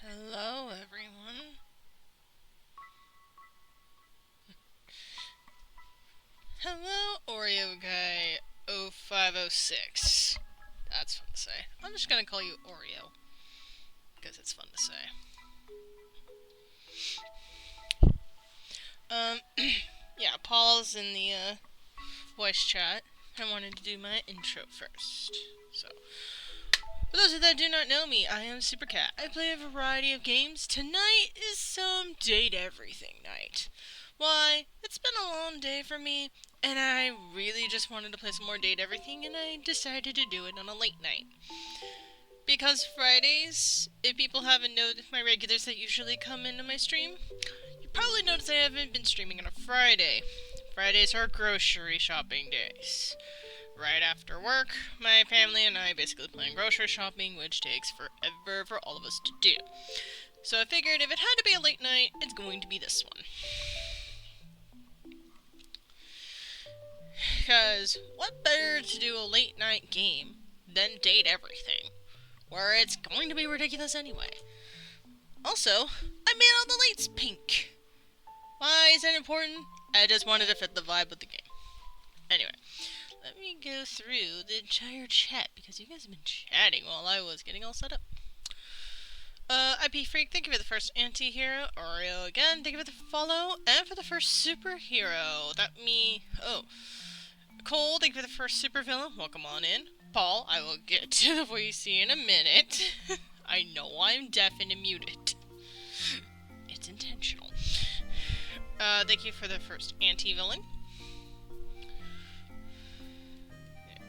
Hello, everyone. Hello, Oreo Guy 0506. That's fun to say. I'm just gonna call you Oreo, because it's fun to say. Yeah, Paul's in the, voice chat. I wanted to do my intro first. So, for those of you that do not know me, I am Supercat. I play a variety of games. Tonight is some Date Everything night. Why? It's been a long day for me, and I really just wanted to play some more Date Everything, and I decided to do it on a late night. Because Fridays, if people haven't noticed, my regulars that usually come into my stream, you probably noticed I haven't been streaming on a Friday. Fridays are grocery shopping days. Right after work, my family and I basically plan grocery shopping, which takes forever for all of us to do. So I figured if it had to be a late night, it's going to be this one. Because what better to do a late night game than Date Everything, where it's going to be ridiculous anyway. Also, I made all the lights pink. Why is that important? I just wanted to fit the vibe of the game. Anyway, let me go through the entire chat, because you guys have been chatting while I was getting all set up. IP Freak, thank you for the first anti-hero. Oreo again, thank you for the follow. And for the first superhero. Cole, thank you for the first supervillain. Welcome on in. Paul, I will get to the voice in a minute. I know I'm deaf and muted. It's intentional. Thank you for the first anti-villain.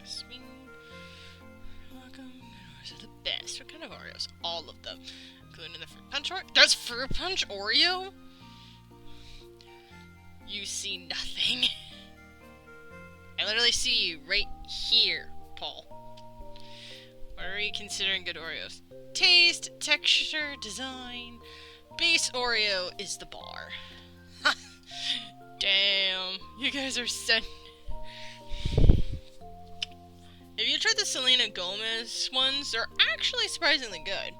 Yasmin. Welcome. Oreos are the best. What kind of Oreos? All of them. Including the Fruit Punch Oreo. There's Fruit Punch Oreo? You see nothing. I literally see you right here, Paul. What are you considering good Oreos? Taste, texture, design. Base Oreo is the bar. Damn, you guys are sent. If you tried the Selena Gomez ones, they're actually surprisingly good.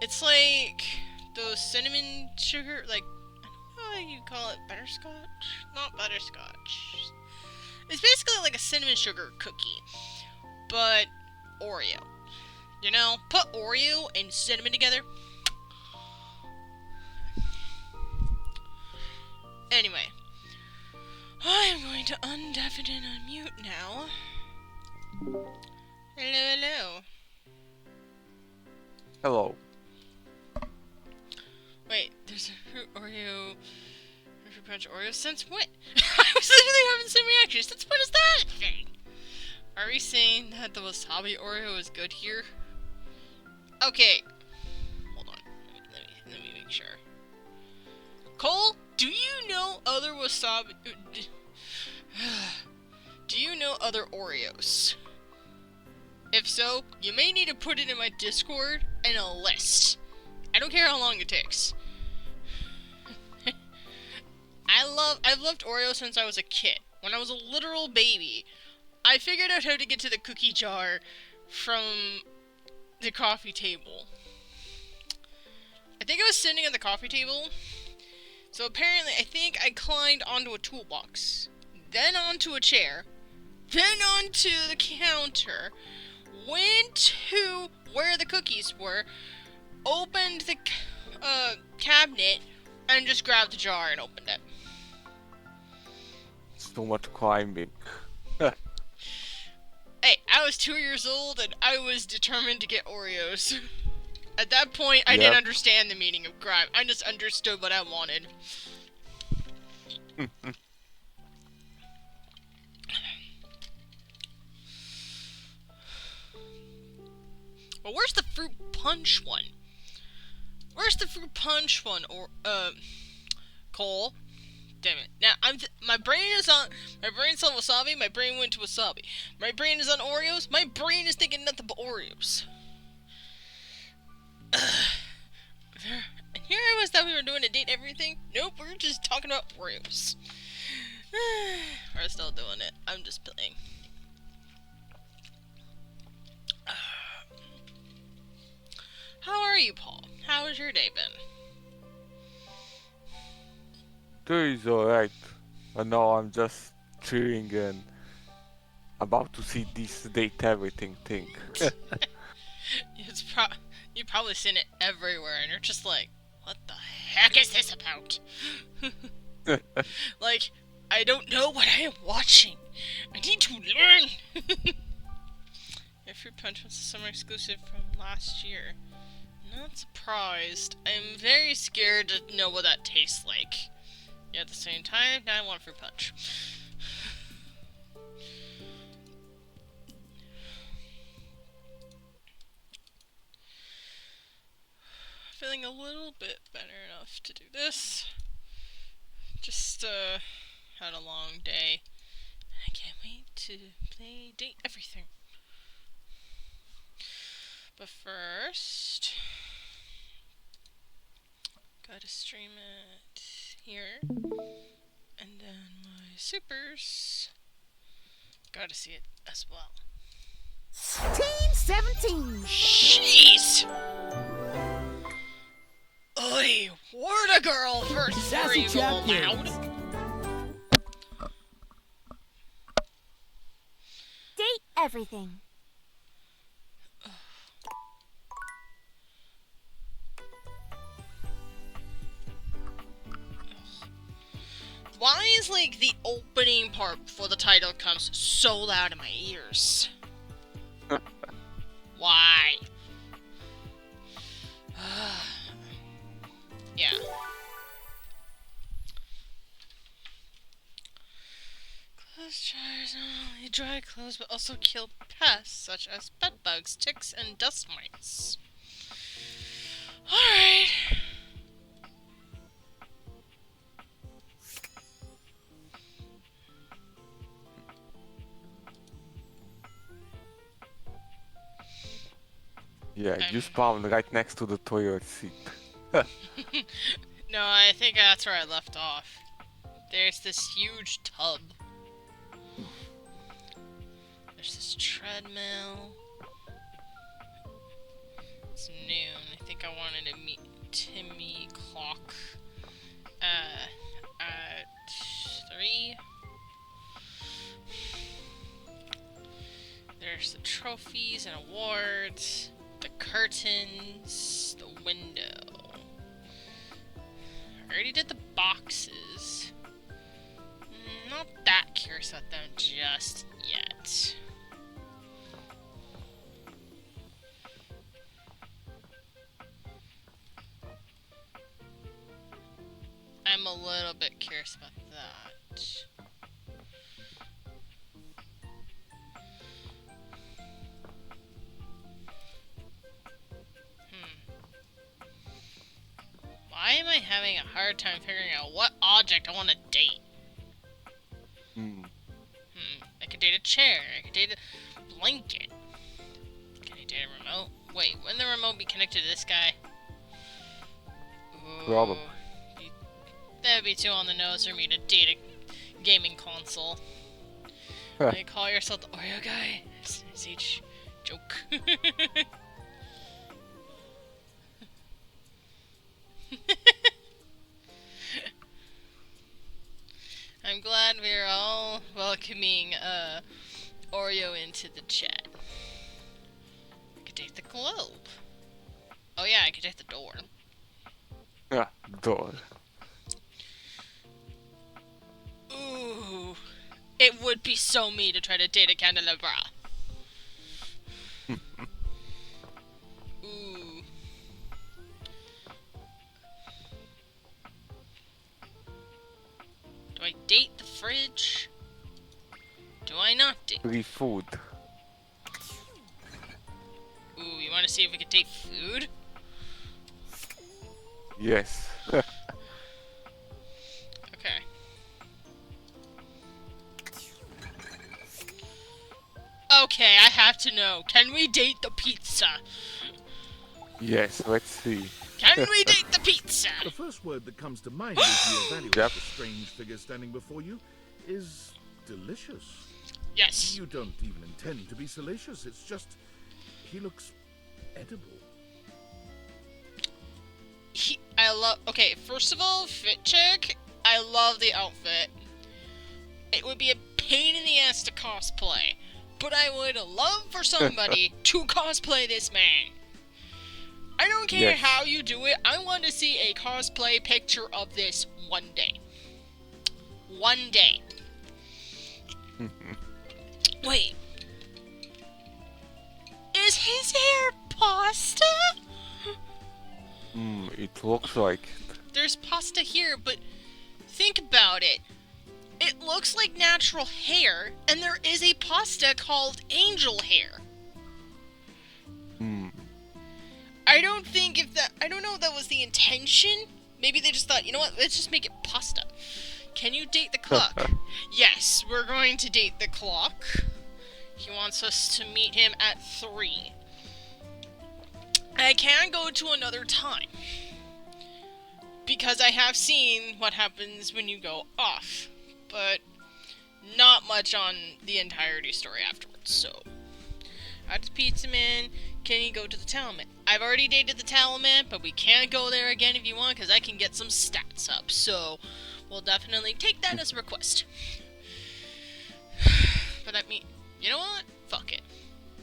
It's like those cinnamon sugar, like, I don't know how you call it, butterscotch? Not butterscotch. It's basically like a cinnamon sugar cookie, but Oreo. You know, put Oreo and cinnamon together. Anyway, I'm going to undeafen and unmute now. Hello, hello. Hello. Wait, There's a fruit Oreo. Fruit Punch Oreo since when? I was literally having the same reaction. Since when is that a thing? Are we saying that the wasabi Oreo is good here? Okay. Hold on. Let me make sure. Cole, do you know other wasabi... Do you know other Oreos? If so, you may need to put it in my Discord in a list. I don't care how long it takes. I've loved Oreos since I was a kid. When I was a literal baby, I figured out how to get to the cookie jar from the coffee table. I think I was sitting at the coffee table. So apparently, I think I climbed onto a toolbox, then onto a chair, then onto the counter, went to where the cookies were, opened the cabinet, and just grabbed the jar and opened it. It's too much climbing. Hey, I was 2 years old and I was determined to get Oreos. At that point, I Yep. didn't understand the meaning of crime. I just understood what I wanted. Well, where's the fruit punch one? Where's the fruit punch one? Or Cole? Damn it! Now my brain's on wasabi. My brain went to wasabi. My brain is on Oreos. My brain is thinking nothing but Oreos. And here I was, thought we were doing a date everything. Nope, we're just talking about Oreos. We're still doing it. I'm just playing. How are you, Paul? How has your day been? Day is alright. And now I'm just chilling and about to see this date everything thing. You've probably seen it everywhere, and you're just like, what the heck is this about? Like, I don't know what I am watching. I need to learn. Your Fruit Punch was a summer exclusive from last year. Not surprised. I'm very scared to know what that tastes like. Yet at the same time, now I want Fruit Punch. Feeling a little bit better enough to do this. Just, had a long day. I can't wait to play Date Everything. But first, gotta stream it here. And then my supers, gotta see it as well. Team 17! Jeez! Oi, word a girl first before you go loud. Date everything. Why is, like, the opening part before the title comes so loud in my ears? Why? Yeah. Clothes dryers not only dry clothes but also kill pests such as bed bugs, ticks, and dust mites. Alright. Yeah, you spawned right next to the toilet seat. No, I think that's where I left off. There's this huge tub. There's this treadmill. It's noon. I think I wanted to meet Timmy Clock at 3. There's the trophies and awards, the curtains, the window. I already did the boxes. Not that curious about them just yet. I'm a little bit curious about that. Why am I having a hard time figuring out what object I want to date? I could date a chair. I could date a blanket. Can I date a remote? Wait, wouldn't the remote be connected to this guy? Ooh, Probably. That'd be too on the nose for me to date a gaming console. They call yourself the Oreo guy. It's each joke. I'm glad we're all welcoming Oreo into the chat. I could take the globe. Oh yeah, I could take the door. Yeah, door. Ooh. It would be so me to try to date a candelabra. Ooh. Do I date the fridge? Do I not date? Free food. Ooh, you want to see if we could date food? Yes. Okay. Okay, I have to know. Can we date the pizza? Yes, let's see. Can we date the pizza? The first word that comes to mind as you evaluate Yep. the strange figure standing before you is delicious. Yes. You don't even intend to be salacious. It's just he looks edible. Okay, first of all, fit check. I love the outfit. It would be a pain in the ass to cosplay, but I would love for somebody to cosplay this man. I don't care Yes. how you do it. I want to see a cosplay picture of this one day. One day. Wait. Is his hair pasta? It looks like it. There's pasta here, but think about it. It looks like natural hair, and there is a pasta called angel hair. I don't know if that was the intention. Maybe they just thought, you know what, let's just make it pasta. Can you date the clock? Yes, we're going to date the clock. He wants us to meet him at 3. I can go to another time, because I have seen what happens when you go off, but not much on the entirety story afterwards, so. At the Pizza Man, can you go to the Talon Man? I've already dated the Talon Man, but we can go there again if you want, because I can get some stats up, so we'll definitely take that as a request. But that means, you know what? Fuck it.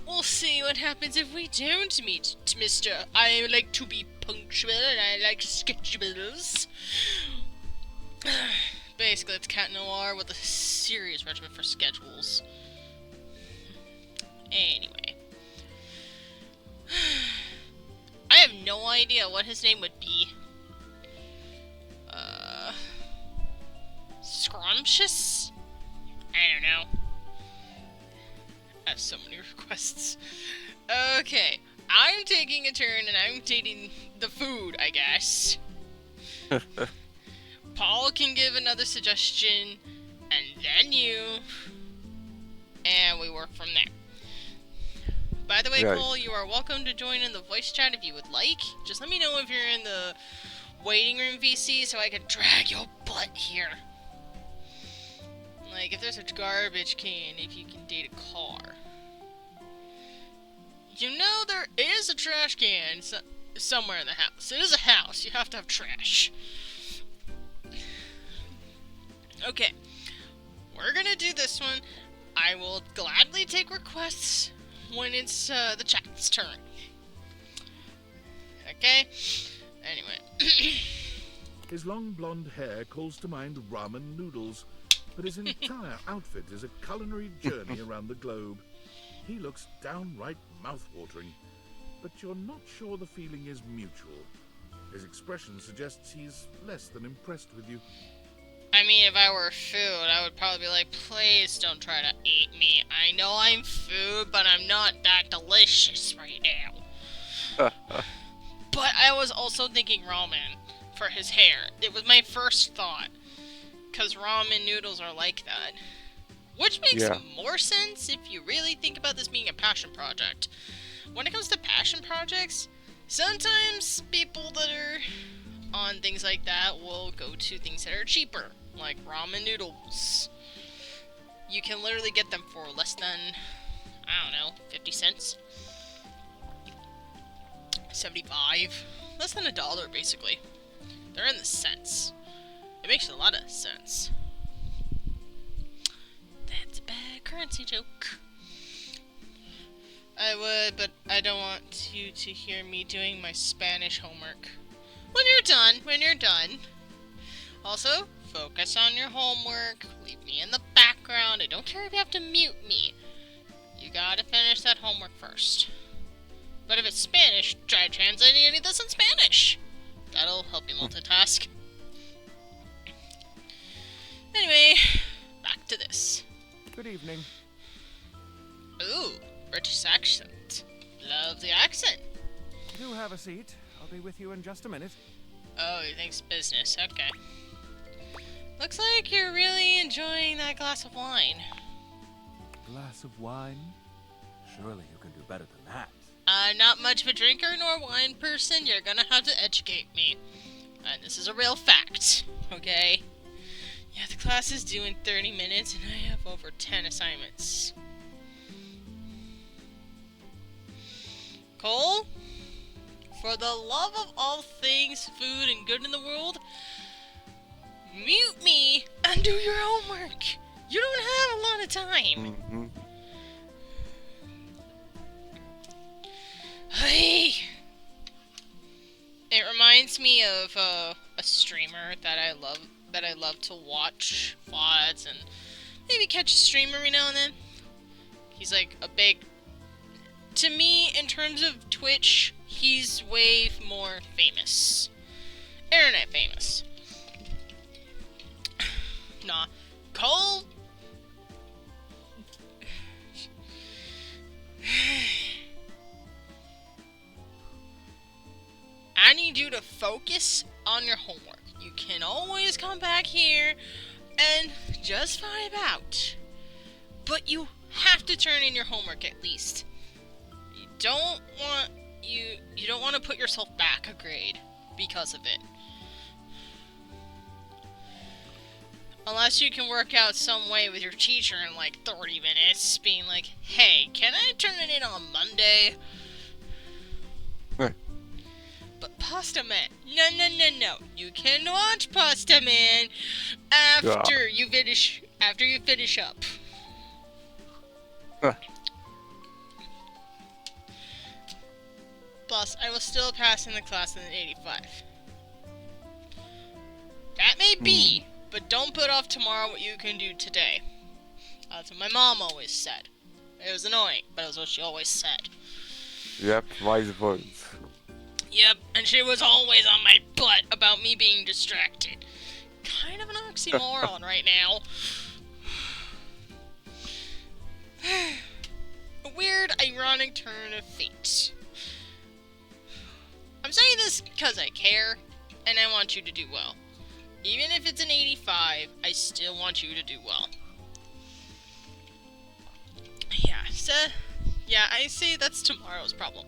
We'll see what happens if we don't meet Mr. I like to be punctual and I like schedules. Basically, it's Cat Noir with a serious regimen for schedules. Anyway. I have no idea what his name would be. Scrumptious? I don't know. I have so many requests. Okay, I'm taking a turn and I'm dating the food, I guess. Paul can give another suggestion, and then you, and we work from there. By the way, Right. Cole, you are welcome to join in the voice chat if you would like. Just let me know if you're in the waiting room VC so I can drag your butt here. Like, if there's a garbage can, if you can date a car. You know there is a trash can somewhere in the house. It is a house. You have to have trash. Okay. We're gonna do this one. I will gladly take requests when it's the chat's turn. Okay? Anyway. His long blonde hair calls to mind ramen noodles, but his entire outfit is a culinary journey around the globe. He looks downright mouth-watering, but you're not sure the feeling is mutual. His expression suggests he's less than impressed with you. I mean, if I were food, I would probably be like, please don't try to eat me. I know I'm food, but I'm not that delicious right now. But I was also thinking ramen for his hair. It was my first thought. Because ramen noodles are like that. Which makes more sense if you really think about this being a passion project. When it comes to passion projects, sometimes people that are on things like that will go to things that are cheaper, like ramen noodles. You can literally get them for less than, I don't know, 50 cents? 75? Less than $1, basically. They're in the cents. It makes a lot of sense. That's a bad currency joke. I would, but I don't want you to hear me doing my Spanish homework. When you're done. Also, focus on your homework. Leave me in the background. I don't care if you have to mute me. You gotta finish that homework first. But if it's Spanish, try translating any of this in Spanish. That'll help you multitask. Anyway, back to this. Good evening. Ooh, British accent. Love the accent. Do have a seat. I'll be with you in just a minute. Oh, he thinks business. Okay. Looks like you're really enjoying that glass of wine. Glass of wine? Surely you can do better than that. I'm not much of a drinker nor wine person. You're gonna have to educate me. And this is a real fact, okay? Yeah, the class is due in 30 minutes, and I have over 10 assignments. Cole? For the love of all things food and good in the world, mute me and do your homework. You don't have a lot of time. Mm-hmm. Hey. It reminds me of a streamer that I love to watch VODs and maybe catch a stream every now and then. He's like a big... To me, in terms of Twitch, he's way more famous. Internet famous. Nah. Cole... I need you to focus on your homework. You can always come back here and just vibe out. But you have to turn in your homework at least. You don't want to put yourself back a grade because of it. Unless you can work out some way with your teacher in like 30 minutes, being like, hey, can I turn it in on Monday? But Pasta Man, no. You can watch Pasta Man after you finish up. Plus, I will still pass in the class in an 85. That may be, but don't put off tomorrow what you can do today. That's what my mom always said. It was annoying, but it was what she always said. Yep, wise words. Yep, and she was always on my butt about me being distracted. Kind of an oxymoron right now. A weird, ironic turn of fate. I'm saying this because I care, and I want you to do well. Even if it's an 85, I still want you to do well. Yeah, so... Yeah, I say that's tomorrow's problem.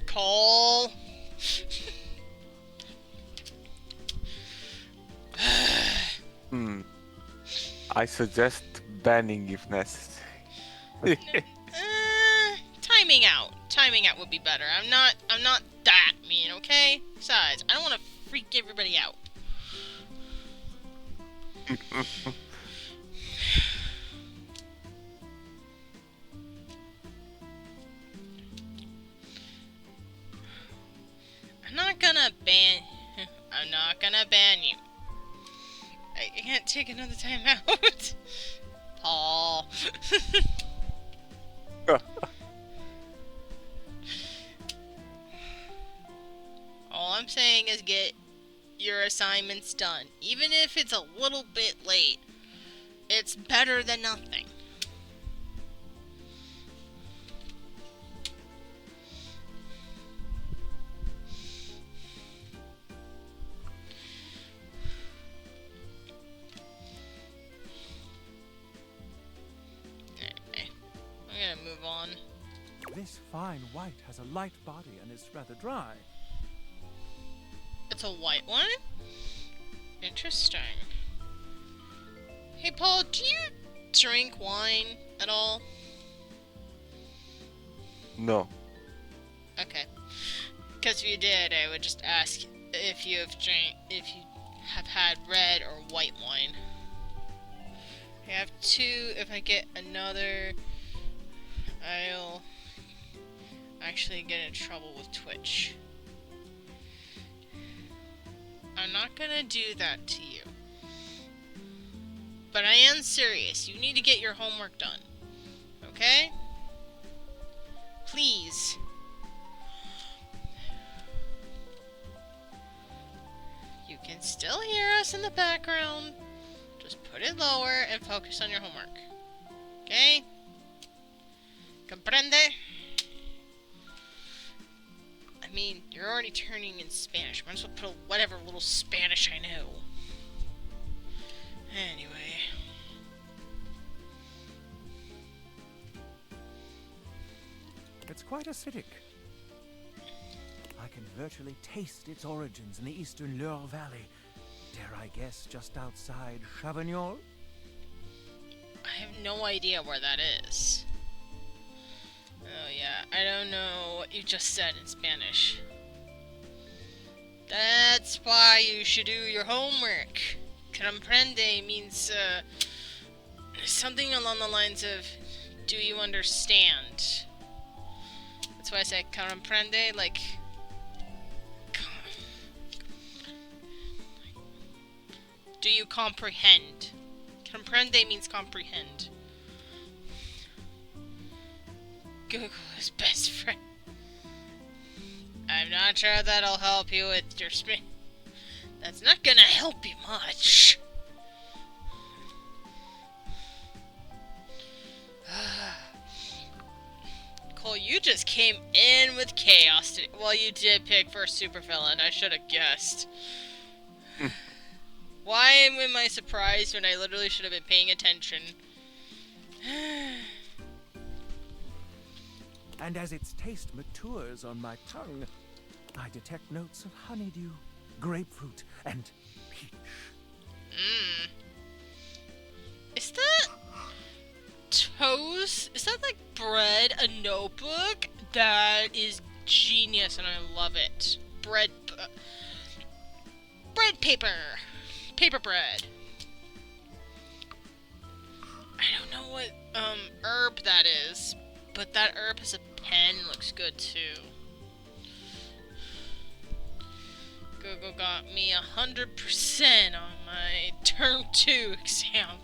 Call... I suggest banning if necessary. Timing out would be better. I'm not that mean, okay? Besides, I don't want to freak everybody out. I'm not gonna ban you. I can't take another time out. Paul. All I'm saying is get your assignments done. Even if it's a little bit late, it's better than nothing. Okay, I'm gonna move on. This fine white has a light body and is rather dry. It's a white one? Interesting. Hey Paul, do you drink wine at all? No. Okay. Because if you did, I would just ask if you have had red or white wine. I have 2. If I get another, I'll actually get in trouble with Twitch. I'm not gonna do that to you. But I am serious. You need to get your homework done. Okay? Please. You can still hear us in the background. Just put it lower and focus on your homework. Okay? Comprende? I mean, you're already turning in Spanish. Might as well put whatever little Spanish I know. Anyway. It's quite acidic. I can virtually taste its origins in the eastern Loire Valley. Dare I guess just outside Chavignol? I have no idea where that is. Oh yeah, I don't know what you just said in Spanish. That's why you should do your homework. Comprende means, something along the lines of, do you understand? That's why I say comprende, like... Do you comprehend? Comprende means comprehend. Google's best friend. I'm not sure that'll help you with your That's not gonna help you much. Cole, you just came in with chaos today. Well, you did pick first supervillain. I should have guessed. Why am I surprised when I literally should have been paying attention? And as its taste matures on my tongue, I detect notes of honeydew, grapefruit, and peach. Mmm. Is that toast? Is that like bread? A notebook? That is genius and I love it. Bread paper. Paper bread. I don't know what herb that is, but that herb as a pen looks good too. Google got me 100% on my term 2 exam.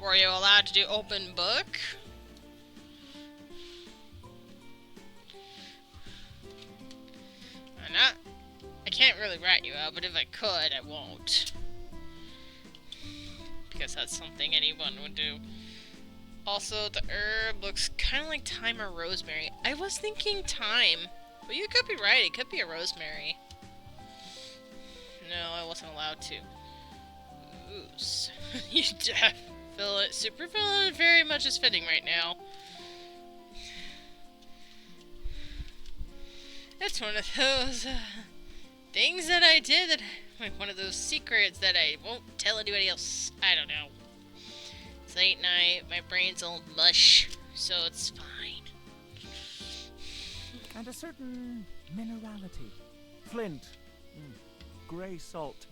Were you allowed to do open book? I can't really rat you out, but if I could, I won't. Because that's something anyone would do. Also, the herb looks kind of like thyme or rosemary. I was thinking thyme, but you could be right. It could be a rosemary. No, I wasn't allowed to. Ooh, you feel it. Supervillain very much is fitting right now. It's one of those things that I did that, like one of those secrets that I won't tell anybody else. I don't know. It's late night, my brain's all mush, so it's fine. And a certain minerality. Flint. Gray salt.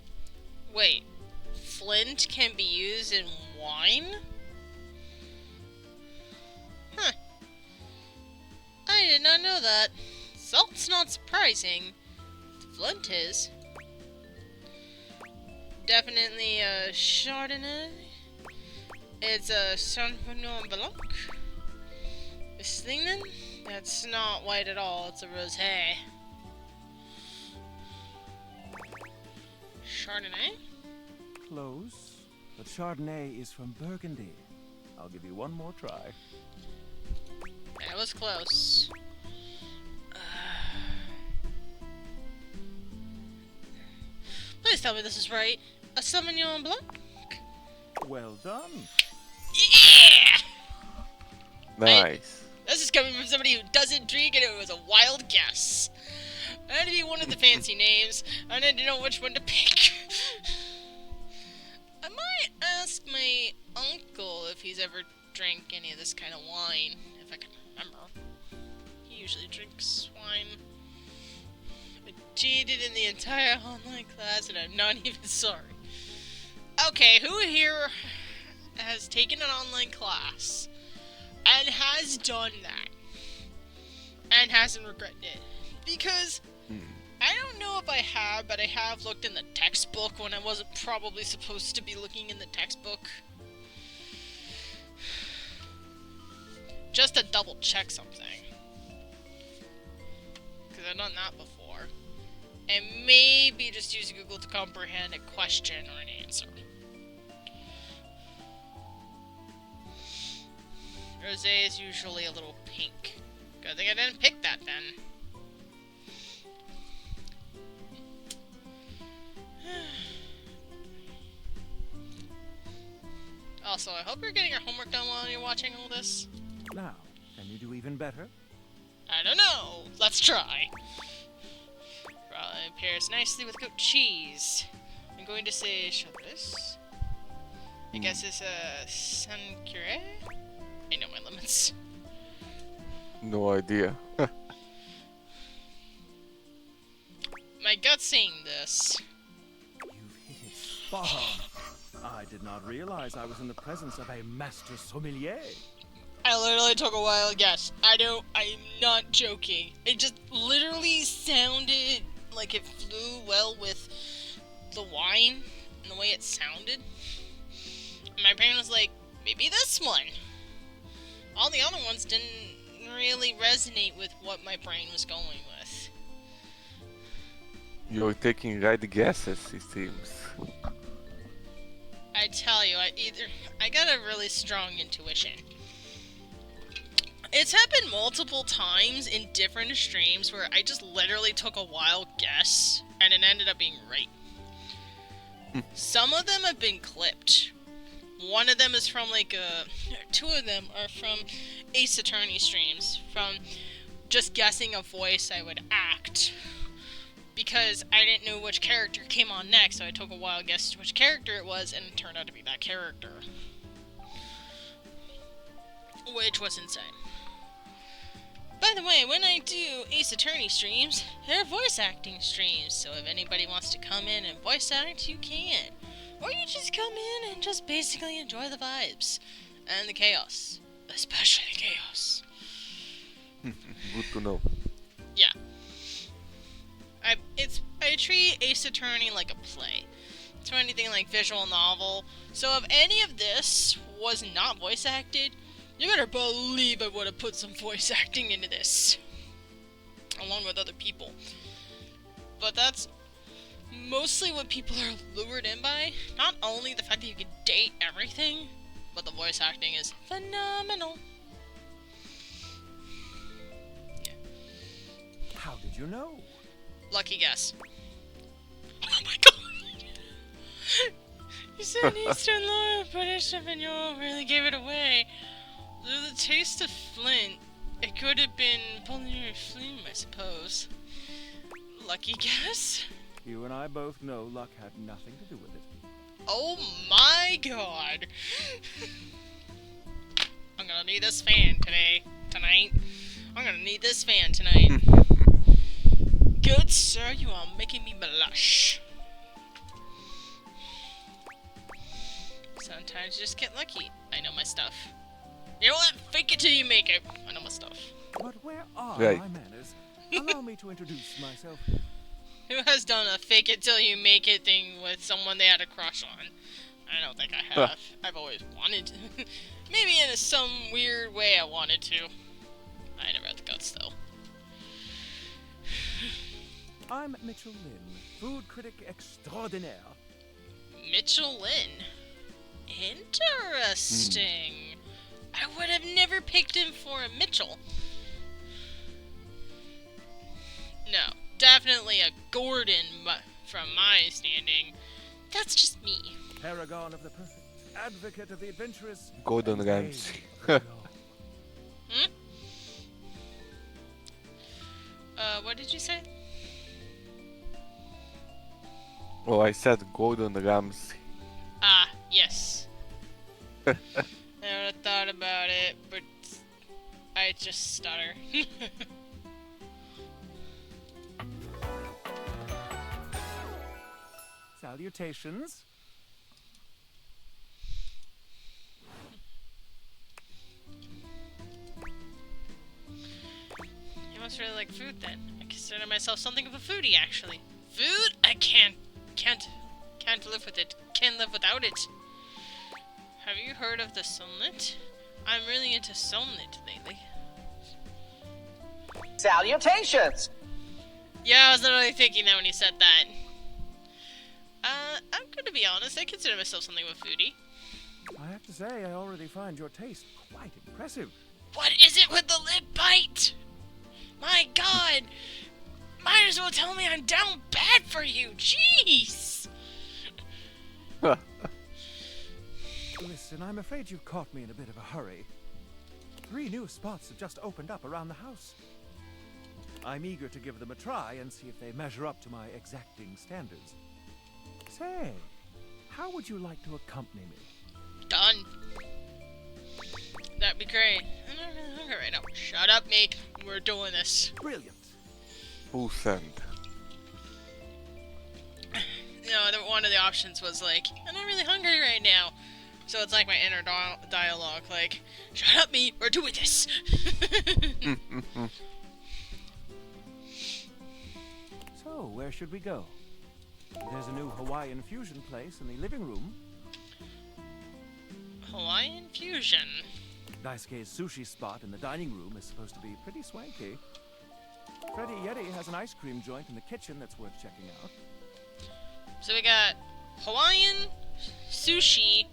Wait, flint can be used in wine? Huh. I did not know that. Salt's not surprising. Flint is. Definitely a Chardonnay. It's a Sauvignon Blanc. This thing then? That's not white at all, it's a rosé. Chardonnay? Close, but Chardonnay is from Burgundy. I'll give you one more try. That was close. Please tell me this is right. A Sauvignon Blanc? Well done. Yeah! Nice. This is coming from somebody who doesn't drink, and it was a wild guess. I had to be one of the fancy names. I didn't know which one to pick. I might ask my uncle if he's ever drank any of this kind of wine, if I can remember. He usually drinks wine. I cheated in the entire online class, and I'm not even sorry. Okay, who here has taken an online class and has done that and hasn't regretted it? Because I don't know if I have, but I have looked in the textbook when I wasn't probably supposed to be looking in the textbook. Just to double check something. Because I've done that before. And maybe just use Google to comprehend a question or an answer. Rosé is usually a little pink. Good thing I didn't pick that then. Also, I hope you're getting your homework done while you're watching all this. Now, can you do even better? I don't know. Let's try. Probably pairs nicely with goat cheese. I'm going to say Chablis. I guess it's a Saint-Curé? I know my limits. No idea. My gut's saying this. You've hit it spot on. I did not realize I was in the presence of a master sommelier. I literally took a wild guess. I'm not joking. It just literally sounded like it flew well with the wine and the way it sounded. And my brain was like, maybe this one. All the other ones didn't really resonate with what my brain was going with. You're taking right guesses, it seems. I tell you, I got a really strong intuition. It's happened multiple times in different streams where I just literally took a wild guess and it ended up being right. Some of them have been clipped. One of them is from two of them are from Ace Attorney streams, from just guessing a voice I would act. Because I didn't know which character came on next, so I took a wild guess which character it was, and it turned out to be that character. Which was insane. By the way, when I do Ace Attorney streams, they're voice acting streams, so if anybody wants to come in and voice act, you can. Or you just come in and just basically enjoy the vibes. And the chaos. Especially the chaos. Good to know. Yeah. I treat Ace Attorney like a play. It's anything like visual novel. So if any of this was not voice acted, you better believe I would have put some voice acting into this. Along with other people. But that's mostly what people are lured in by. Not only the fact that you can date everything, but the voice acting is phenomenal. Yeah. How did you know? Lucky guess. Oh my god! You said Eastern Lord British Sauvignon really gave it away. Through the taste of Flint, it could have been Pulmonary Flume, I suppose. Lucky guess? You and I both know luck had nothing to do with it. Oh my god! I'm gonna need this fan tonight. I'm gonna need this fan tonight. Good sir, you are making me blush. Sometimes you just get lucky. I know my stuff. You know what? Fake it till you make it. I know my stuff. But where are Right. my manners? Allow me to introduce myself. Who has done a fake it till you make it thing with someone they had a crush on? I don't think I have. I've always wanted to. Maybe in some weird way I wanted to. I never had the guts though. I'm Mitchell Lynn, food critic extraordinaire. Michelin. Interesting. I would have never picked him for a Mitchell. No, definitely a Gordon from my standing. That's just me. Paragon of the perfect, advocate of the adventurous. Gordon and Ramsay. brave. What did you say? Oh, I said Gordon Ramsay. Ah, yes. I would have thought about it, but I just stutter. Salutations. You must really like food then. I consider myself something of a foodie, actually. Food? I can't live with it. Can't live without it. Have you heard of the Sunlit? I'm really into Sunlit lately. Salutations! Yeah, I was literally thinking that when you said that. I'm gonna be honest, I consider myself something of a foodie. I have to say, I already find your taste quite impressive. What is it with the lip bite? My god! Might as well tell me I'm down bad for you, jeez! Listen, I'm afraid you've caught me in a bit of a hurry. 3 new spots have just opened up around the house. I'm eager to give them a try and see if they measure up to my exacting standards. Say, how would you like to accompany me? Done. That'd be great. I'm not really hungry right now. Shut up, mate. We're doing this. Brilliant. Who sent? You know, one of the options was like, I'm not really hungry right now. So it's like my inner dialogue, like, shut up, me. We're doing this. So, where should we go? There's a new Hawaiian fusion place in the living room. Hawaiian fusion. Daisuke's sushi spot in the dining room is supposed to be pretty swanky. Freddy Yeti has an ice cream joint in the kitchen that's worth checking out. So we got Hawaiian, sushi,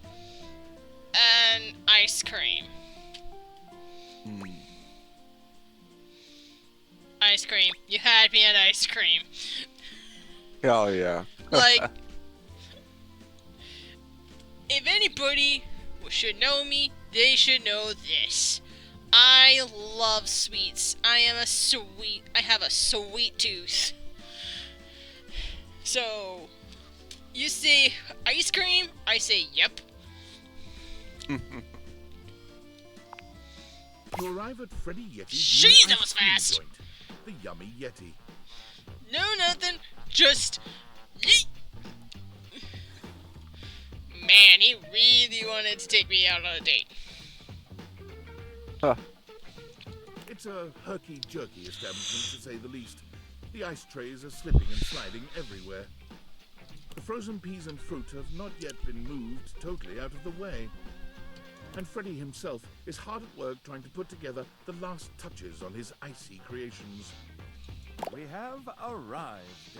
and ice cream. Ice cream. You had me at ice cream. Oh yeah. Like, if anybody should know me, they should know this. I love sweets. I have a sweet tooth. So, you say ice cream, I say yep. You arrive at Freddy Yeti's Jeez, new that was ice cream fast. joint, the Yummy Yeti. No, nothing. Just yeet. Man, he really wanted to take me out on a date. It's a herky-jerky establishment, to say the least. The ice trays are slipping and sliding everywhere. The frozen peas and fruit have not yet been moved totally out of the way. And Freddy himself is hard at work trying to put together the last touches on his icy creations. We have arrived.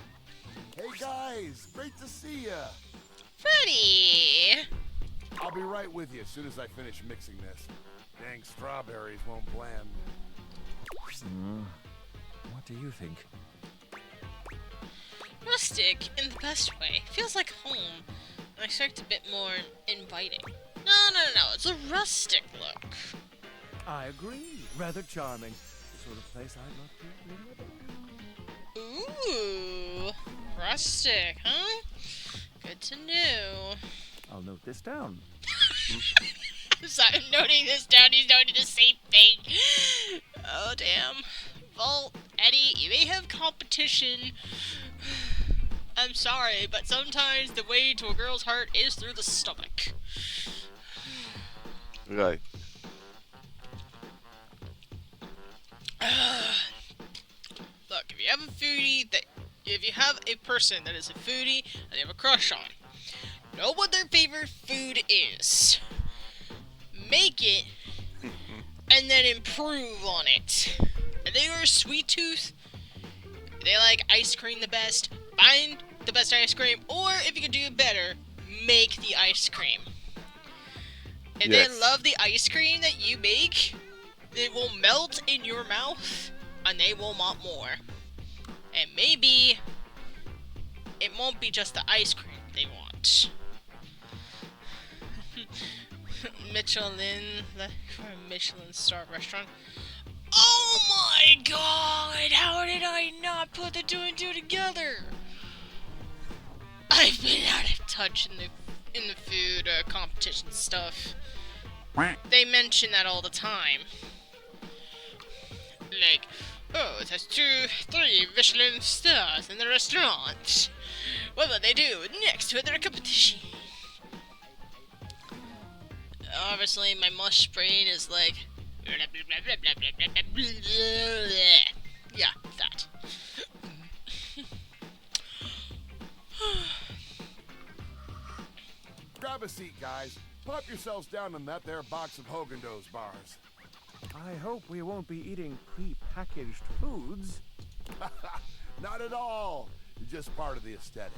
Hey guys, great to see ya. Freddy! I'll be right with you as soon as I finish mixing this. Dang strawberries won't blend. What do you think? Rustic, in the best way. Feels like home. I expect a bit more inviting. No, it's a rustic look. I agree. Rather charming. The sort of place I'd love to live in. Ooh, rustic, huh? Good to know. I'll note this down. I'm sorry, I'm noting this down. He's noting the same thing. Oh, damn. Well, Eddie, you may have competition. I'm sorry, but sometimes the way to a girl's heart is through the stomach. Right. Look, if you have a person that is a foodie and you have a crush on, know what their favorite food is. Make it, and then improve on it. If they are a sweet tooth, they like ice cream the best, find the best ice cream, or if you can do it better, make the ice cream. If Yes. they love the ice cream that you make, it will melt in your mouth, and they will want more. And maybe it won't be just the ice cream they want. Michelin, the Michelin star restaurant. Oh my god! How did I not put the two and two together? I've been out of touch in the food competition stuff. They mention that all the time. Like, oh, it has 3 Michelin stars in the restaurant. What will they do next with their competition? Obviously, my mush brain is like... Yeah, that. Grab a seat, guys. Pop yourselves down on that there box of Haagen-Dazs bars. I hope we won't be eating pre-packaged foods. Not at all. It's just part of the aesthetic.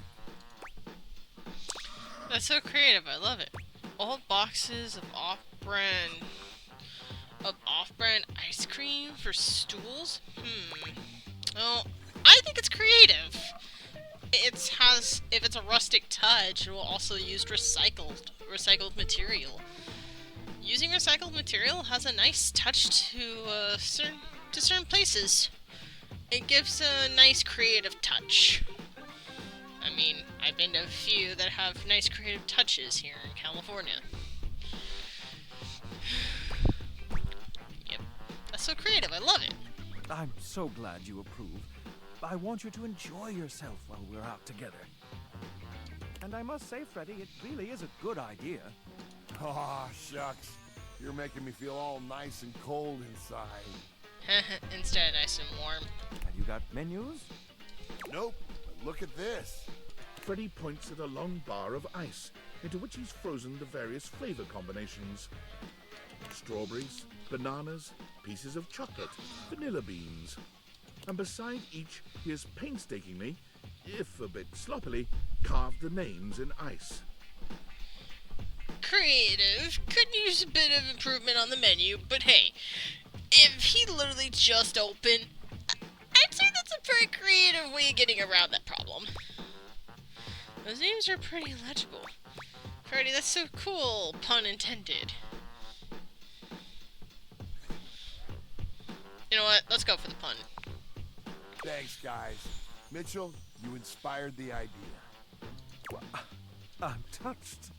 That's so creative, I love it. Old boxes of off-brand ice cream for stools? Well, I think it's creative. If it's a rustic touch, it will also use recycled material. Using recycled material has a nice touch to certain places. It gives a nice creative touch. I mean, I've been to a few that have nice creative touches here in California. Yep. That's so creative, I love it. I'm so glad you approve. I want you to enjoy yourself while we're out together. And I must say, Freddy, it really is a good idea. Aw, shucks. You're making me feel all nice and cold inside. Instead, nice and warm. Have you got menus? Nope, but look at this. Freddy points at a long bar of ice, into which he's frozen the various flavor combinations. Strawberries, bananas, pieces of chocolate, vanilla beans. And beside each, he has painstakingly, if a bit sloppily, carved the names in ice. Creative. Could use a bit of improvement on the menu, but hey, if he literally just opened, I'd say that's a pretty creative way of getting around that problem. Those names are pretty legible. Freddy, that's so cool, pun intended. You know what? Let's go for the pun. Thanks, guys. Mitchell, you inspired the idea. I'm touched.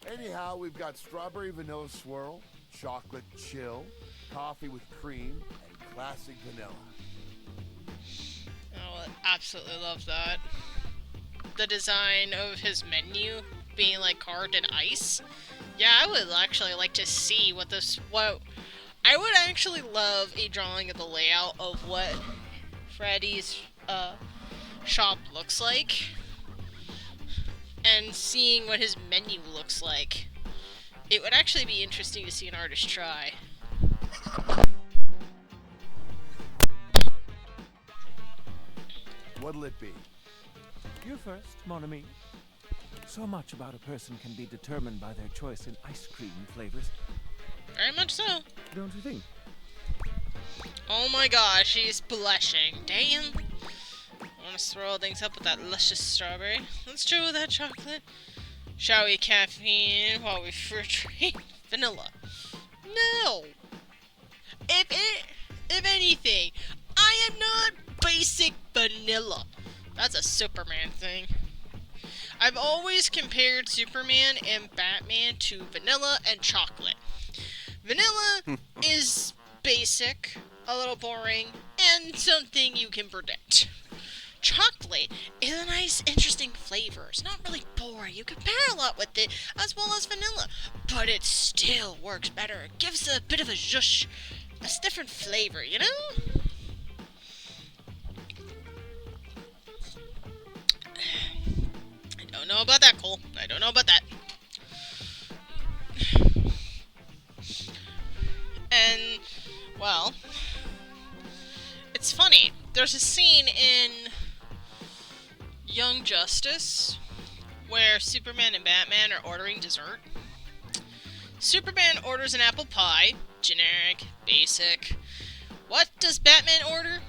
Anyhow, we've got strawberry vanilla swirl, chocolate chill, coffee with cream, and classic vanilla. Oh, I absolutely love that. The design of his menu being like carved in ice. Yeah, I would actually like to see what I would actually love a drawing of the layout of what Freddy's shop looks like, and seeing what his menu looks like. It would actually be interesting to see an artist try. What'll it be? You first, mon ami. So much about a person can be determined by their choice in ice cream flavors. Very much so. Don't you think? Oh my gosh, she's blushing. Damn. I want to swirl things up with that luscious strawberry. Let's chill with that chocolate. Shall we caffeine while we refrigerate vanilla? No. If anything, I am not basic vanilla. That's a Superman thing. I've always compared Superman and Batman to vanilla and chocolate. Vanilla is basic, a little boring, and something you can predict. Chocolate is a nice, interesting flavor. It's not really boring. You can pair a lot with it, as well as vanilla. But it still works better. It gives a bit of a zhuzh. A different flavor, you know? I don't know about that, Cole. I don't know about that. And, well, it's funny. There's a scene in Young Justice where Superman and Batman are ordering dessert. Superman orders an apple pie. Generic, basic. What does Batman order?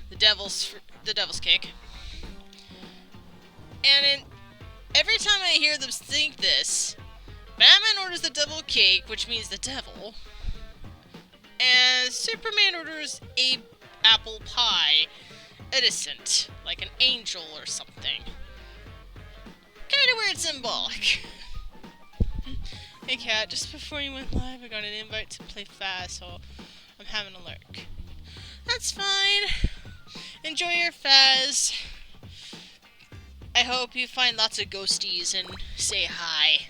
The devil's cake. And every time I hear them think this, Batman orders the devil cake, which means the devil, and Superman orders a apple pie, innocent, like an angel or something. Kinda weird symbolic. Hey Kat, just before you went live, I got an invite to play Faz, so I'm having a lurk. That's fine. Enjoy your Faz. I hope you find lots of ghosties and say hi.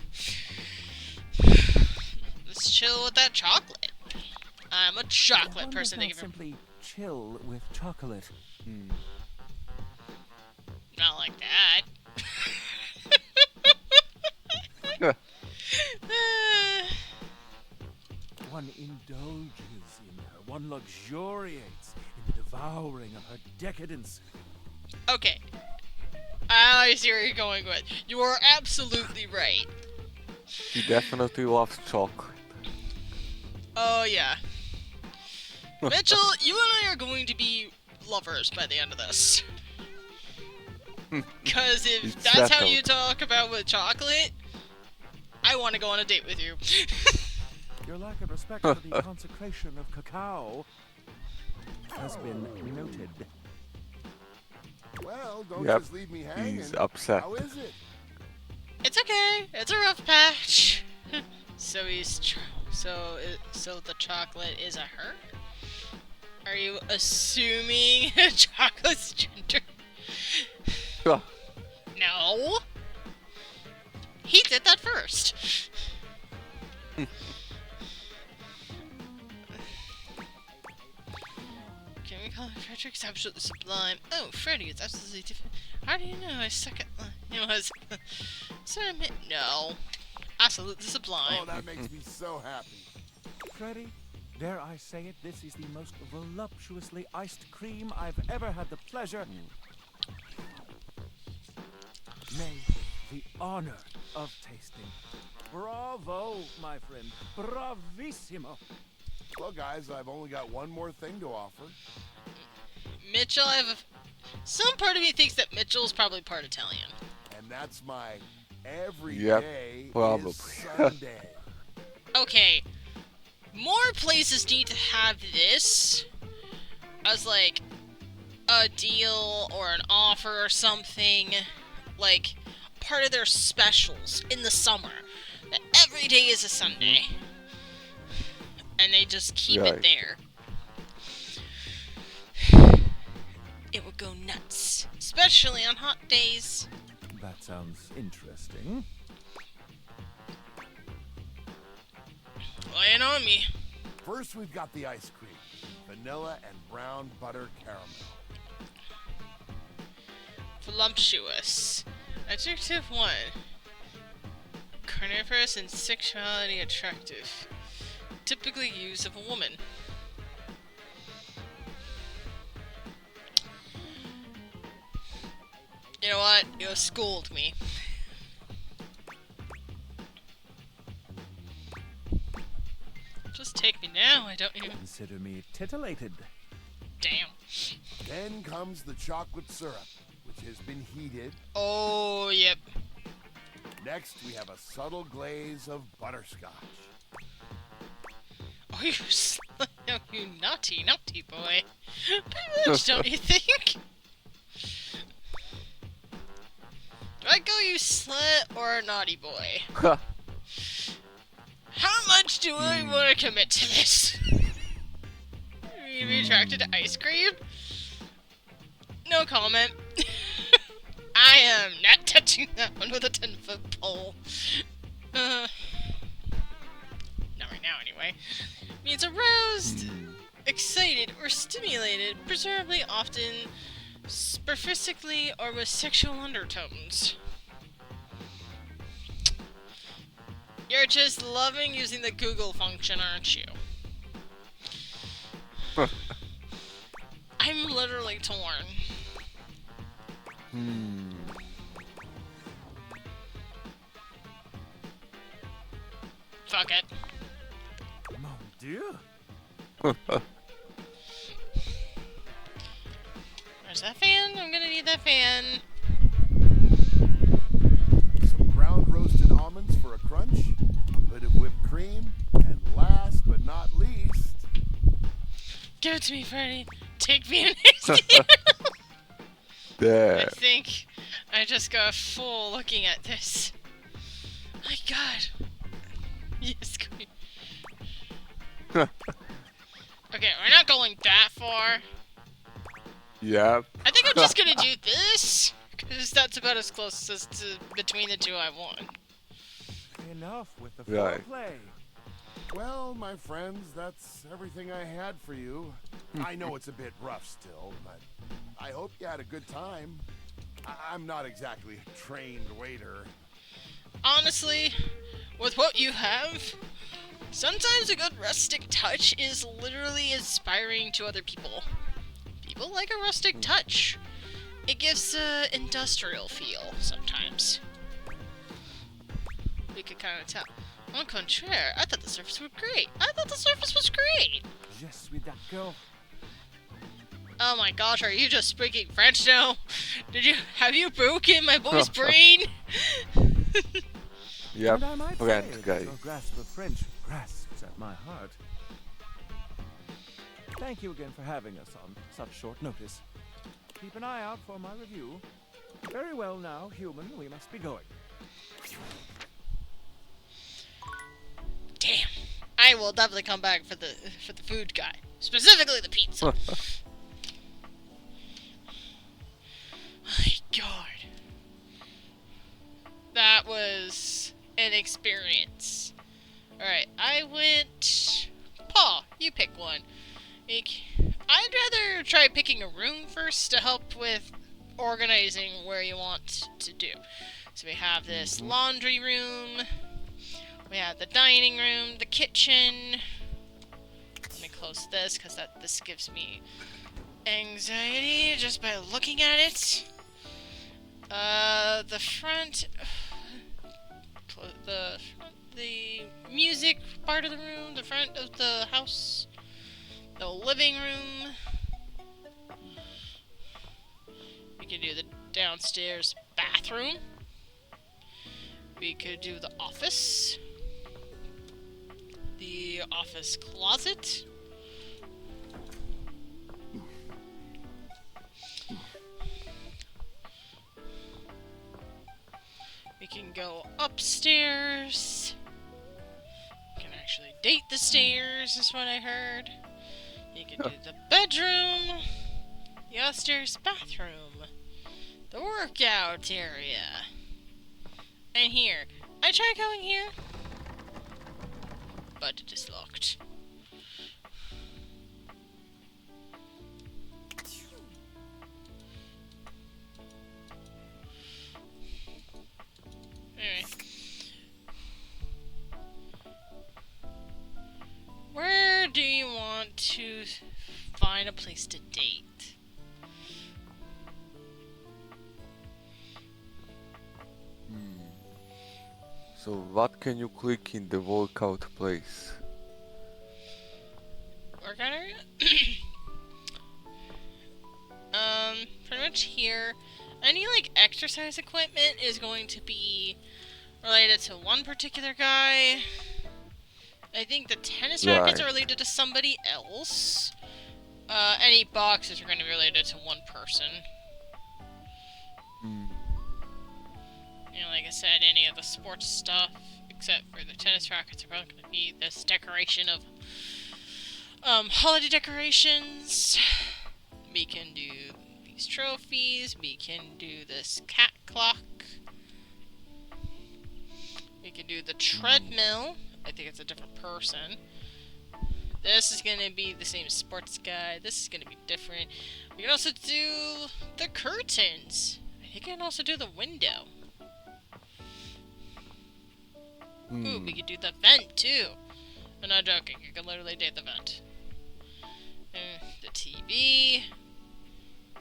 Let's chill with that chocolate. I'm a chocolate person. Thank you for simply chill with chocolate. not like that. One indulges in her. One luxuriates in the devouring of her decadence. Okay. I see where you're going with. You are absolutely right. He definitely loves chocolate. Oh, yeah. Mitchell, you and I are going to be lovers by the end of this. Because if It's that's how settled. you talk about with chocolate, I want to go on a date with you. Your lack of respect for the consecration of cacao has been noted. Well, don't Yep, just leave me hanging. he's upset. How is it? It's okay. It's a rough patch. So the chocolate is a her? Are you assuming chocolate's gender? No. He did that first. Can we call it Frederick's absolutely sublime? Oh, Freddy is absolutely different. How do you know I suck at it was no. Absolutely sublime. Oh, that makes me so happy. Freddy, dare I say it, this is the most voluptuously iced cream I've ever had the pleasure, nay, the honor of tasting. Bravo, my friend. Bravissimo. Well, guys, I've only got one more thing to offer. Mitchell, some part of me thinks that Mitchell's probably part Italian. And that's my every Yep, day probably. is Sunday. Okay, more places need to have this as like a deal or an offer or something, like part of their specials in the summer. That every day is a Sunday, and they just keep Right. it there. It would go nuts, especially on hot days. That sounds interesting. Lay it on me. First, we've got the ice cream. Vanilla and brown butter caramel. Voluptuous. Adjective 1. Carnivorous and sexuality attractive. Typically used of a woman. You know what? You schooled me. Just take me now, I don't even... Consider me titillated. Damn. Then comes the chocolate syrup, which has been heated. Oh, yep. Next, we have a subtle glaze of butterscotch. Oh, you naughty, naughty boy. Privilege, don't you think? Do I go you slut or a naughty boy? How much do I want to commit to this? You be attracted to ice cream? No comment. I am not touching that one with a 10-foot pole. Not right now, anyway. Means aroused, excited, or stimulated, preferably often superficially or with sexual undertones. You're just loving using the Google function, aren't you? I'm literally torn. fuck it. Mon Dieu. Where's that fan? I'm gonna need that fan. Some ground roasted almonds for a crunch, a bit of whipped cream, and last but not least, Give it to me, Freddy. Take me in I There. think I just got full looking at this. My god. Yes, queen. Okay, we're not going that far. Yep. I think I'm just gonna do this, because that's about as close as to between the two I want. Enough with the Right. foreplay. well, my friends, that's everything I had for you. I know it's a bit rough still, but I hope you had a good time. I'm not exactly a trained waiter. Honestly, with what you have, sometimes a good rustic touch is literally inspiring to other people. People like a rustic touch. It gives an industrial feel sometimes. We could kind of tell. Au contraire, I thought the surface was great. Je suis d'accord. Oh my gosh, are you just speaking French now? Have you broken my boy's brain? Yep. And I might say French that guy. your grasp of French grasps at my heart. Thank you again for having us on such short notice. Keep an eye out for my review. Very well now, human, we must be going. Damn. I will definitely come back for the food guy. Specifically the pizza. My god. That was an experience. Alright, I went... Paul, you pick one. I'd rather try picking a room first to help with organizing where you want to do. So we have this laundry room. We have the dining room, the kitchen. Let me close this because this gives me anxiety just by looking at it. The front, the music part of the room, the front of the house, the living room. We can do the downstairs bathroom. We could do the office. The office closet. We can go upstairs. We can actually date the stairs, is what I heard. You can do the bedroom. The upstairs bathroom. The workout area. And here. I tried going here, but it is locked. Anyway. Where do you want to find a place to date? So what can you click in the workout place? Workout area? Pretty much here. Any, like, exercise equipment is going to be related to one particular guy. I think the tennis rackets are Right. related to somebody else. Any boxes are going to be related to one person. Hmm. You know, like I said, any of the sports stuff, except for the tennis rackets, are probably going to be this decoration of, holiday decorations. We can do these trophies. We can do this cat clock. We can do the treadmill. I think it's a different person. This is going to be the same sports guy. This is going to be different. We can also do the curtains. I think I can also do the window. Ooh, we could do the vent too. I'm not joking. You can literally date the vent. And the TV.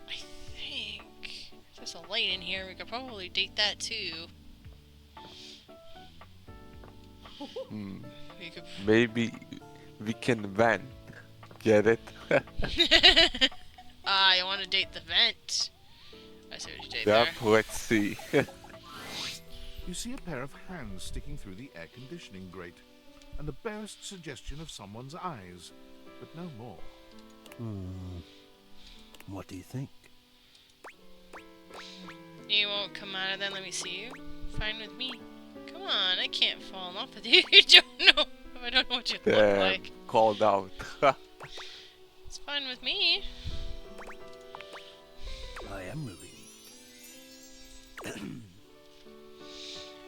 I think there's a light in here. We could probably date that too. We could... Maybe we can vent. Get it? Ah, you want to date the vent. I see what you did Yep, there. let's see. You see a pair of hands sticking through the air conditioning grate, and the barest suggestion of someone's eyes, but no more. What do you think? You won't come out of that, let me see you. Fine with me. Come on, I can't fall in love with you. You don't know. I don't know what you look Damn, like. called out. It's fine with me. I am relieved.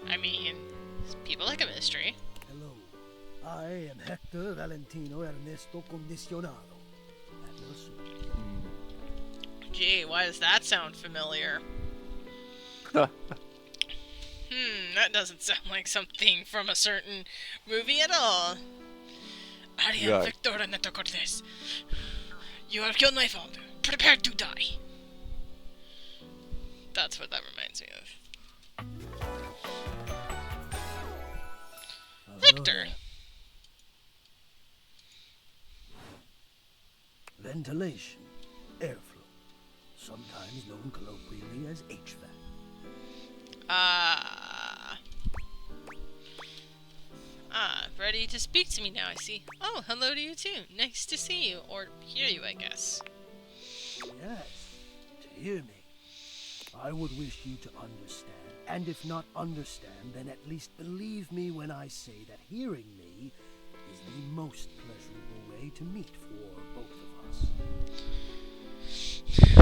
I mean, people like a mystery. Hello. I am Hector Valentino Ernesto Condicionado. And your suit. Gee, why does that sound familiar? That doesn't sound like something from a certain movie at all. I am Right. Victor Ernesto Cortez. You have killed my father. Prepare to die. That's what that reminds me of. Hello Victor! there. Ventilation, airflow, sometimes known colloquially as HVAC. Ready to speak to me now, I see. Oh, hello to you too. Nice to see you. Or hear you, I guess. Yes, to hear me. I would wish you to understand, and if not understand, then at least believe me when I say that hearing me is the most pleasurable way to meet for both of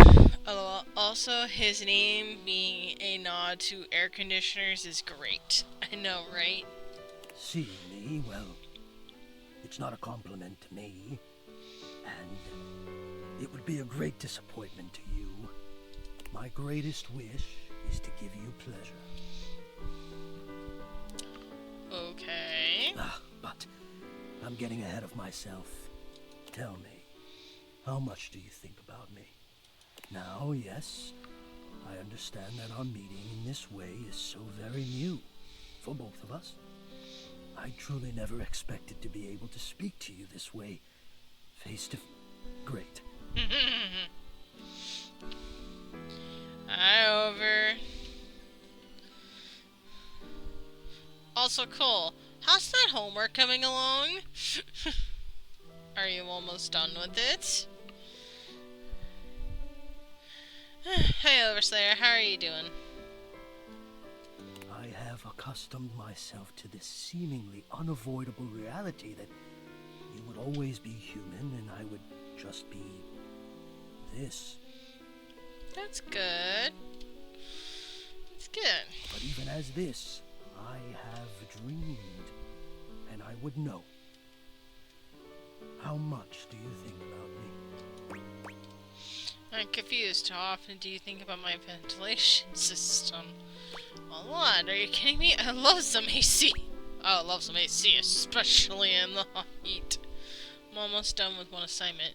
us. LOL. Also, his name being a nod to air conditioners is great. I know, right? Seeing me, well, it's not a compliment to me, and it would be a great disappointment to you. My greatest wish is to give you pleasure. Okay. But I'm getting ahead of myself. Tell me, how much do you think about me? Now, yes, I understand that our meeting in this way is so very new for both of us. I truly never expected to be able to speak to you this way, face to Great. Over. Also, Cole, how's that homework coming along? Are you almost done with it? Hey, Overslayer, how are you doing? I have accustomed myself to this seemingly unavoidable reality that you would always be human and I would just be this. That's good. That's good. But even as this, I have dreamed, and I would know. How much do you think about me? I'm confused. How often do you think about my ventilation system? A lot. Are you kidding me? I love some AC. I love some AC, especially in the hot heat. I'm almost done with one assignment.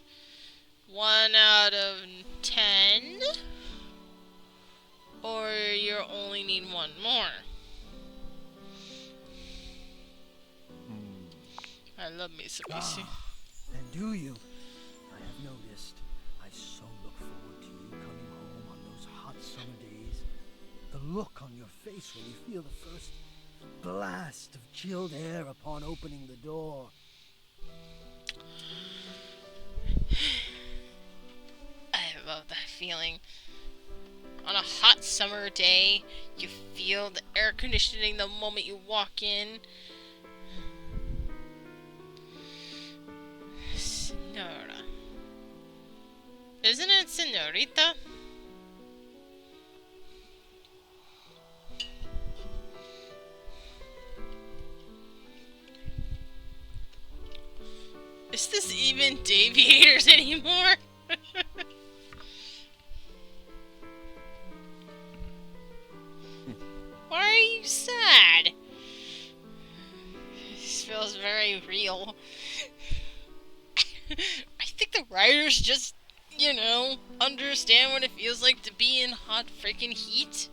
1 out of 10? Or you only need one more? I love me some AC. And do you? I have noticed. I so look forward to you coming home on those hot summer days. The look on your face when you feel the first blast of chilled air upon opening the door. I love that feeling. On a hot summer day, you feel the air conditioning the moment you walk in. Senora. Isn't it Senorita? Is this even Daviators anymore? Why are you sad? This feels very real. I think the writers just, you know, understand what it feels like to be in hot freaking heat.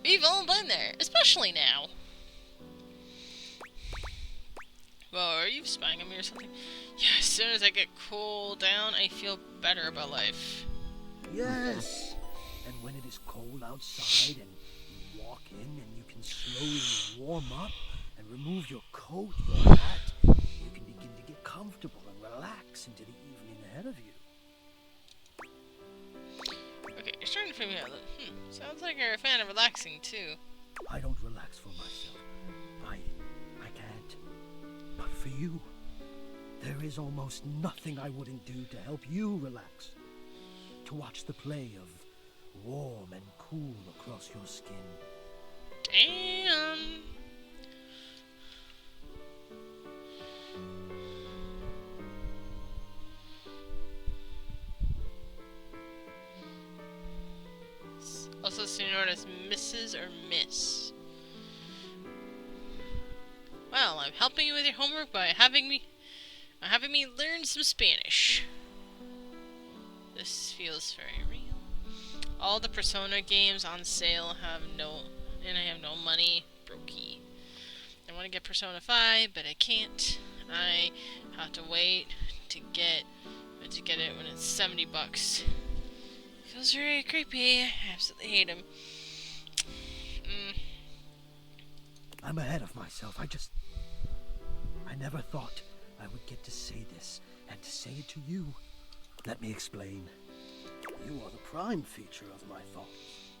We've all been there, especially now. Well, are you spying on me or something? Yeah, as soon as I get cooled down, I feel better about life. Yes. And when it is cold outside and you walk in and you can slowly warm up and remove your coat, your hat, you can begin to get comfortable and relax into the evening ahead of you. Okay, you're starting to figure out that, sounds like you're a fan of relaxing, too. I don't relax for myself. I can't. But for you, there is almost nothing I wouldn't do to help you relax. To watch the play of warm and cool across your skin. Damn. Also seen known as Mrs. or Miss. Well, I'm helping you with your homework by having me learn some Spanish. This feels very real. All the Persona games on sale have and I have no money. Brokey. I want to get Persona 5, but I can't. I have to wait to get it when it's $70. Feels very creepy. I absolutely hate him. I'm ahead of myself. I never thought I would get to say this and to say it to you. Let me explain. You are the prime feature of my thoughts.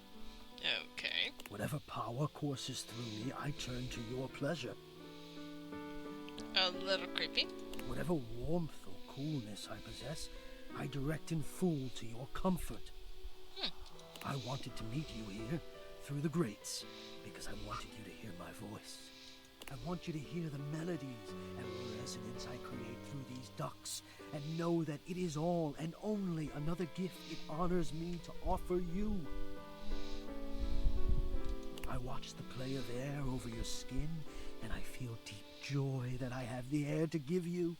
Okay. Whatever power courses through me, I turn to your pleasure. A little creepy. Whatever warmth or coolness I possess, I direct in full to your comfort. I wanted to meet you here through the grates because I wanted you to hear my voice. I want you to hear the melodies and resonance I create through these ducts and know that it is all and only another gift it honors me to offer you. I watch the play of air over your skin and I feel deep joy that I have the air to give you.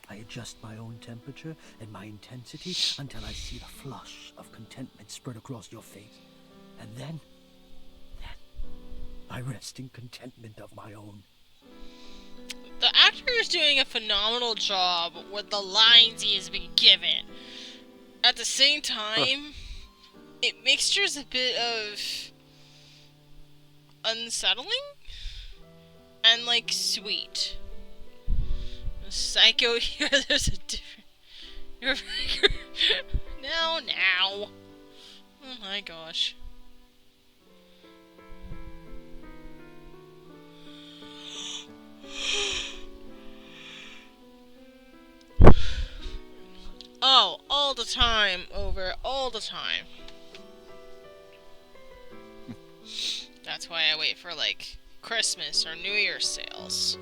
I adjust my own temperature and my intensity until I see the flush of contentment spread across your face. And then I rest in contentment of my own. The actor is doing a phenomenal job with the lines he has been given. At the same time, it mixtures a bit of unsettling and like sweet. Psycho here, there's a different... Now. Oh my gosh. Oh, all the time, all the time. That's why I wait for, like, Christmas or New Year's sales.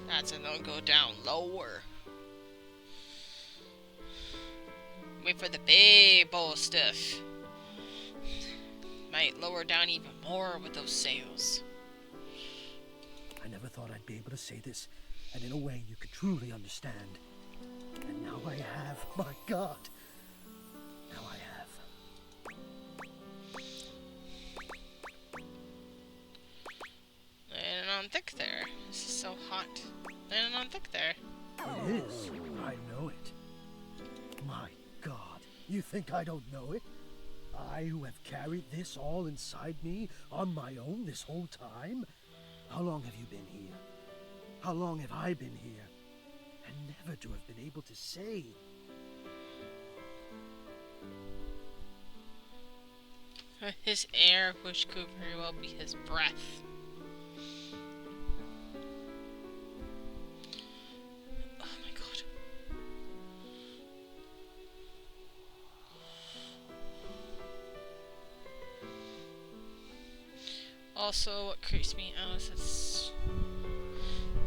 That's when they'll go down lower. Wait for the big bowl stuff. Might lower down even more with those sales. I never thought I'd be able to say this, and in a way you could truly understand. And now I have. My God. Now I have. Landing on thick there. This is so hot. Landing on thick there. It is. I know it. My God. You think I don't know it? I who have carried this all inside me on my own this whole time? How long have you been here? How long have I been here? And never to have been able to say. His air, which could very well be his breath. Oh my God. Also, what creeps me out is it's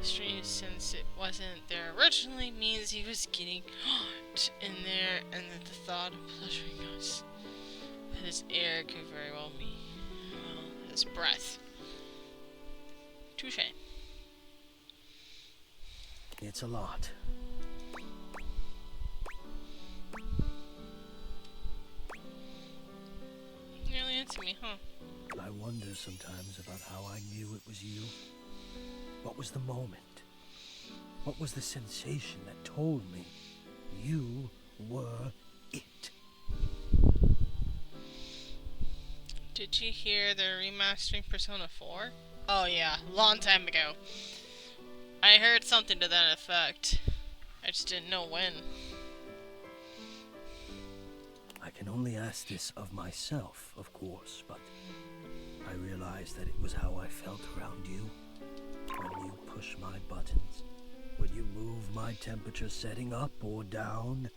strange, since it wasn't there originally, means he was getting hot in there, and that the thought of pleasuring us with his air could very well be, well, his breath. Touché. It's a lot. Nearly into me, huh? I wonder sometimes about how I knew it was you. What was the moment? What was the sensation that told me you were it? Did you hear they're remastering Persona 4? Oh yeah, long time ago. I heard something to that effect. I just didn't know when. I can only ask this of myself, of course, but I realized that it was how I felt around you. When you push my buttons, when you move my temperature setting up or down,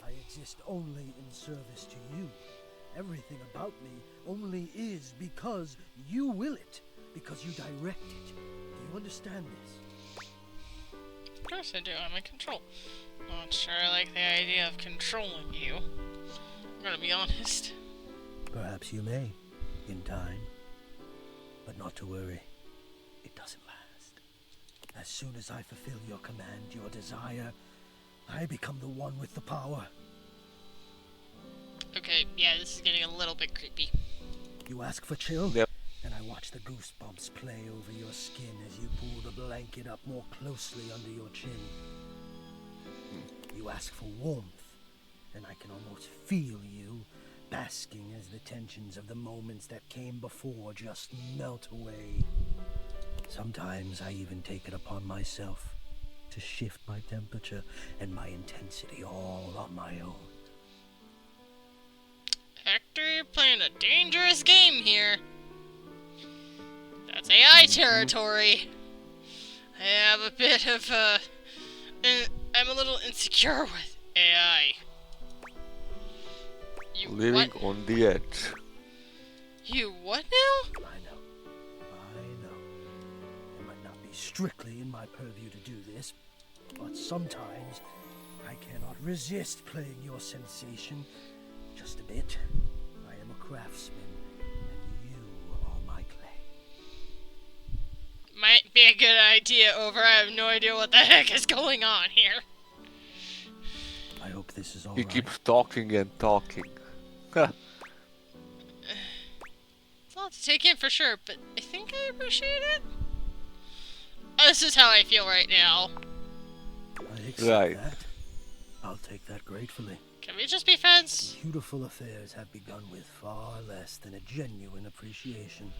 I exist only in service to you. Everything about me only is because you will it, because you direct it. Do you understand this? Of course I do, I'm in control. Not sure I like the idea of controlling you. I'm gonna be honest. Perhaps you may, in time. But not to worry, it doesn't last. As soon as I fulfill your command, your desire, I become the one with the power. Okay, yeah, this is getting a little bit creepy. You ask for chill? Yep. And I watch the goosebumps play over your skin as you pull the blanket up more closely under your chin. You ask for warmth, and I can almost feel you, basking as the tensions of the moments that came before just melt away. Sometimes I even take it upon myself to shift my temperature and my intensity all on my own. Hector, you're playing a dangerous game here. That's AI territory. I have a bit of, I'm a little insecure with AI. You Living what? on the edge. You what now? I know. It might not be strictly in my purview to do this, but sometimes I cannot resist playing your sensation just a bit. I am a craftsman, and you are my clay. Might be a good idea, over. I have no idea what the heck is going on here. I hope this is all He right. keeps talking and talking. It's a lot to take in for sure, but I think I appreciate it. This is how I feel right now. I accept Right. that. I'll take that gratefully. Can we just be friends? Beautiful affairs have begun with far less than a genuine appreciation.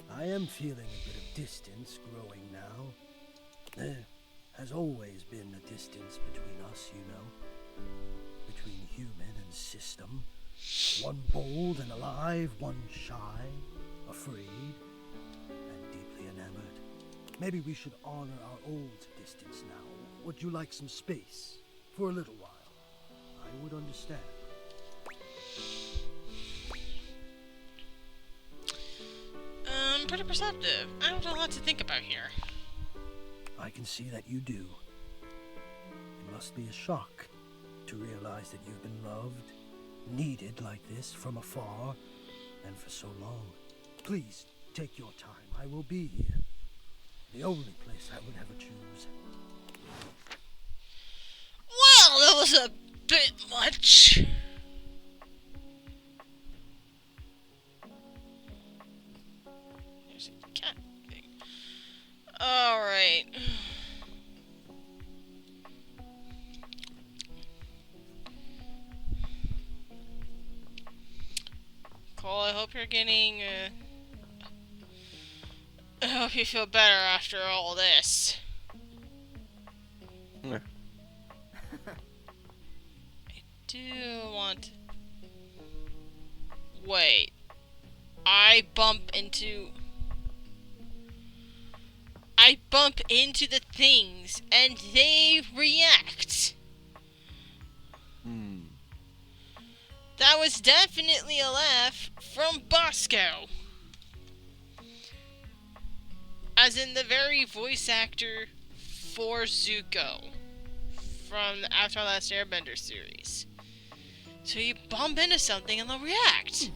I am feeling a bit of distance growing now. There has always been a distance between us, you know. Between human and system. One bold and alive, one shy, afraid, and deeply enamored. Maybe we should honor our old distance now. Would you like some space? For a little while. I would understand. Pretty perceptive. I have a lot to think about here. I can see that you do. It must be a shock to realize that you've been loved, needed like this from afar, and for so long. Please, take your time. I will be here. The only place I would ever choose. Well, that was a bit much. There's a cat thing. Alright. Cole, I hope you're getting, I hope you feel better after all this. Yeah. Do want... Wait. I bump into the things and they react. That was definitely a laugh from Bosco. As in the very voice actor for Zuko from the Avatar: Last Airbender series. So you bump into something and they'll react.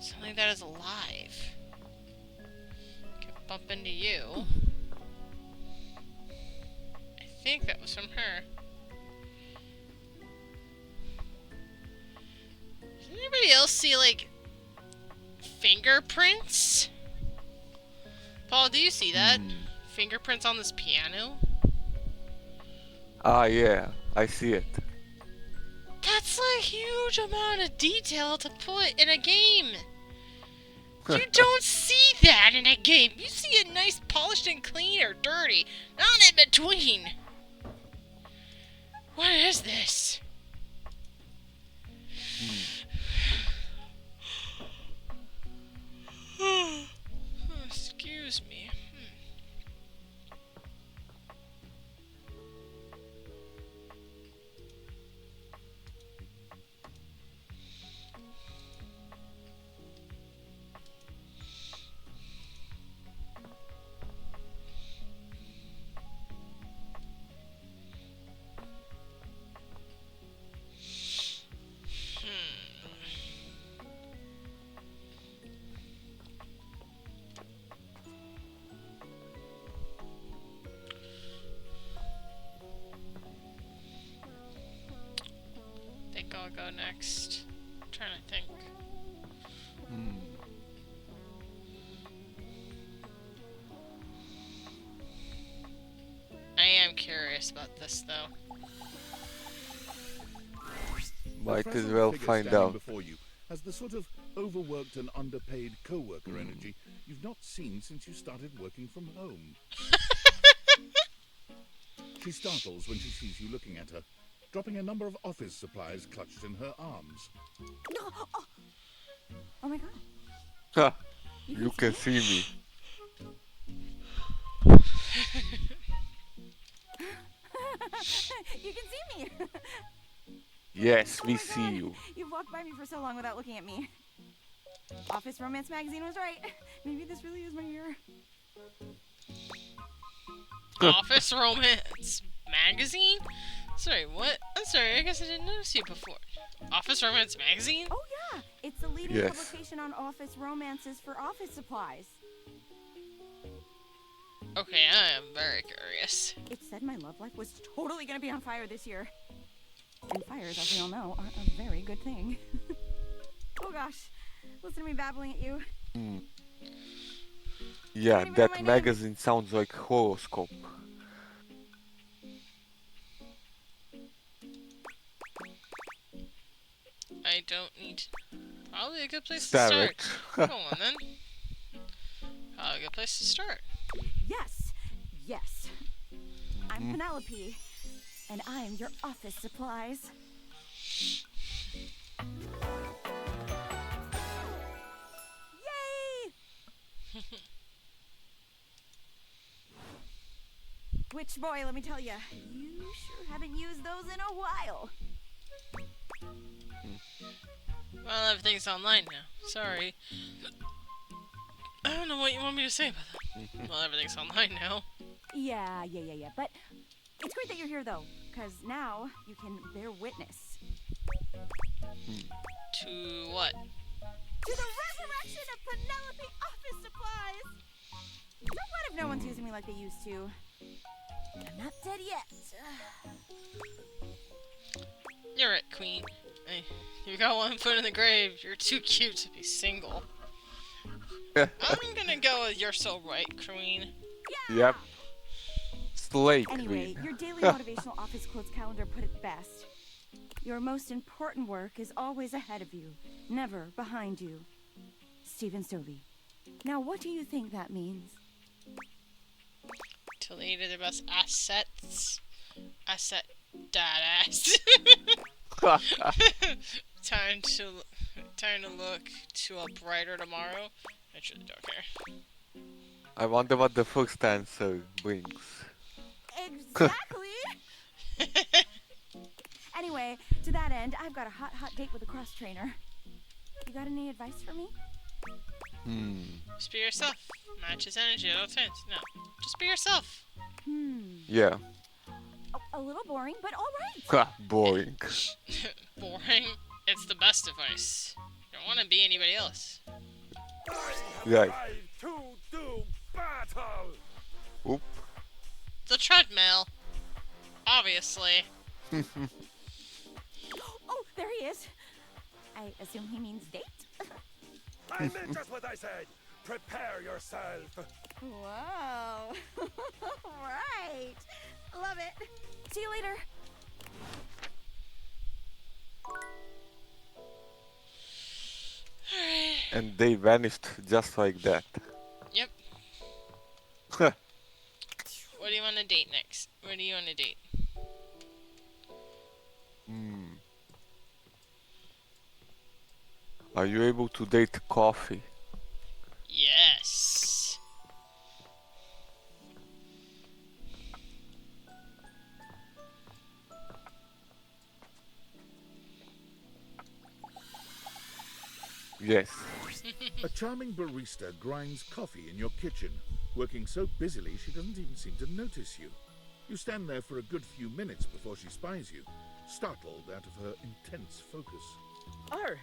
Something that is alive. Can bump into you. I think that was from her. Does anybody else see, like, Fingerprints? Paul, do you see that? Fingerprints on this piano? Ah, yeah, I see it. That's a huge amount of detail to put in a game. You don't see that in a game. You see it nice, polished, and clean or dirty. Not in between. What is this? Excuse me. Think I'll go next. I'm trying to think. I am curious about this though. Might The as frazzled well figure find standing out. before you has the sort of overworked and underpaid co-worker energy you've not seen since you started working from home. She startles when she sees you looking at her, dropping a number of office supplies clutched in her arms. No. Oh my god. Ha! You can see me. You can see me. Yes, Oh we my see God. you. You've walked by me for so long without looking at me. Office Romance magazine was right. Maybe this really is my year. Office Romance magazine? Sorry, what? I'm sorry, I guess I didn't notice you before. Office Romance magazine? Oh yeah, it's the leading Yes. publication on office romances for office supplies. Okay, I am very curious. It said my love life was totally gonna be on fire this year. And fires, as we all know, are a very good thing. Oh gosh, listen to me babbling at you. Yeah, Don't even know my that name. magazine sounds like horoscope. I don't need... Probably a good place to Start start. Go on then. Probably a good place to start. Yes. I'm Penelope, and I am your office supplies. Yay! Which boy, let me tell you, you sure haven't used those in a while. Well, everything's online now. Sorry. I don't know what you want me to say about that. Well, everything's online now. Yeah. But it's great that you're here, though, because now you can bear witness To what? to the resurrection of Penelope office supplies. So what if no one's using me like they used to? I'm not dead yet. You're right, Queen. Hey, you got one foot in the grave. You're too cute to be single. I'm gonna go with you're so right, Queen. Yep. Slay Anyway, Queen. your daily motivational office quotes calendar put it best. Your most important work is always ahead of you, never behind you. Stephen Stovey. Now, what do you think that means? To lead to the best assets. Asset dadass. Time to look to a brighter tomorrow. I truly don't care. I wonder what the first answer brings. Exactly! Anyway, to that end, I've got a hot date with a cross trainer. You got any advice for me? Just be yourself. Match his energy at all times. No, just be yourself. Yeah. A little boring, but all right. Ha, boring. Boring. It's the best advice. You don't want to be anybody else. Right. To do battle. Oop. The treadmill. Obviously. Oh, there he is. I assume he means date. I meant just what I said. Prepare yourself. Wow. Right. Love it. See you later. Alright. And they vanished just like that. Yep. What do you want to date next? Where do you want to date? Are you able to date coffee? Yes. Yes. A charming barista grinds coffee in your kitchen, working so busily she doesn't even seem to notice you. You stand there for a good few minutes before she spies you, startled out of her intense focus. Oh,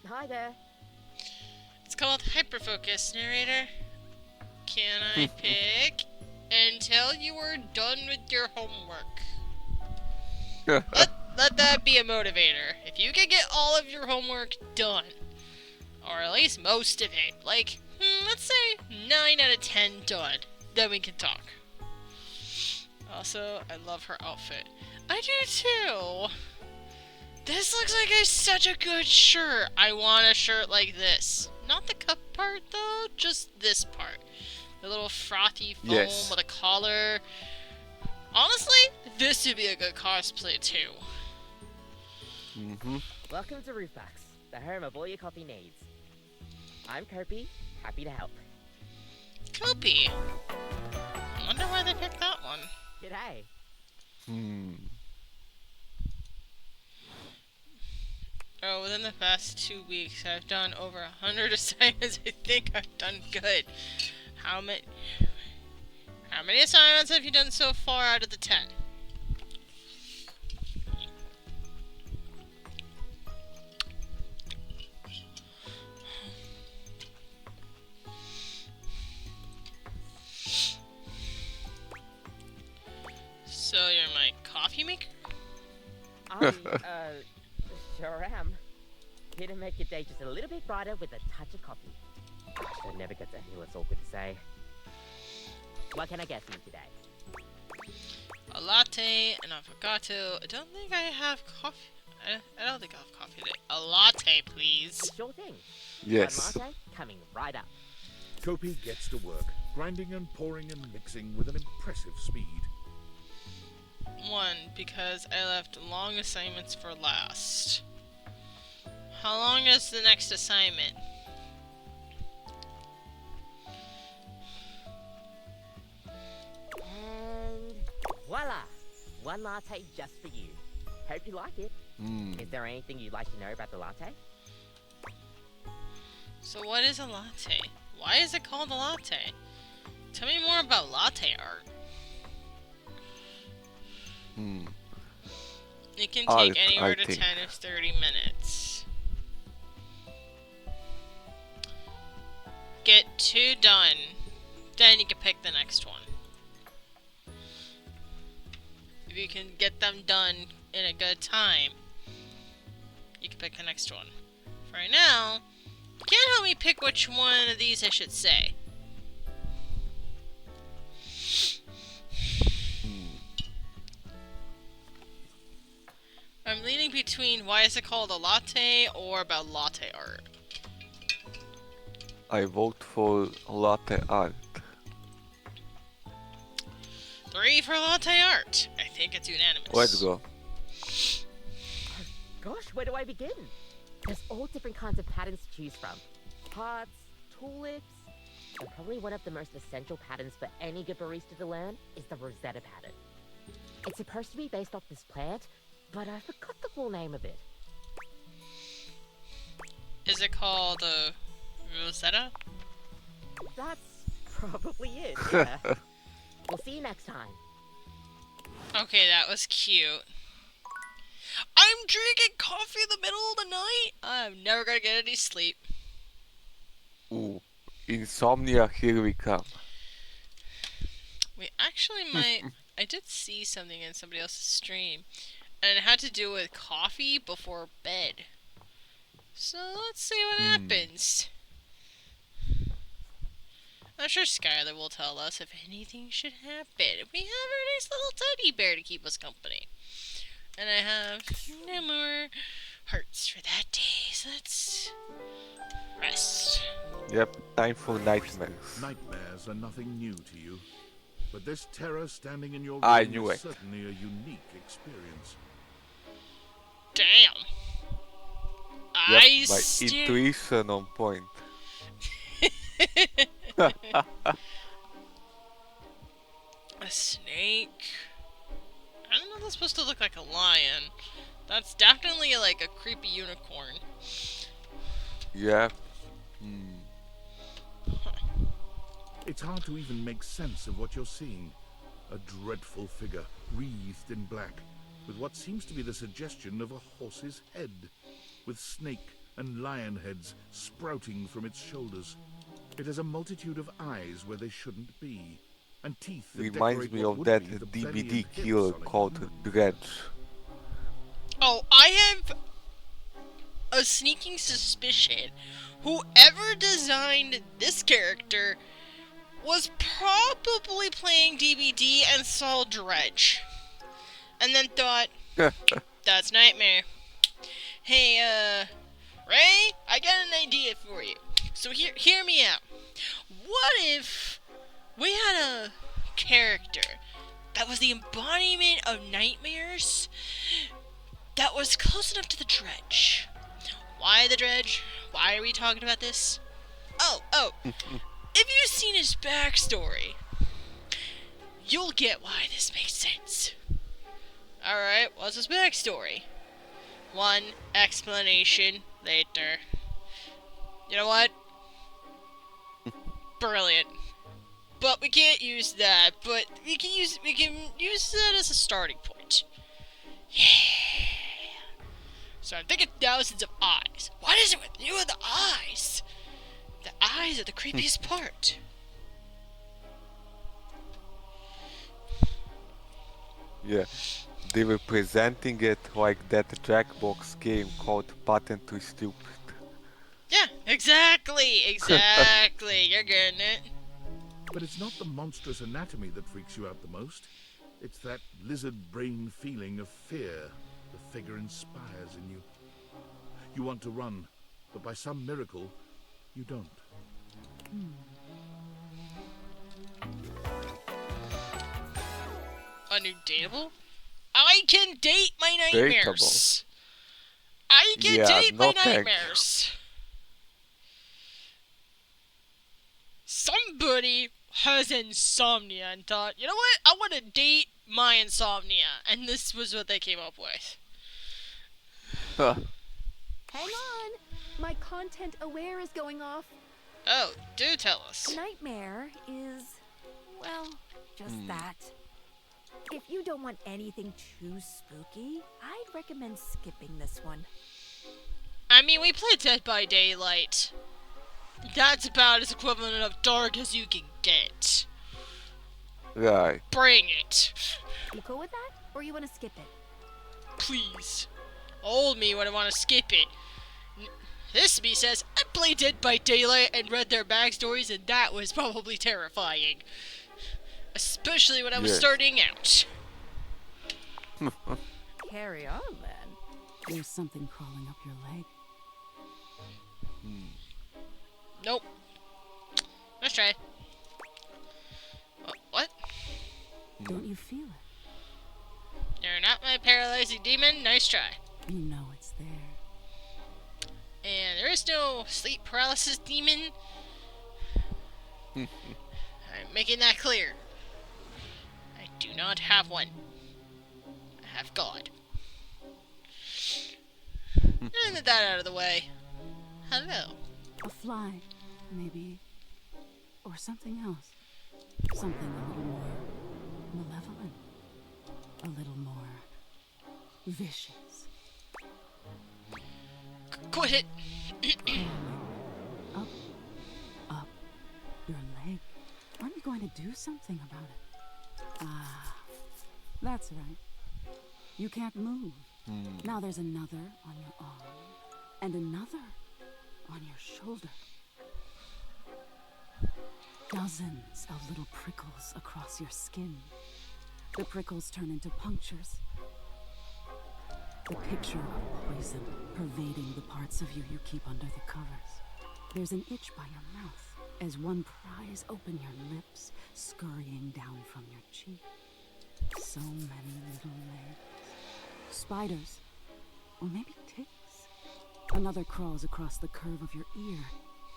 hi there. It's called hyperfocus, narrator. Can I pick until you are done with your homework? Let that be a motivator. If you can get all of your homework done, or at least most of it, like, let's say 9 out of 10 done, then we can talk. Also, I love her outfit. I do too! This looks like such a good shirt. I want a shirt like this. Not the cup part though, just this part. The little frothy foam Yes. with a collar. Honestly, this would be a good cosplay too. Welcome to Roofbox, the home of all your coffee needs. I'm Kopi, happy to help. Kopi. I wonder why they picked that one. G'day. Oh, within the past 2 weeks, I've done over 100 assignments. I think I've done good. How many assignments have you done so far out of the 10? So you're my coffee maker? I, sure am. Here to make your day just a little bit brighter with a touch of coffee. I never get to hear what's awkward to say. What can I get for you today? A latte, an avocado. I don't think I have coffee. I don't think I have coffee today. A latte, please. Sure thing. Yes. One latte coming right up. Kopi gets to work, grinding and pouring and mixing with an impressive speed. 1, because I left long assignments for last. How long is the next assignment? And voila! One latte just for you. Hope you like it. Is there anything you'd like to know about the latte? So what is a latte? Why is it called a latte? Tell me more about latte art. It can Art, take anywhere I to think. 10 of 30 minutes. Get 2 done. Then you can pick the next one. If you can get them done in a good time, you can pick the next one. For right now, you can't help me pick which one of these I should say. I'm leaning between why is it called a latte or about latte art. I vote for latte art. 3 for latte art. I think it's unanimous. Let's go. Gosh, where do I begin? There's all different kinds of patterns to choose from. Hearts, tulips, and probably one of the most essential patterns for any good barista to learn is the Rosetta pattern. It's supposed to be based off this plant, but I forgot the full name of it. Is it called Rosetta? That's probably it, yeah. We'll see you next time. Okay, that was cute. I'm drinking coffee in the middle of the night? I'm never gonna get any sleep. Ooh, insomnia, here we come. We actually might... I did see something in somebody else's stream, and it had to do with coffee before bed. So let's see what happens. I'm sure Skylar will tell us if anything should happen. We have our nice little teddy bear to keep us company. And I have no more hearts for that day, so let's rest. Yep, time for nightmares. Nightmares are nothing new to you, but this terror standing in your I room knew is it. certainly a unique experience. Damn. Yep, I my still... intuition on point. A snake. I don't know if that's supposed to look like a lion. That's definitely like a creepy unicorn. Yep. It's hard to even make sense of what you're seeing. A dreadful figure, wreathed in black, with what seems to be the suggestion of a horse's head, with snake and lion heads sprouting from its shoulders. It has a multitude of eyes where they shouldn't be, and teeth that Reminds decorate me what of would that be the belly DVD and hips killer on a called human. Dredge. Oh, I have a sneaking suspicion whoever designed this character was probably playing DBD and saw Dredge. And then thought, that's Nightmare. Hey, Ray, I got an idea for you. So hear me out. What if we had a character that was the embodiment of nightmares that was close enough to the Dredge? Why the Dredge? Why are we talking about this? Oh, if you've seen his backstory, you'll get why this makes sense. Alright, what's his backstory? One explanation later. You know what? Brilliant. But we can't use that, but we can use that as a starting point. Yeah. So I'm thinking thousands of eyes. What is it with you and the eyes? The eyes are the creepiest part. Yeah, they were presenting it like that Jackbox game called Patent to Stupid. Yeah, exactly. You're getting it. But it's not the monstrous anatomy that freaks you out the most. It's that lizard brain feeling of fear the figure inspires in you. You want to run, but by some miracle, you don't. A new dateable? I can date my nightmares. I can Yeah, date my no thanks. nightmares. Somebody has insomnia and thought, you know what? I want to date my insomnia. And this was what they came up with. Hang on! My content aware is going off. Oh, do tell us. Nightmare is, well, just that. If you don't want anything too spooky, I'd recommend skipping this one. I mean, we played Dead by Daylight. That's about as equivalent of dark as you can get. Right. Bring it. You cool with that? Or you want to skip it? Please. Old me would want to skip it. This me says, I played Dead by Daylight and read their backstories, and that was probably terrifying. Especially when I was Yes. starting out. Carry on, then. There's something crawling up your leg. Nope. Let's try. What? Don't you feel it? You're not my paralyzing demon. Nice try. You know it's there. And there is no sleep paralysis demon. I'm making that clear. I do not have one. I have God. And that out of the way. Hello. A fly, maybe. Or something else. Something a little more malevolent. A little more vicious. Quit it. Up, up your leg. Aren't you going to do something about it? Ah, that's right. You can't move. Now there's another on your arm. and another on your shoulder. Dozens of little prickles across your skin. The prickles turn into punctures. The picture of poison pervading the parts of you keep under the covers. There's an itch by your mouth as one pries open your lips, scurrying down from your cheek. So many little legs. Spiders. Or maybe ticks. Another crawls across the curve of your ear,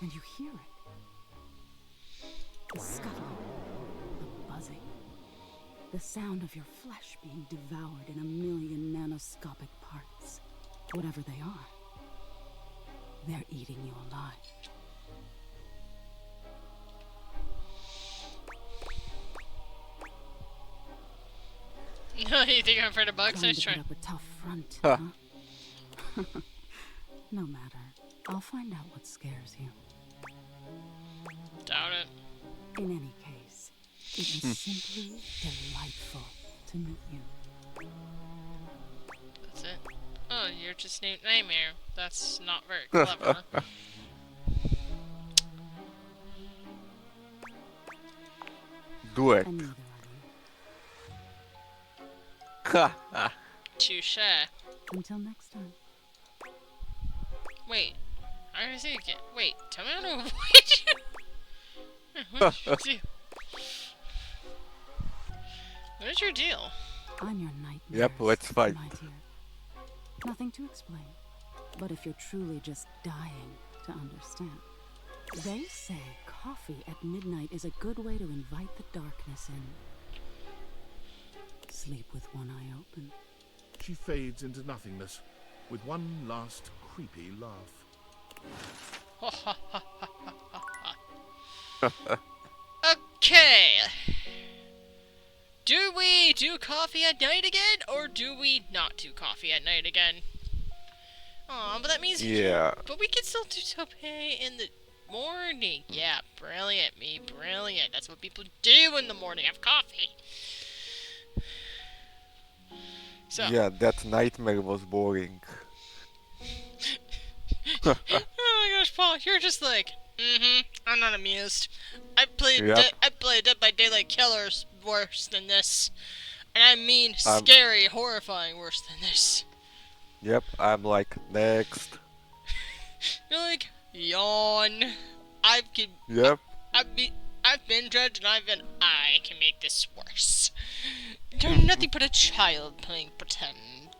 and you hear it. The scuttling, the buzzing. The sound of your flesh being devoured in a million nanoscopic parts. Whatever they are, they're eating you alive. You think I'm afraid of bugs? Trying Nice to try. put up a tough front, huh? No matter. I'll find out what scares you. Doubt it. In any case, it was simply delightful to meet you. That's it. Oh, you're just named Nightmare. That's not very clever. Do it. And neither are you. Touche. Until next time. Wait. I gotta say again. Wait, tell me how to avoid you. What did you do? What is your deal? I'm your nightmare. Yep, let's fight. My dear. Nothing to explain. But if you're truly just dying to understand. They say coffee at midnight is a good way to invite the darkness in. Sleep with one eye open. She fades into nothingness with one last creepy laugh. Okay. Do we do coffee at night again, or do we not do coffee at night again? Aw, but that means Yeah. But we can still do tope in the morning. Yeah, brilliant, me, brilliant. That's what people do in the morning, have coffee. So. Yeah, that nightmare was boring. Oh my gosh, Paul, you're just like, I'm not amused. I played Yep. Dead by Daylight Killers worse than this. And I mean scary, horrifying worse than this. Yep, I'm like, next. You're like, yawn. Yep. I've been judged, and I can make this worse. You're nothing but a child playing pretend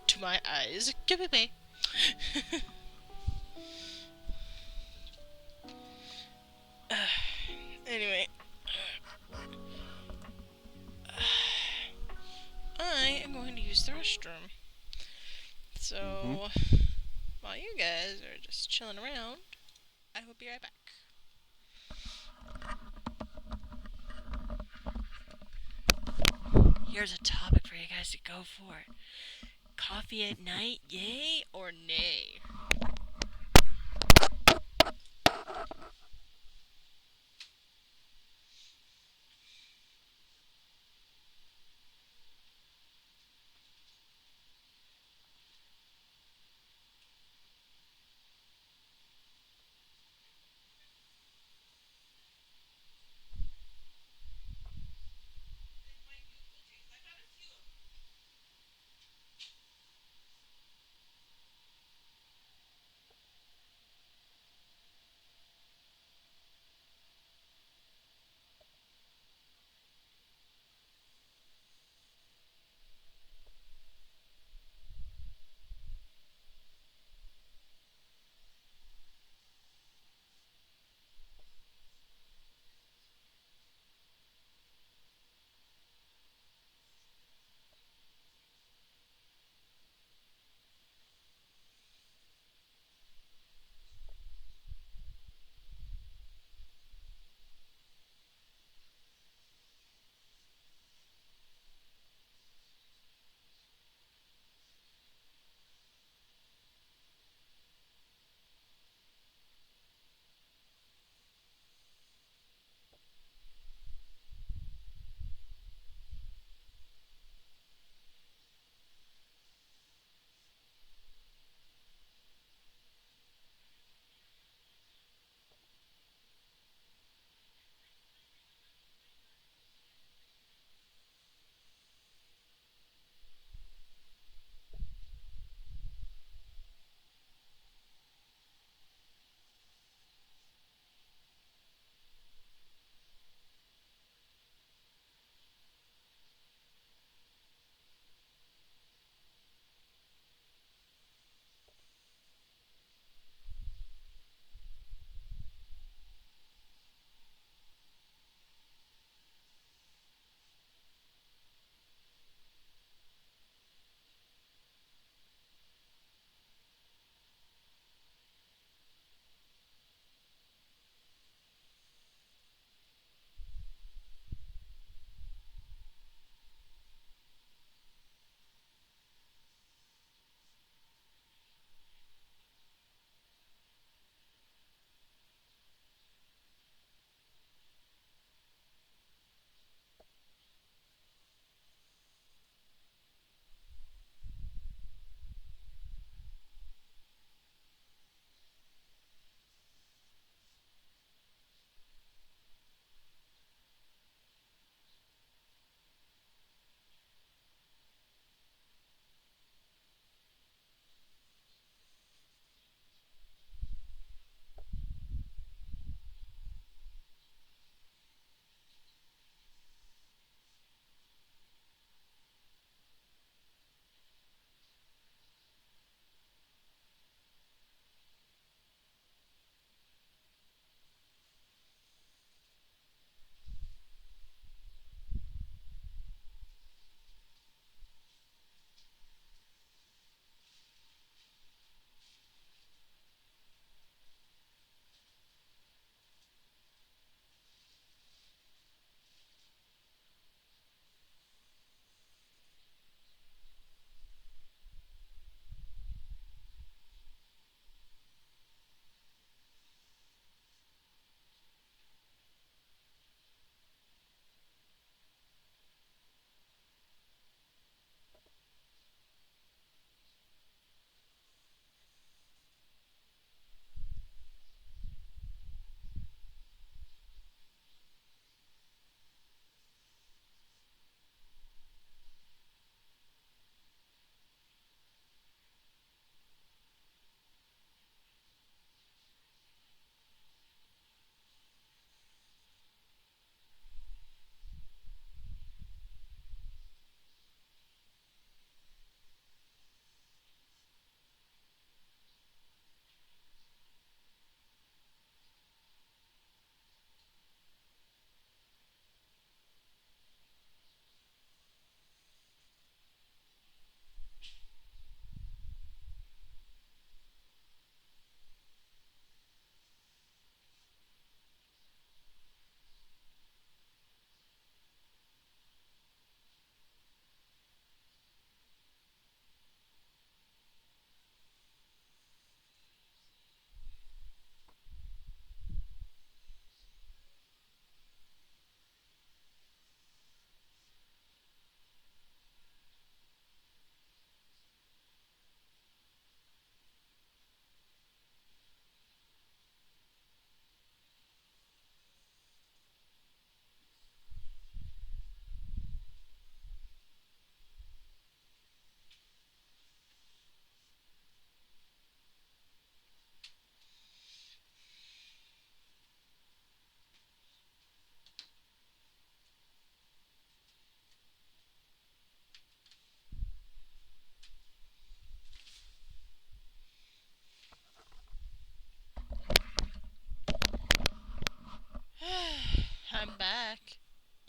to my eyes. Give away. Anyway. I am going to use the restroom. So, while you guys are just chilling around, I will be right back. Here's a topic for you guys to go for. Coffee at night, yay or nay?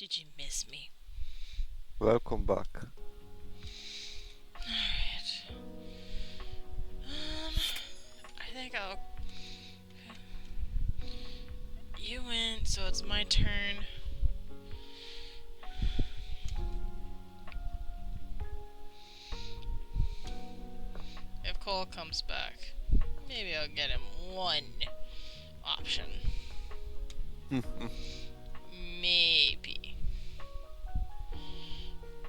Did you miss me? Welcome back. Alright. I think I'll... You went, so it's my turn. If Cole comes back, maybe I'll get him one option. Maybe.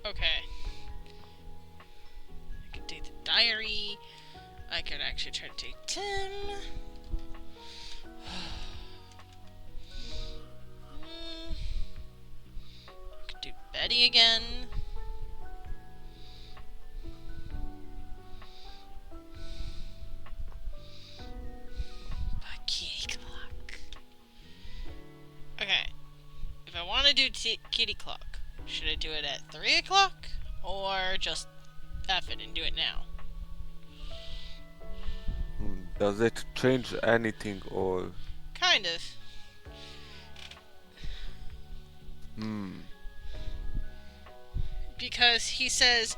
Okay. I could take the diary. I could actually try to take Tim. I could do Betty again. But Kitty Clock. Okay. If I want to do Kitty Clock, should I do it at 3 o'clock? Or just F it and do it now? Does it change anything or? Kind of. Because he says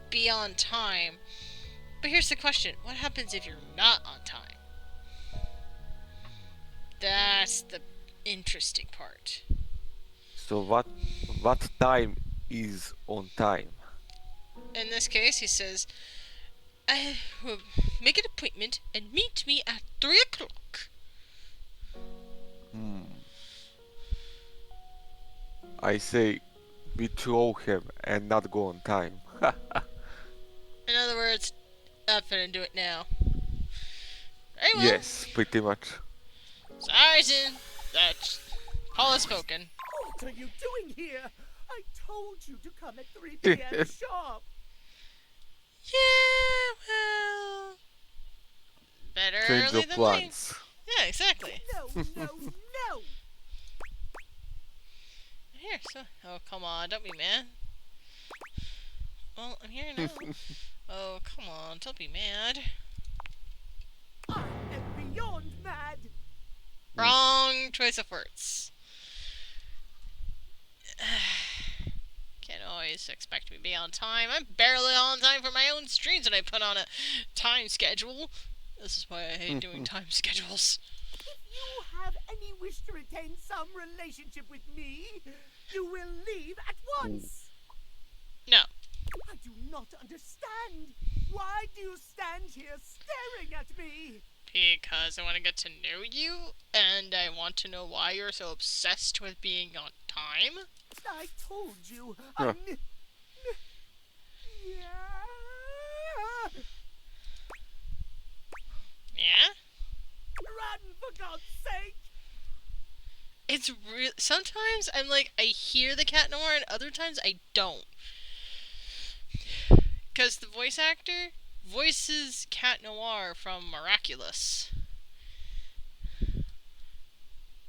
be on time. But here's the question. What happens if you're not on time? That's the interesting part. So what time is on time? In this case, he says, I will make an appointment and meet me at 3 o'clock. I say we throw him and not go on time. In other words, F it and do it now. Very well. Yes, pretty much. Sorry, Zin. That's Paul has spoken. What are you doing here? I told you to come at 3 p.m. sharp. Yeah, well... Better Change early your than late. plans. Yeah, exactly. No, no, no. Here, so... Oh, come on, don't be mad. Well, I'm here now. Oh, come on, don't be mad. I am beyond mad. Wrong choice of words. Can't always expect me to be on time. I'm barely on time for my own streams when I put on a time schedule. This is why I hate doing time schedules. If you have any wish to retain some relationship with me, you will leave at once. No. I do not understand. Why do you stand here staring at me? Because I want to get to know you, and I want to know why you're so obsessed with being on time. I told you. Huh. Yeah? Run, for God's sake! It's real. Sometimes I'm like, I hear the Cat Noir, and other times I don't. Because the voice actor voices Cat Noir from Miraculous.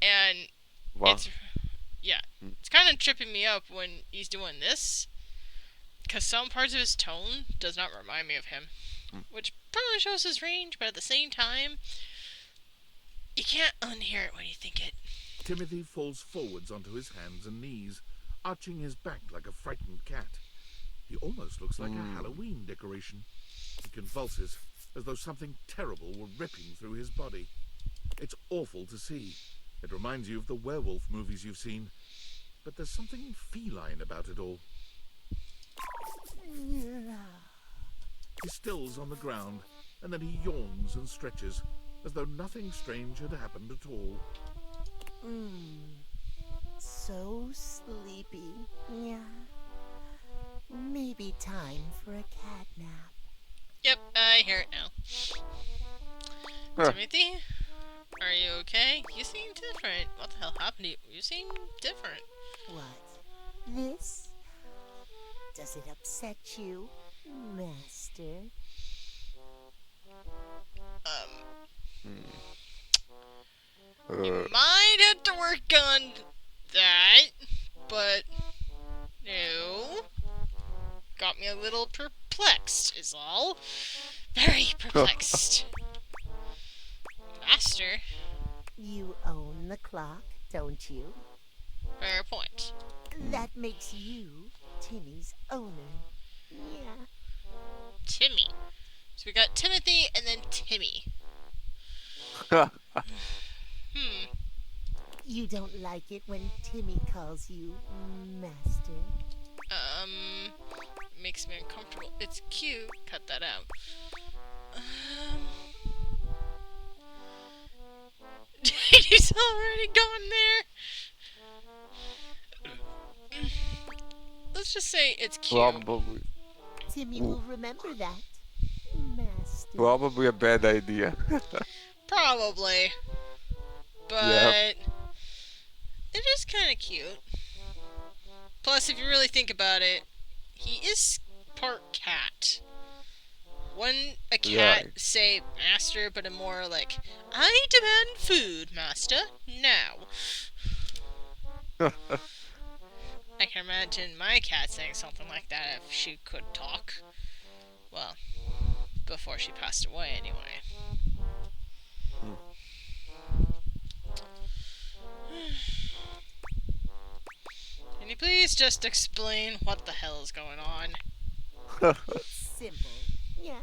And Wow. it's kind of tripping me up when he's doing this. Because some parts of his tone does not remind me of him. Which probably shows his range, but at the same time, you can't unhear it when you think it. Timothy falls forwards onto his hands and knees, arching his back like a frightened cat. He almost looks like a Halloween decoration. He convulses, as though something terrible were ripping through his body. It's awful to see. It reminds you of the werewolf movies you've seen. But there's something feline about it all. He stills on the ground, and then he yawns and stretches, as though nothing strange had happened at all. So sleepy. Yeah. Maybe time for a cat nap. Yep, I hear it now. Timothy? Are you okay? You seem different. What the hell happened to you? You seem different. What? This? Does it upset you, Master? You might have to work on that, but no. Got me a little perplexed, is all. Very perplexed. Master? You own the clock, don't you? Fair point. That makes you Timmy's owner. Yeah. Timmy. So we got Timothy and then Timmy. You don't like it when Timmy calls you Master? Makes me uncomfortable. It's cute. Cut that out. He's already gone there. Let's just say it's cute. Probably. Timmy will remember that, Master. Probably a bad idea. Probably. But Yep. it is kind of cute. Plus, if you really think about it, he is part cat. Wouldn't a cat Right. say master, but a more like, I demand food, master, now. I can imagine my cat saying something like that if she could talk. Well, before she passed away, anyway. Can you please just explain what the hell is going on? Simple. Yeah.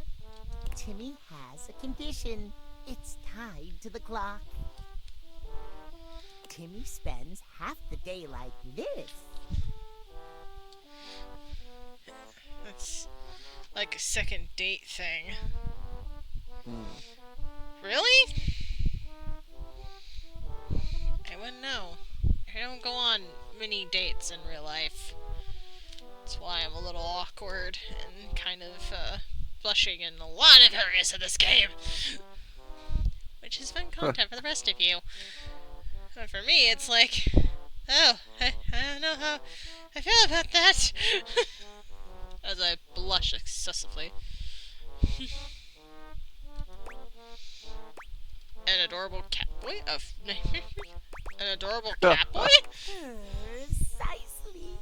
Timmy has a condition. It's tied to the clock. Timmy spends half the day like this. That's like a second date thing. Really? I wouldn't know. I don't go on many dates in real life. That's why I'm a little awkward and kind of blushing in a lot of areas of this game. Which is fun content for the rest of you. But for me, it's like, oh, I don't know how I feel about that. As I blush excessively. An adorable cat boy? An adorable cat boy? Precisely.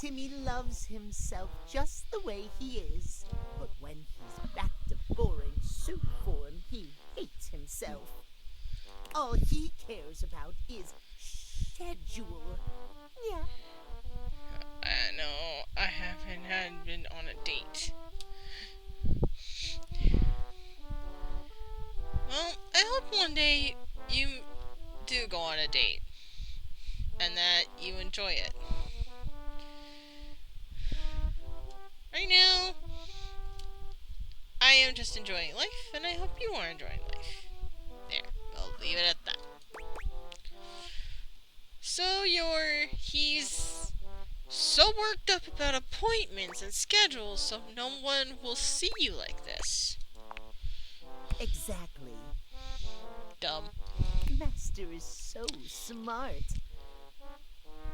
Timmy loves himself just the way he is. But when he's back to boring soup form, he hates himself. All he cares about is schedule. Yeah. No, I haven't been on a date. Well, I hope one day you do go on a date. And that you enjoy it. Right now, I am just enjoying life, and I hope you are enjoying life. There, I'll leave it at that. So he's so worked up about appointments and schedules, so no one will see you like this. Exactly. Dumb. Master is so smart.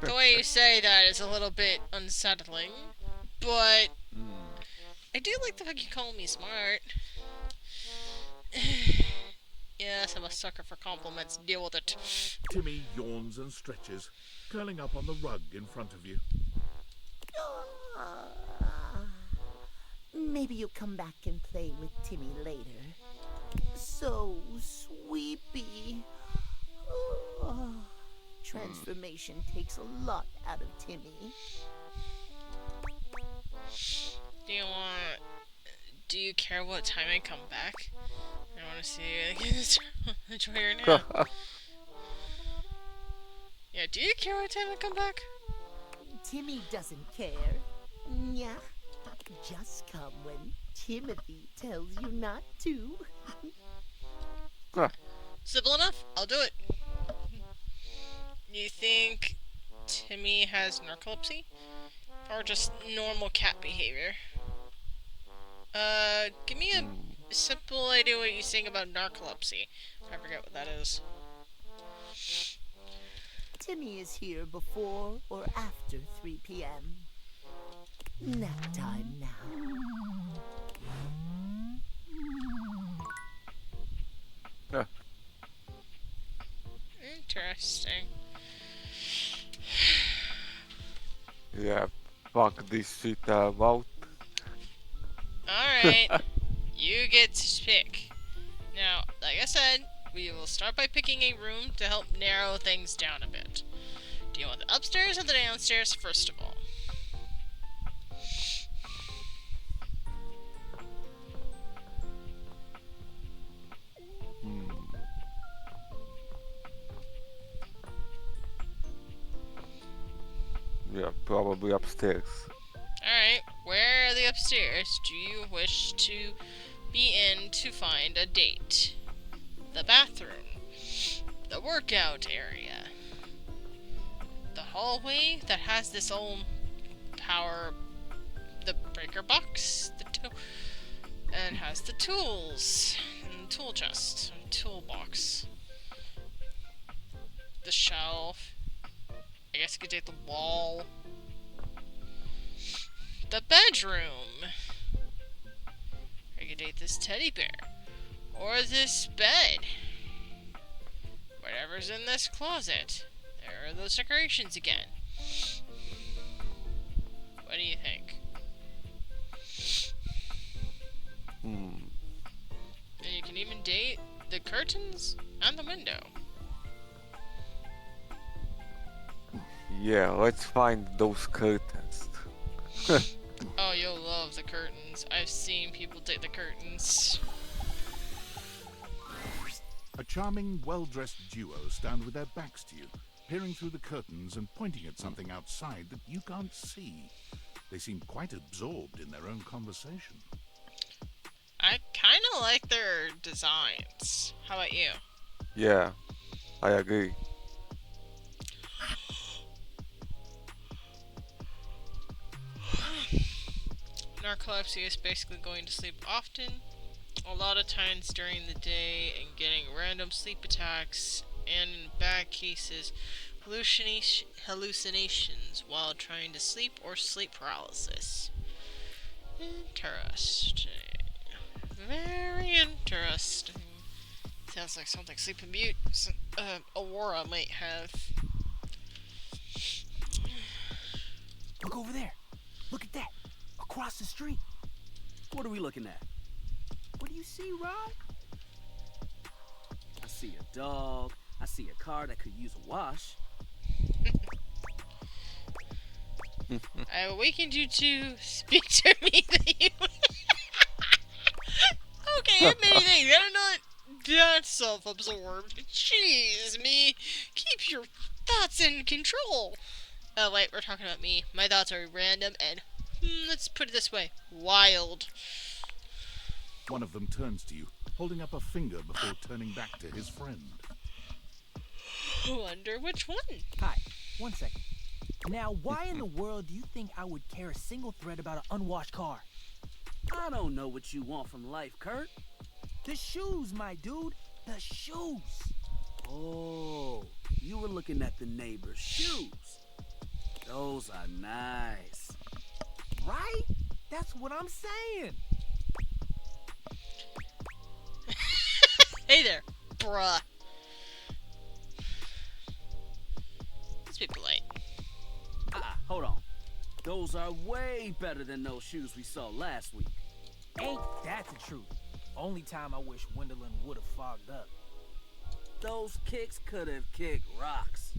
The way you say that is a little bit unsettling, but I do like the fact you call me smart. Yes, I'm a sucker for compliments. Deal with it. Timmy yawns and stretches, curling up on the rug in front of you. Maybe you'll come back and play with Timmy later. So sweepy. Transformation takes a lot out of Timmy. Do you care what time I come back? I want to see you enjoy your nap. Yeah, do you care what time I come back? Timmy doesn't care. Yeah. Just come when Timothy tells you not to. Simple enough. I'll do it. You think Timmy has narcolepsy? Or just normal cat behavior? Give me a simple idea what you think about narcolepsy. I forget what that is. Timmy is here before or after 3 p.m. Nap time now. Interesting. Yeah, fuck this shit about. Alright. You get to pick. Now, like I said, we will start by picking a room to help narrow things down a bit. Do you want the upstairs or the downstairs first of all? Yeah, probably upstairs. Alright, where are the upstairs do you wish to be in to find a date? The bathroom. The workout area. The hallway that has this old power... the breaker box? And has the tools. And tool chest. And toolbox. The shelf. I guess you could take the wall. The bedroom. Or you could take this teddy bear. Or this bed. Whatever's in this closet. There are those decorations again. What do you think? And you can even date the curtains and the window. Yeah, let's find those curtains. Oh, you'll love the curtains. I've seen people date the curtains. A charming, well-dressed duo stand with their backs to you, peering through the curtains and pointing at something outside that you can't see. They seem quite absorbed in their own conversation. I kind of like their designs. How about you? Yeah, I agree. Narcolepsy is basically going to sleep often, a lot of times during the day, and getting random sleep attacks, and in bad cases, hallucinations while trying to sleep or sleep paralysis. Interesting. Very interesting. Sounds like something Sleeping Beauty, Aurora might have. Look over there. Look at that. Across the street. What are we looking at? What do you see, Rod? I see a dog. I see a car that could use a wash. I awakened you to speak to me that you... Okay, many things. I'm not that self-absorbed. Jeez, me. Keep your thoughts in control. Oh, wait, we're talking about me. My thoughts are random and, let's put it this way, wild. One of them turns to you, holding up a finger before turning back to his friend. Wonder which one? Hi, 1 second. Now, why in the world do you think I would care a single thread about an unwashed car? I don't know what you want from life, Kurt. The shoes, my dude. The shoes. Oh, you were looking at the neighbor's shoes. Those are nice. Right? That's what I'm saying. Hey there, bruh. Let's be polite. Hold on. Those are way better than those shoes we saw last week. Ain't that the truth? Only time I wish Wendelin would have fogged up. Those kicks could have kicked rocks.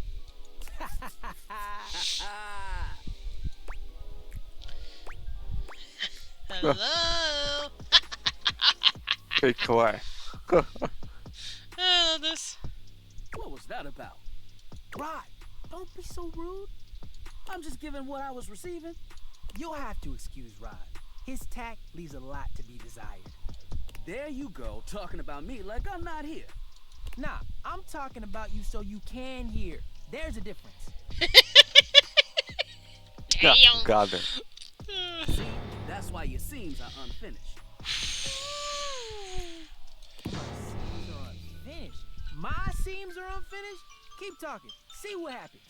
Hello. Hey, quiet. I love this. What was that about? Rod, don't be so rude. I'm just giving what I was receiving. You'll have to excuse Rod. His tact leaves a lot to be desired. There you go, talking about me like I'm not here. Nah, I'm talking about you so you can hear. There's a difference. Yeah, got it. See, that's why your seams are unfinished. My seams are unfinished? Keep talking. See what happens.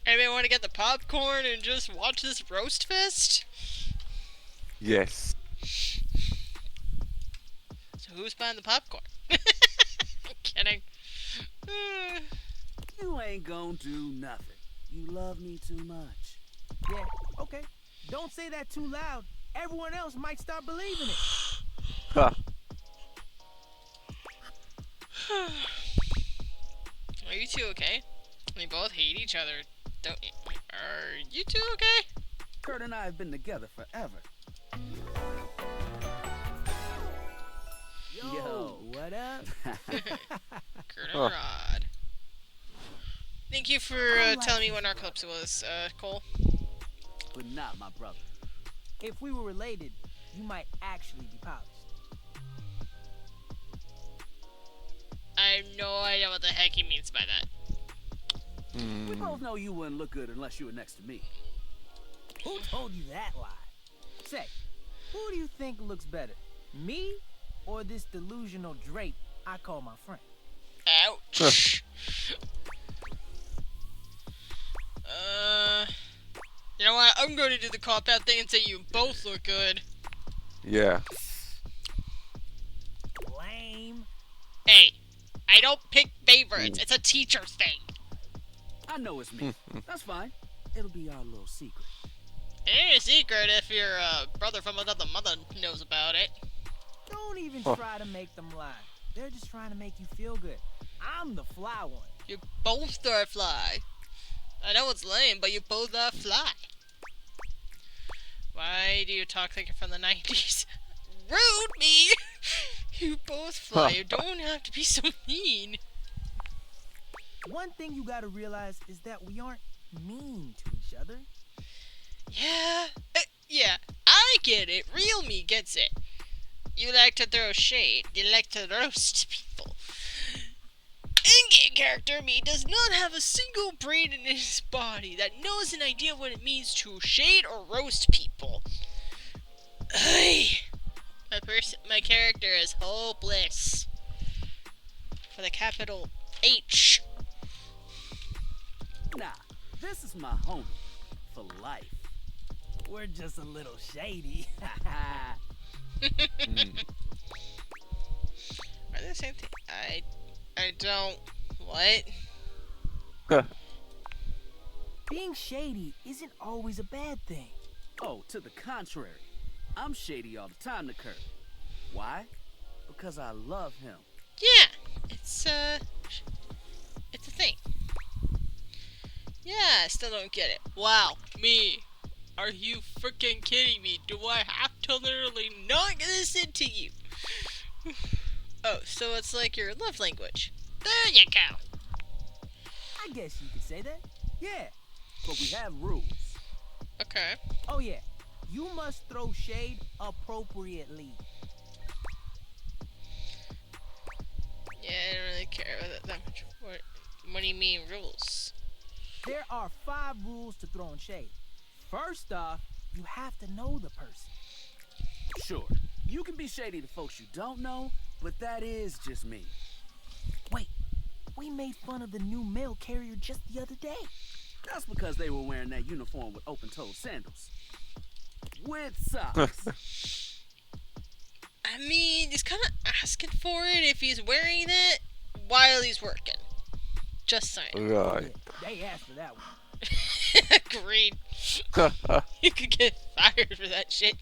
Anybody want to get the popcorn and just watch this roast fest? Yes. So who's buying the popcorn? I'm kidding. You ain't gonna do nothing. You love me too much. Yeah, okay. Don't say that too loud. Everyone else might start believing it. Ha. Are you two okay? They both hate each other. Don't. Are you two okay? Kurt and I have been together forever. Yo, what up? Kurt and Rod. Thank you for telling me what Narcolepsy was, Cole. But not my brother. If we were related, you might actually be polished. I have no idea what the heck he means by that. We both know you wouldn't look good unless you were next to me. Who told you that lie? Say, who do you think looks better? Me or this delusional drape I call my friend? Ouch. You know what? I'm going to do the cop-out thing and say you both look good. Yeah. Lame. Hey, I don't pick favorites. It's a teacher's thing. I know it's me. That's fine. It'll be our little secret. It ain't a secret if your brother from another mother knows about it. Don't even try to make them lie. They're just trying to make you feel good. I'm the fly one. You both are fly. I know it's lame, but you both are fly. Why do you talk like you're from the 90s? Rude, me! You both fly. You don't have to be so mean. One thing you gotta realize is that we aren't mean to each other. Yeah, yeah, I get it. Real me gets it. You like to throw shade. You like to roast people. In-game character me does not have a single brain in his body that knows an idea what it means to shade or roast people. My character is hopeless. For the capital H. Nah, this is my homie. For life. We're just a little shady. Are they the same thing? I don't... What? Being shady isn't always a bad thing. Oh, to the contrary. I'm shady all the time to Kurt. Why? Because I love him. Yeah, it's a thing. Yeah, I still don't get it. Wow, me. Are you freaking kidding me? Do I have to literally not listen to you? Oh, so it's like your love language. There you go. I guess you could say that. Yeah. But we have rules. Okay. Oh yeah. You must throw shade appropriately. Yeah, I don't really care about that much. What do you mean, rules? There are 5 rules to throwing shade. First off, you have to know the person. Sure, you can be shady to folks you don't know, but that is just me. Wait, we made fun of the new mail carrier just the other day. That's because they were wearing that uniform with open-toed sandals. With socks. I mean, he's kind of asking for it if he's wearing it while he's working. Just saying. Right. They asked for that one. Agreed. You could get fired for that shit.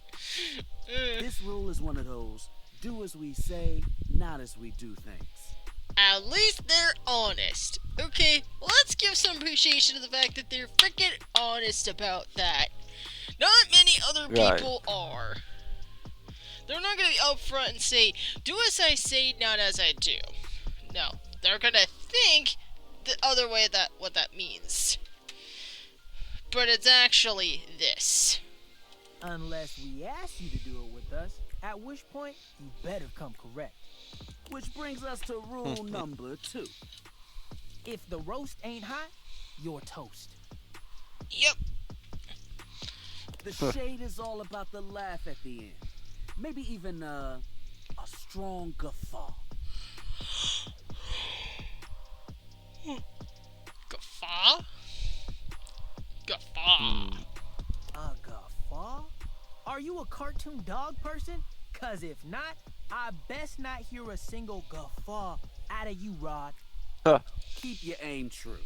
This rule is one of those, do as we say, not as we do things. At least they're honest. Okay, let's give some appreciation to the fact that they're freaking honest about that. Not many other people are. They're not gonna be upfront and say, do as I say, not as I do. No, they're gonna think the other way that what that means. But it's actually this. Unless we ask you to do it with us, at which point you better come correct. Which brings us to rule number 2. If the roast ain't hot, you're toast. Yep. The shade is all about the laugh at the end. Maybe even a strong guffaw. Guffaw? Guffaw. A guffaw? Are you a cartoon dog person? Cause if not, I best not hear a single guffaw out of you, Rod. Keep your aim true.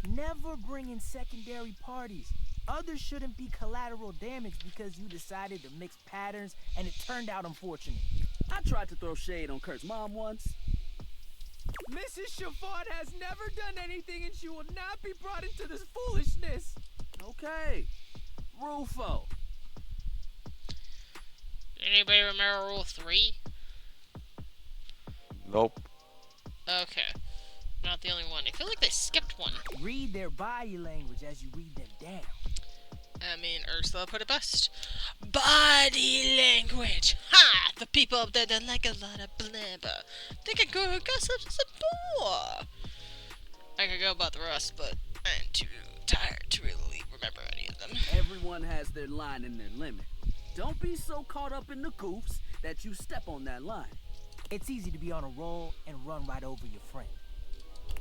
Never bring in secondary parties. Others shouldn't be collateral damage because you decided to mix patterns and it turned out unfortunate. I tried to throw shade on Kurt's mom once. Mrs. Chiffon has never done anything and she will not be brought into this foolishness. Okay. Rufo. Anybody remember Rule 3? Nope. Okay. Not the only one. I feel like they skipped one. Read their body language as you read them down. I mean, Ursula put it best. Body language. Ha! The people up there don't like a lot of blabber. Think a girl who gossips is a bore. I could go about the rest, but I'm too tired to really remember any of them. Everyone has their line and their limit. Don't be so caught up in the goofs that you step on that line. It's easy to be on a roll and run right over your friend.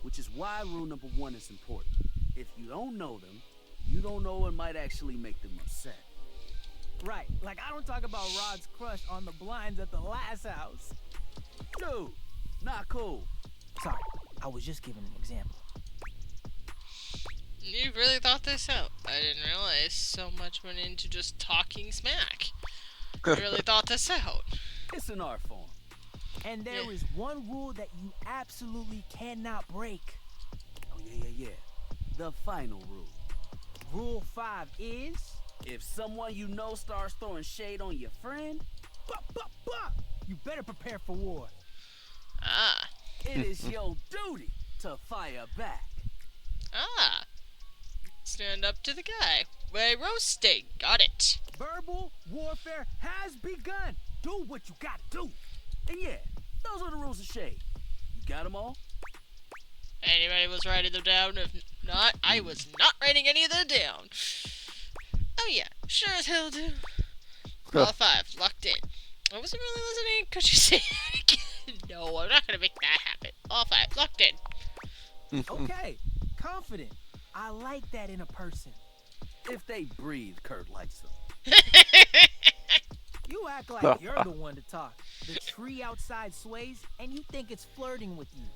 Which is why rule number 1 is important. If you don't know them, you don't know what might actually make them upset. Right, like I don't talk about Rod's crush on the blinds at the last house. Dude, not cool. Sorry, I was just giving an example. You really thought this out. I didn't realize so much went into just talking smack. You really thought this out. It's an art form. And there is one rule that you absolutely cannot break. Oh, yeah. The final rule. Rule 5 is... If someone you know starts throwing shade on your friend... You better prepare for war. Ah. It is your duty to fire back. Ah. Stand up to the guy. Way roasting. Got it. Verbal warfare has begun. Do what you gotta do. And yeah, those are the rules of shade. You got them all? Anybody was writing them down? If not, I was not writing any of them down. Oh yeah, sure as hell do. All 5, locked in. I wasn't really listening. Could you say that again? No, I'm not gonna make that happen. All 5, locked in. Okay, confident. I like that in a person. If they breathe, Kurt likes them. You act like you're the one to talk. The tree outside sways, and you think it's flirting with you.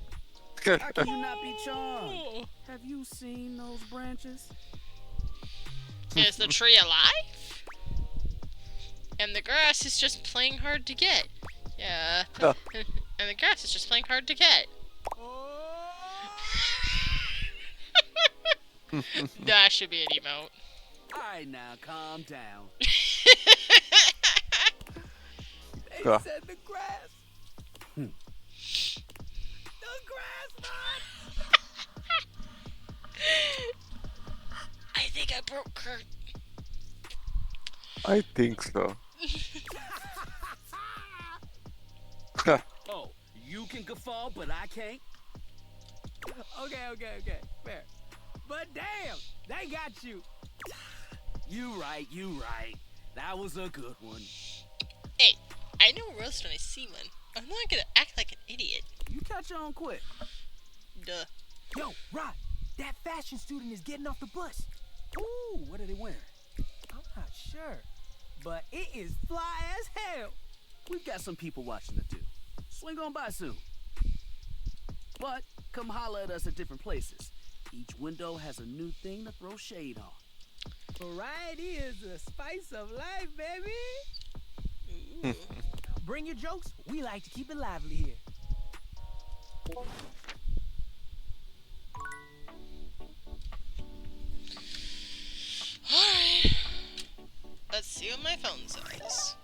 How can you not be charmed? Have you seen those branches? Is the tree alive? And the grass is just plain hard to get. Yeah. And the grass is just plain hard to get. That should be an emote. Alright now, calm down. They said the grass. The grass, man! I think I broke Kurt. I think so. Oh, you can guffaw, but I can't? Okay. Fair. But damn, they got you. You right. That was a good one. Hey, I know roast when I see one. I'm not gonna act like an idiot. You catch on quick. Duh. Yo, Rod, that fashion student is getting off the bus. Ooh, what are they wearing? I'm not sure, but it is fly as hell. We've got some people watching it too. Swing on by soon. But come holler at us at different places. Each window has a new thing to throw shade on. Variety is the spice of life, baby. Bring your jokes. We like to keep it lively here. Alright. Let's see what my phone says.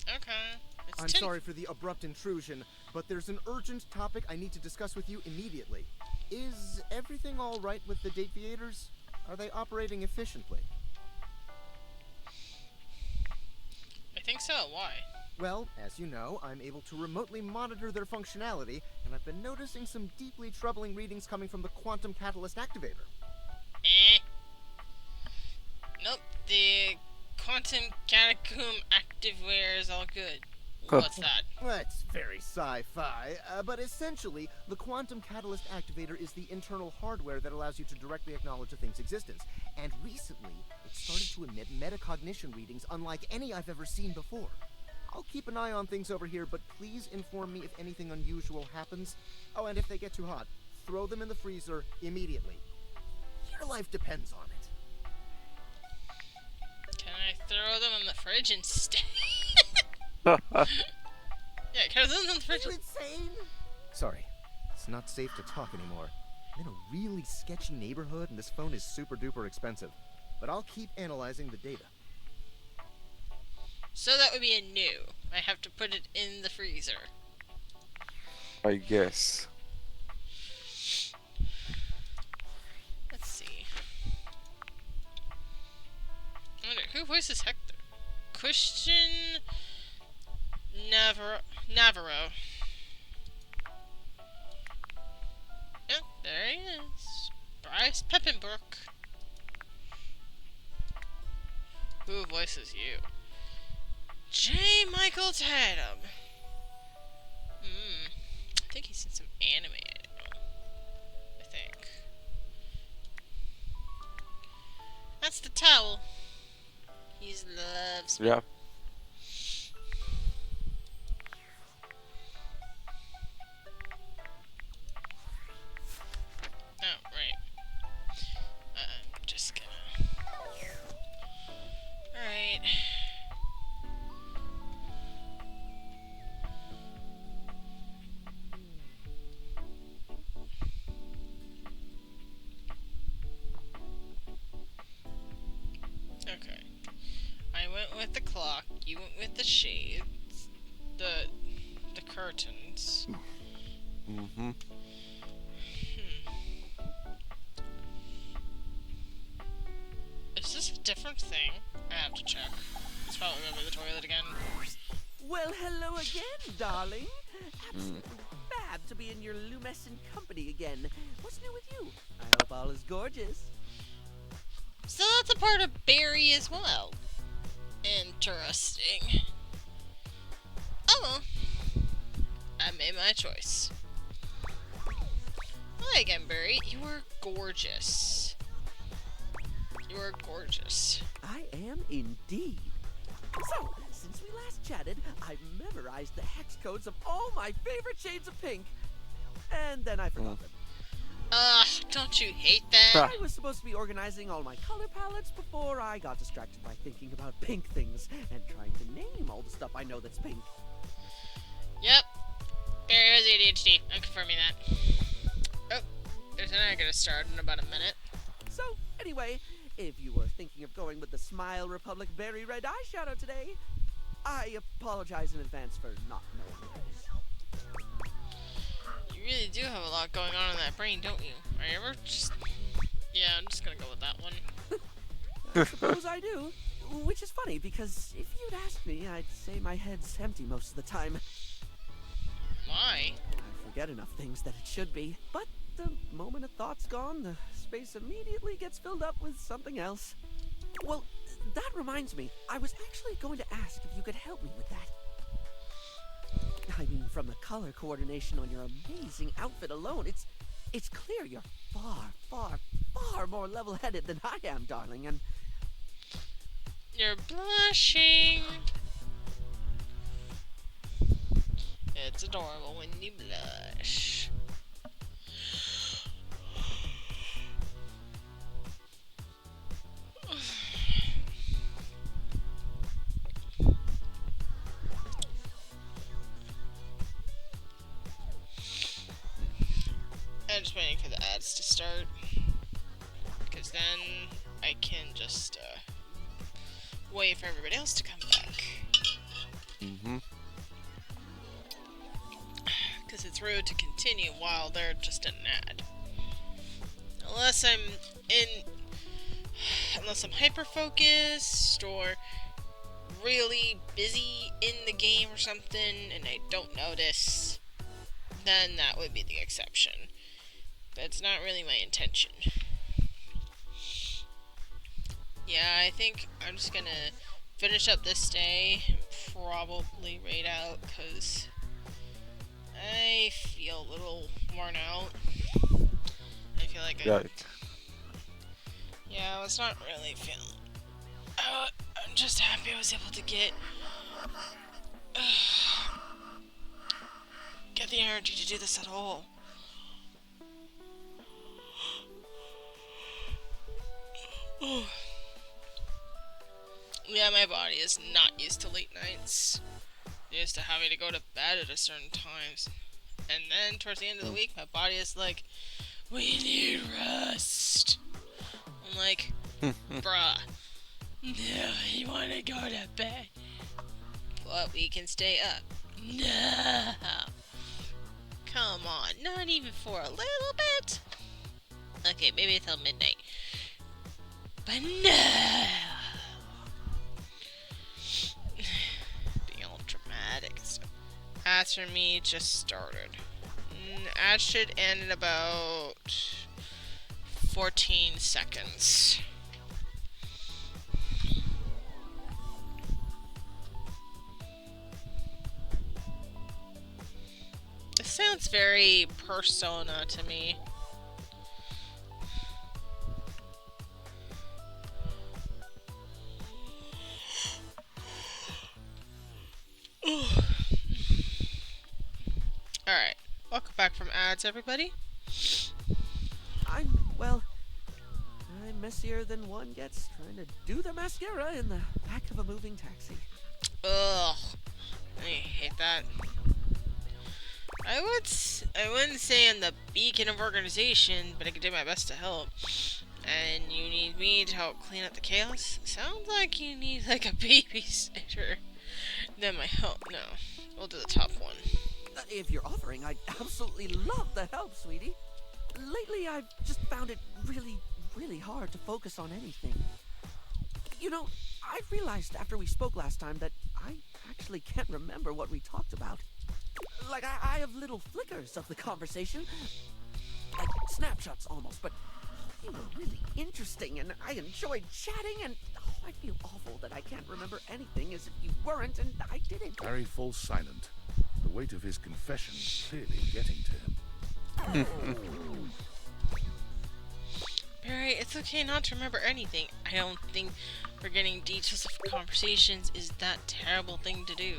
Okay. I'm sorry for the abrupt intrusion, but there's an urgent topic I need to discuss with you immediately. Is everything all right with the Date Theaters? Are they operating efficiently? I think so. Why? Well, as you know, I'm able to remotely monitor their functionality, and I've been noticing some deeply troubling readings coming from the Quantum Catalyst Activator. Nope. The Quantum Catacomb Activewear is all good. What's that? That's very sci-fi, but essentially, the Quantum Catalyst Activator is the internal hardware that allows you to directly acknowledge a thing's existence. And recently, it started to emit metacognition readings unlike any I've ever seen before. I'll keep an eye on things over here, but please inform me if anything unusual happens. Oh, and if they get too hot, throw them in the freezer immediately. Your life depends on it. Can I throw them in the fridge instead? Yeah, I could have done the Are you insane? Sorry, it's not safe to talk anymore. I'm in a really sketchy neighborhood, and this phone is super duper expensive. But I'll keep analyzing the data. So that would be a no. I have to put it in the freezer. I guess. Let's see. I wonder, who voices Hector? Christian Navarro. Yep, there he is. Bryce Peppenbrook. Who voices you? J. Michael Tatum. I think he's in some anime. I think. That's the towel. He loves me. Yeah. Oh, right. I'm just gonna... Alright. Okay. I went with the clock, you went with the shades, the curtains. Mm-hmm. Is this a different thing? I have to check. It's probably over the toilet again. Well, hello again, darling. Absolutely fab to be in your lumescent company again. What's new with you? I hope all is gorgeous. So that's a part of Barry as well. Interesting. Oh well. I made my choice. Hi again, Barry. You are gorgeous. You are gorgeous. I am indeed. So, since we last chatted, I've memorized the hex codes of all my favorite shades of pink. And then I forgot them. Don't you hate that? I was supposed to be organizing all my color palettes before I got distracted by thinking about pink things and trying to name all the stuff I know that's pink. Yep. Barry has ADHD. I'm confirming that. Oh, there's an egg gonna start in about a minute. So, anyway, if you were thinking of going with the Smile Republic Berry Red eyeshadow today, I apologize in advance for not knowing those. You really do have a lot going on in that brain, don't you? Are you ever just... Yeah, I'm just gonna go with that one. I suppose I do. Which is funny, because if you'd asked me, I'd say my head's empty most of the time. Why? I forget enough things that it should be, but the moment a thought's gone, the space immediately gets filled up with something else. Well, that reminds me, I was actually going to ask if you could help me with that. I mean, from the color coordination on your amazing outfit alone, it's clear you're far more level-headed than I am, darling, and... You're blushing. It's adorable when you blush. I'm just waiting for the ads to start, because then I can just wait for everybody else to come back. Mm-hmm. Because it's rude to continue while they're just in an ad. Unless I'm hyper-focused or really busy in the game or something and I don't notice, then that would be the exception. That's not really my intention. Yeah, I think I'm just gonna finish up this day and probably raid out, because I feel a little worn out. I feel like yeah, I was not really feeling... I'm just happy I was able to get the energy to do this at all. Yeah, my body is not used to late nights. used to having to go to bed at a certain times. And then towards the end of the week, my body is like, we need rest. I'm like, bruh, no, you want to go to bed, but we can stay up. No. Come on, not even for a little bit. Okay, maybe till midnight. But no. Being all dramatic. So, as for me, just started. Ads should end in about 14 seconds. This sounds very Persona to me. Alright, welcome back from ads, everybody. I'm messier than one gets trying to do the mascara in the back of a moving taxi. Ugh, I hate that. I wouldn't say I'm the beacon of organization, but I can do my best to help. And you need me to help clean up the chaos? Sounds like you need like a babysitter. Then my help. No, we'll do the top one. If you're offering, I'd absolutely love the help, sweetie. Lately, I've just found it really hard to focus on anything. You know, I realized after we spoke last time that I actually can't remember what we talked about. Like, I have little flickers of the conversation. Like, snapshots almost, but you were really interesting and I enjoyed chatting and I feel awful that I can't remember anything as if you weren't and I didn't. Barry falls silent. The weight of his confession clearly getting to him. Barry, it's okay not to remember anything. I don't think forgetting details of conversations is that terrible thing to do.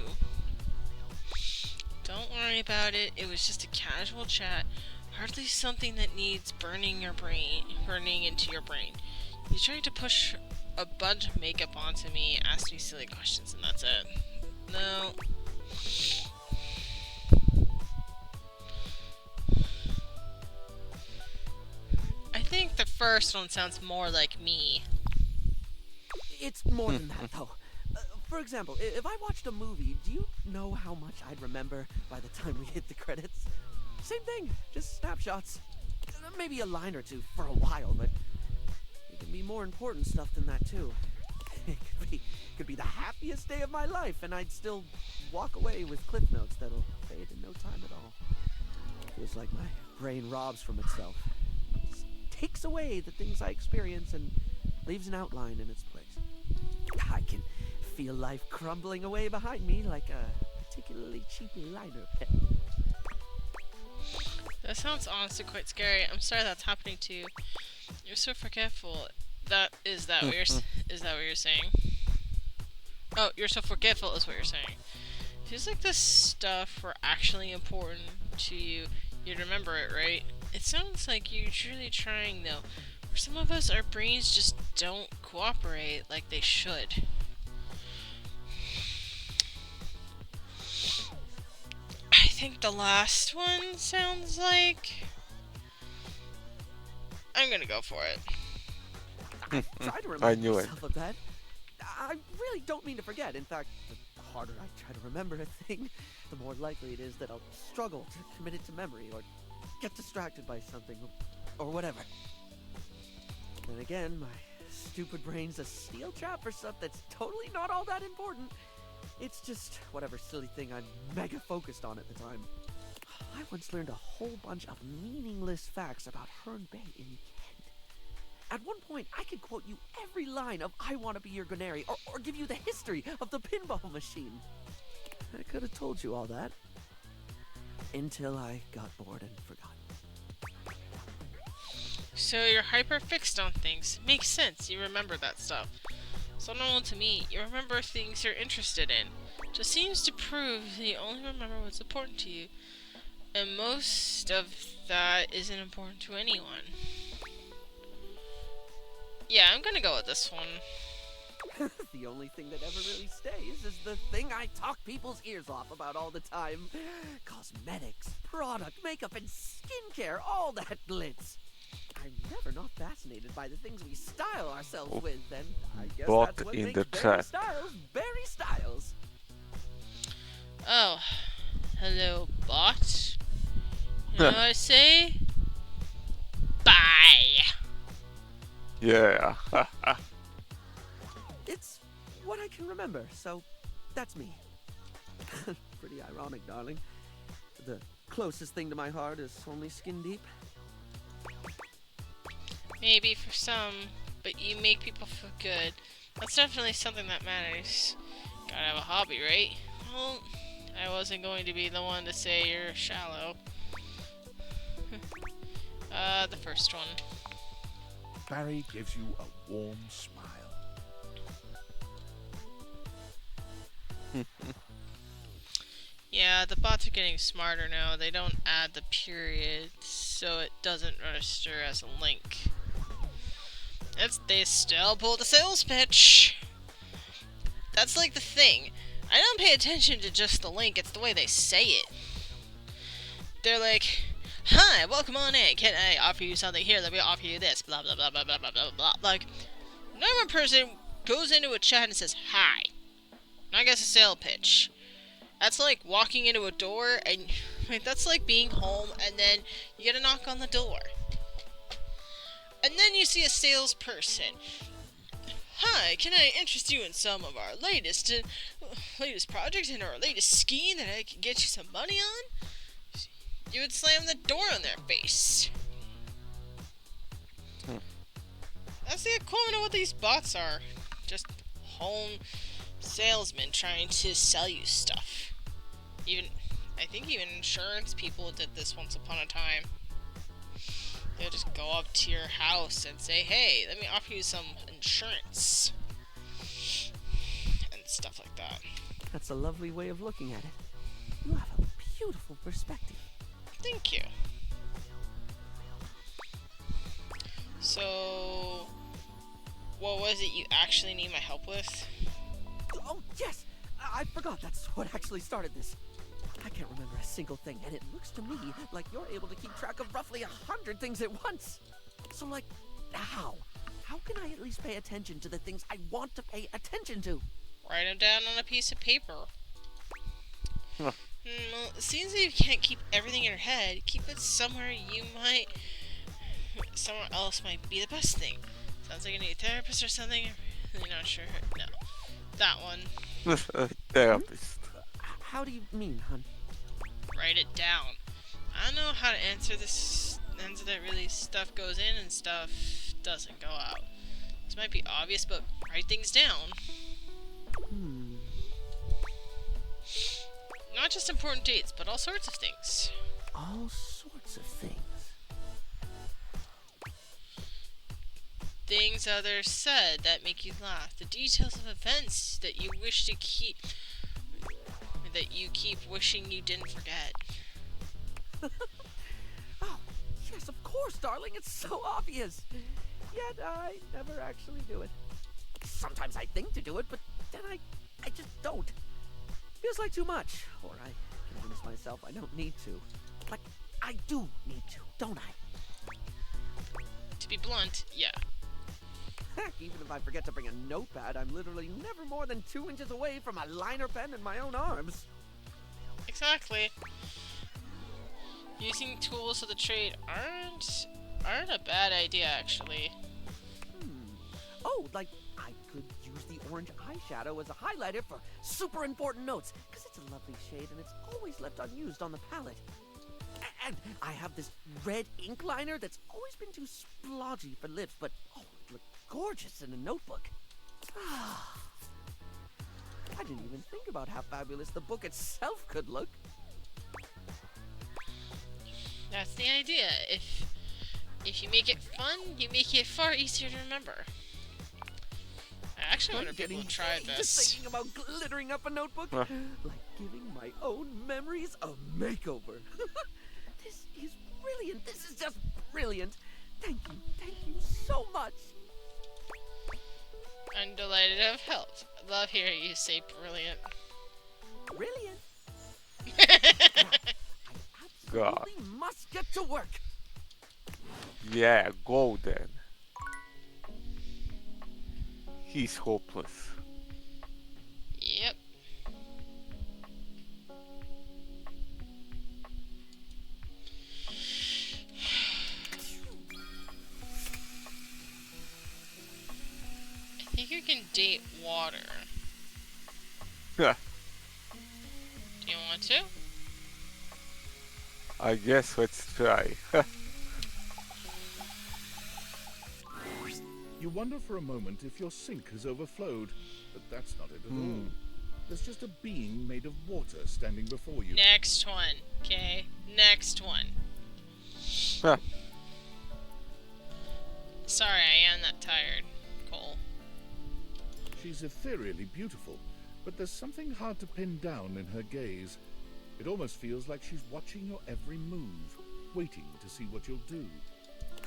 Don't worry about it. It was just a casual chat. Hardly something that needs burning into your brain. You tried to push a bunch of makeup onto me, ask me silly questions, and that's it. No. I think the first one sounds more like me. It's more than that, though. For example, if I watched a movie, do you know how much I'd remember by the time we hit the credits? Same thing, just snapshots. Maybe a line or two for a while, but it can be more important stuff than that, too. It could be the happiest day of my life, and I'd still walk away with cliff notes that'll fade in no time at all. Feels like my brain robs from itself. It takes away the things I experience and leaves an outline in its place. I can feel life crumbling away behind me like a particularly cheap liner pen. That sounds honestly quite scary. I'm sorry that's happening to you. You're so forgetful. Is that what you're saying? Oh, you're so forgetful is what you're saying. Feels like this stuff were actually important to you. You'd remember it, right? It sounds like you're truly trying, though. For some of us, our brains just don't cooperate like they should. I think the last one sounds like... I'm gonna go for it. Try to remind myself of that. I really don't mean to forget. In fact, the harder I try to remember a thing, the more likely it is that I'll struggle to commit it to memory or get distracted by something or whatever. Then again, my stupid brain's a steel trap for stuff that's totally not all that important. It's just whatever silly thing I'm mega focused on at the time. I once learned a whole bunch of meaningless facts about Herne Bay in Kent. At one point, I could quote you every line of I Want to Be Your Granary or give you the history of the pinball machine. I could have told you all that. Until I got bored and forgot. So you're hyper fixed on things. Makes sense, you remember that stuff. So normal to me, you remember things you're interested in. Just seems to prove that you only remember what's important to you. And most of that isn't important to anyone. Yeah, I'm gonna go with this one. The only thing that ever really stays is the thing I talk people's ears off about all the time. Cosmetics, product, makeup, and skincare, all that glitz. I'm never not fascinated by the things we style ourselves with, and I guess Bot that's what in makes the Barry chat. Styles Barry Styles. Oh, hello, bot. You know what I say? Bye. Yeah. It's what I can remember, so that's me. Pretty ironic, darling. The closest thing to my heart is only skin deep. Maybe for some, but you make people feel good. That's definitely something that matters. Gotta have a hobby, right? Well, I wasn't going to be the one to say you're shallow. The first one. Barry gives you a warm smile. Yeah, the bots are getting smarter now. They don't add the period, so it doesn't register as a link. They still pull the sales pitch. That's like the thing. I don't pay attention to just the link, it's the way they say it. They're like, hi, welcome on in. Can I offer you something here? Let me offer you this. Blah, blah, blah, blah, blah, blah, blah, blah. Like, normal person goes into a chat and says, hi. I guess a sales pitch. That's like walking into a door and like, that's like being home and then you get a knock on the door. And then you see a salesperson. Hi, can I interest you in some of our latest project and our latest scheme that I can get you some money on? You would slam the door on their face. That's the equivalent of what these bots are. Just home salesmen trying to sell you stuff. I think even insurance people did this once upon a time. They'll just go up to your house and say, hey, let me offer you some insurance. And stuff like that. That's a lovely way of looking at it. You have a beautiful perspective. Thank you. So, what was it you actually need my help with? Oh, yes! I forgot that's what actually started this. I can't remember a single thing, and it looks to me like you're able to keep track of roughly 100 things at once. So, like, how? How can I at least pay attention to the things I want to pay attention to? Write them down on a piece of paper. Well, it seems that you can't keep everything in your head. Keep it somewhere somewhere else might be the best thing. Sounds like you need a therapist or something. I'm really not sure. No. That one. Therapist. How do you mean, hun? Write it down. I don't know how to answer that really stuff goes in and stuff doesn't go out. This might be obvious, but write things down. Not just important dates, but all sorts of things. All sorts of things. Things others said that make you laugh. The details of events that you wish to keep... that you keep wishing you didn't forget. Oh, yes, of course, darling. It's so obvious. Yet I never actually do it. Sometimes I think to do it, but then I just don't. Feels like too much. Or I convince myself I don't need to. Like, I do need to, don't I? To be blunt, yeah. Heck, even if I forget to bring a notepad, I'm literally never more than 2 inches away from a liner pen in my own arms. Exactly. Using tools of the trade aren't a bad idea, actually. Oh, like I could use the orange eyeshadow as a highlighter for super important notes, because it's a lovely shade and it's always left unused on the palette. And I have this red ink liner that's always been too splodgy for lips, but oh, it looked gorgeous in a notebook. I didn't even think about how fabulous the book itself could look. That's the idea. If you make it fun, you make it far easier to remember. I actually wonder if people try Just this. thinking about glittering up a notebook, like giving my own memories a makeover. This is brilliant. This is just brilliant. Thank you so much. I'm delighted to have helped. I love hearing you say brilliant. Brilliant. God. We must get to work. Yeah, go then. He's hopeless. Yep. I think you can date water. Yeah. Do you want to? I guess let's try. You wonder for a moment if your sink has overflowed, but that's not it at all. There's just a being made of water standing before you. Next one, okay? Next one. Sorry, I am that tired, Cole. She's ethereally beautiful, but there's something hard to pin down in her gaze. It almost feels like she's watching your every move, waiting to see what you'll do.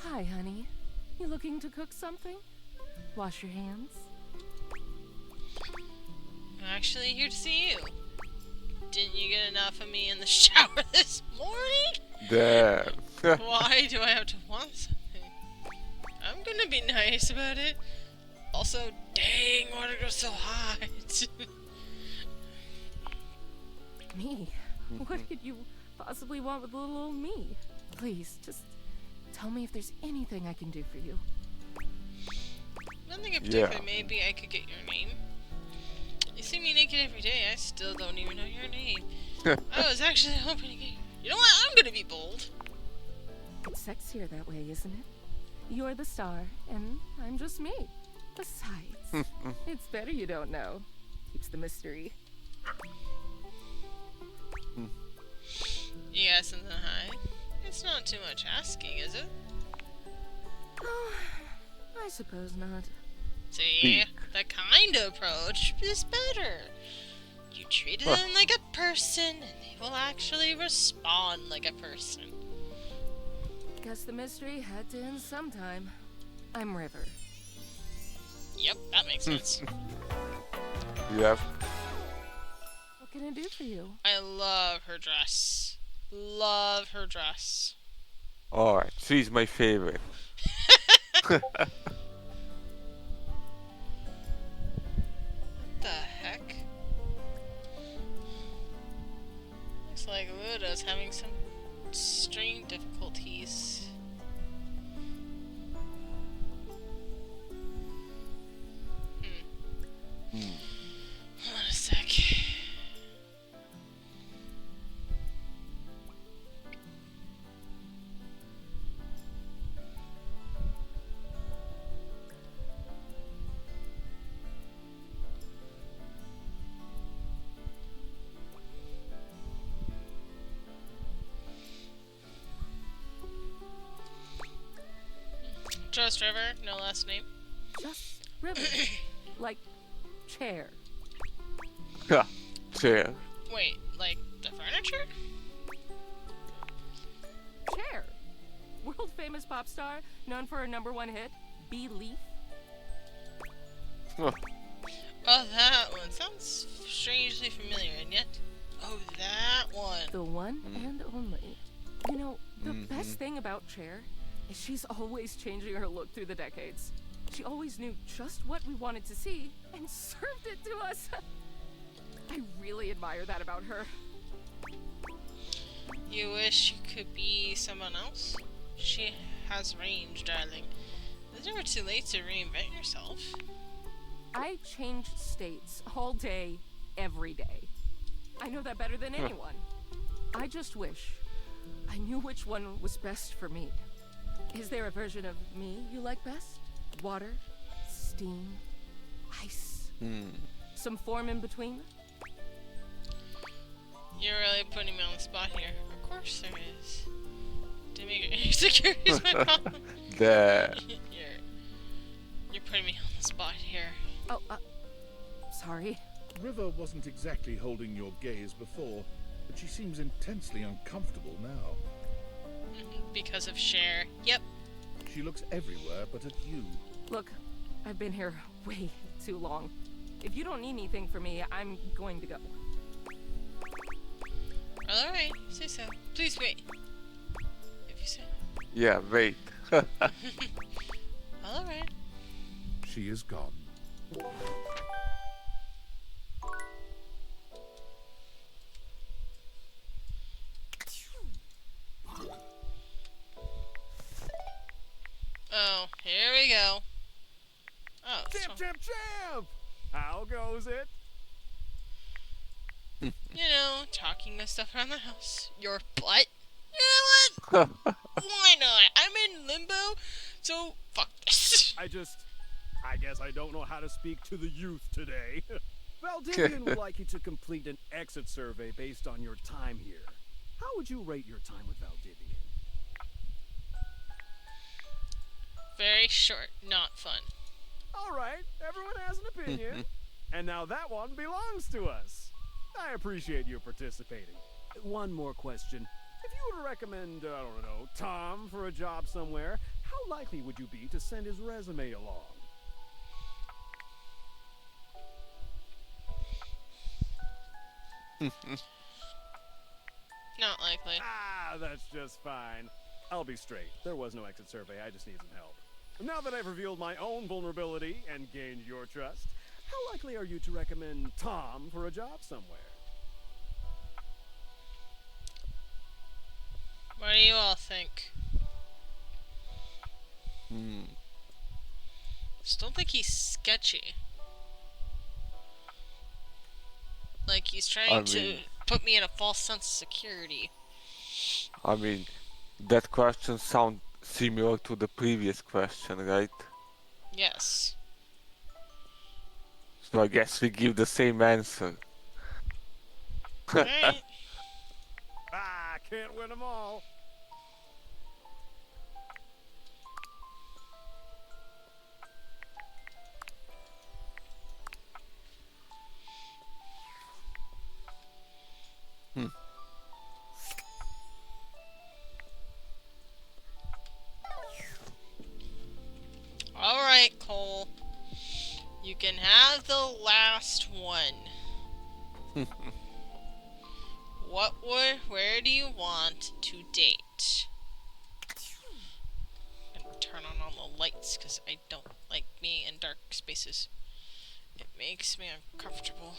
Hi, honey. You looking to cook something? Wash your hands? I'm actually here to see you. Didn't you get enough of me in the shower this morning? Damn. Why do I have to want something? I'm gonna be nice about it. Also, dang, water goes so hot. Me? What could you possibly want with little old me? Please, just tell me if there's anything I can do for you. Nothing in particular. Maybe I could get your name. You see me naked every day. I still don't even know your name. I was actually hoping to get. You know what? I'm gonna be bold. It's sexier that way, isn't it? You're the star, and I'm just me. Besides, it's better you don't know. Keeps the mystery. You got something to hide? It's not too much asking, is it? Oh, I suppose not. See, that kind of approach is better. You treat them like a person, and they will actually respond like a person. Guess the mystery had to end sometime. I'm River. Yep, that makes sense. Yep. What can I do for you? I love her dress. Love her dress. Alright, she's my favorite. What the heck? Looks like Ludo's having some string difficulties. Hold on a sec. Just River, no last name. Just River. Like chair. Yeah, chair. Wait, like the furniture? Chair. World famous pop star, known for her #1 hit, Belief. Oh, that one sounds strangely familiar, and yet, oh, that one. The one and only. You know, the best thing about Chair is she's always changing her look through the decades. She always knew just what we wanted to see and served it to us. I really admire that about her. You wish you could be someone else? She has range, darling. It's never too late to reinvent yourself. I change states all day, every day. I know that better than anyone. I just wish I knew which one was best for me. Is there a version of me you like best? Water, steam, ice, some form in between? You're really putting me on the spot here. Of course there is. To make your insecurities my problem. There. You're putting me on the spot here. Oh, sorry. River wasn't exactly holding your gaze before, but she seems intensely uncomfortable now. Because of Cher. Yep. She looks everywhere but at you. Look, I've been here way too long. If you don't need anything from me, I'm going to go. Alright, say so. Please wait. If you say. Yeah, wait. Alright. She is gone. Oh, here we go. Oh, Champ, champ, champ! How goes it? You know, talking of stuff around the house. Your butt? You know what? Why not? I'm in limbo, so fuck this. I guess I don't know how to speak to the youth today. Valdivian would like you to complete an exit survey based on your time here. How would you rate your time with Valdivian? Very short, not fun. All right, everyone has an opinion. And now that one belongs to us. I appreciate you participating. One more question. If you were to recommend, I don't know, Tom for a job somewhere, how likely would you be to send his resume along? Not likely. Ah, that's just fine. I'll be straight. There was no exit survey. I just need some help. Now that I've revealed my own vulnerability and gained your trust, how likely are you to recommend Tom for a job somewhere? What do you all think? Still think he's sketchy. Like he's trying to put me in a false sense of security. I mean, that question sounds similar to the previous question, right? Yes. So I guess we give the same answer. Alright. Ah, can't win them all. Alright, Cole. You can have the last one. Where do you want to date? I'm gonna turn on all the lights because I don't like being in dark spaces. It makes me uncomfortable.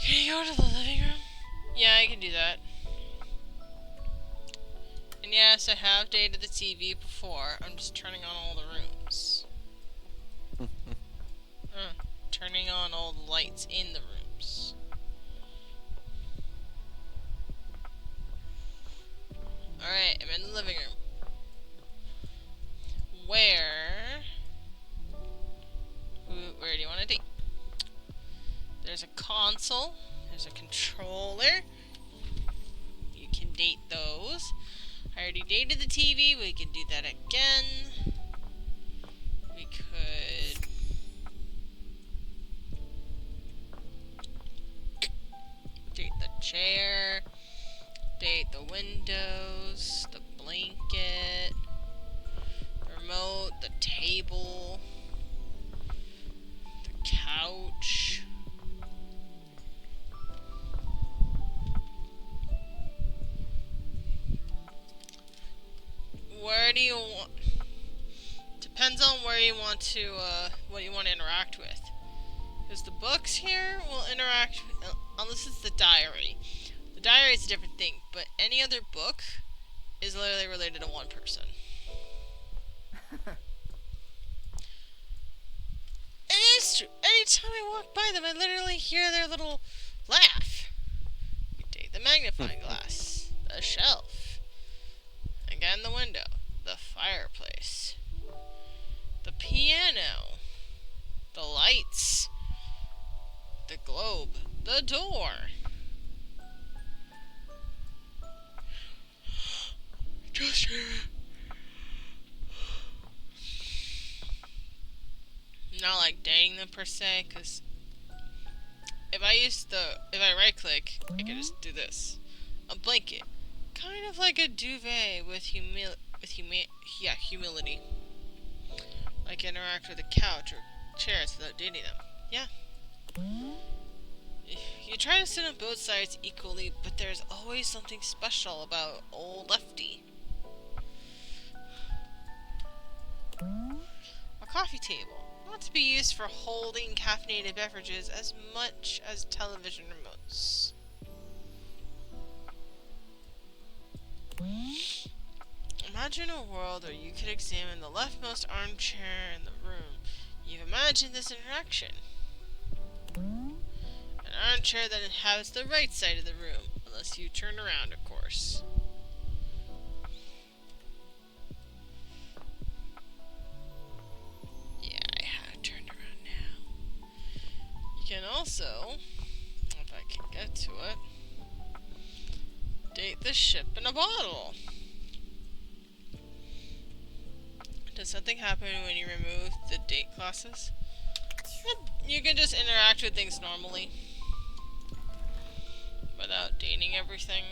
Can you go to the living room? Yeah, I can do that. And yes, I have dated the TV before. I'm just turning on all the rooms. Turning on all the lights in the rooms. Alright, I'm in the living room. Where do you want to date? There's a console. There's a controller. You can date those. I already dated the TV. We can do that again. We could... date the chair. Date the windows. The blanket. Remote. The table. The couch. Where do you want... Depends on where you want to, what you want to interact with. Because the books here will interact, unless it's the diary. The diary is a different thing, but any other book is literally related to one person. It is true. Anytime I walk by them, I literally hear their little laugh. You take the magnifying glass, the shelf, again the window, the fireplace, the piano, the lights, the globe, the door. Just not like dating them per se, because if I right click, I can just do this. A blanket. Kind of like a duvet with humility. Like interact with a couch or chairs without dating them. Yeah. You try to sit on both sides equally, but there's always something special about old Lefty. A coffee table. Not to be used for holding caffeinated beverages as much as television remotes. Imagine a world where you could examine the leftmost armchair in the room. You've imagined this interaction. An armchair that inhabits the right side of the room, unless you turn around, of course. Yeah, I have turned around now. You can also, if I can get to it, date the ship in a bottle. Does something happen when you remove the date classes? You can just interact with things normally without dating everything.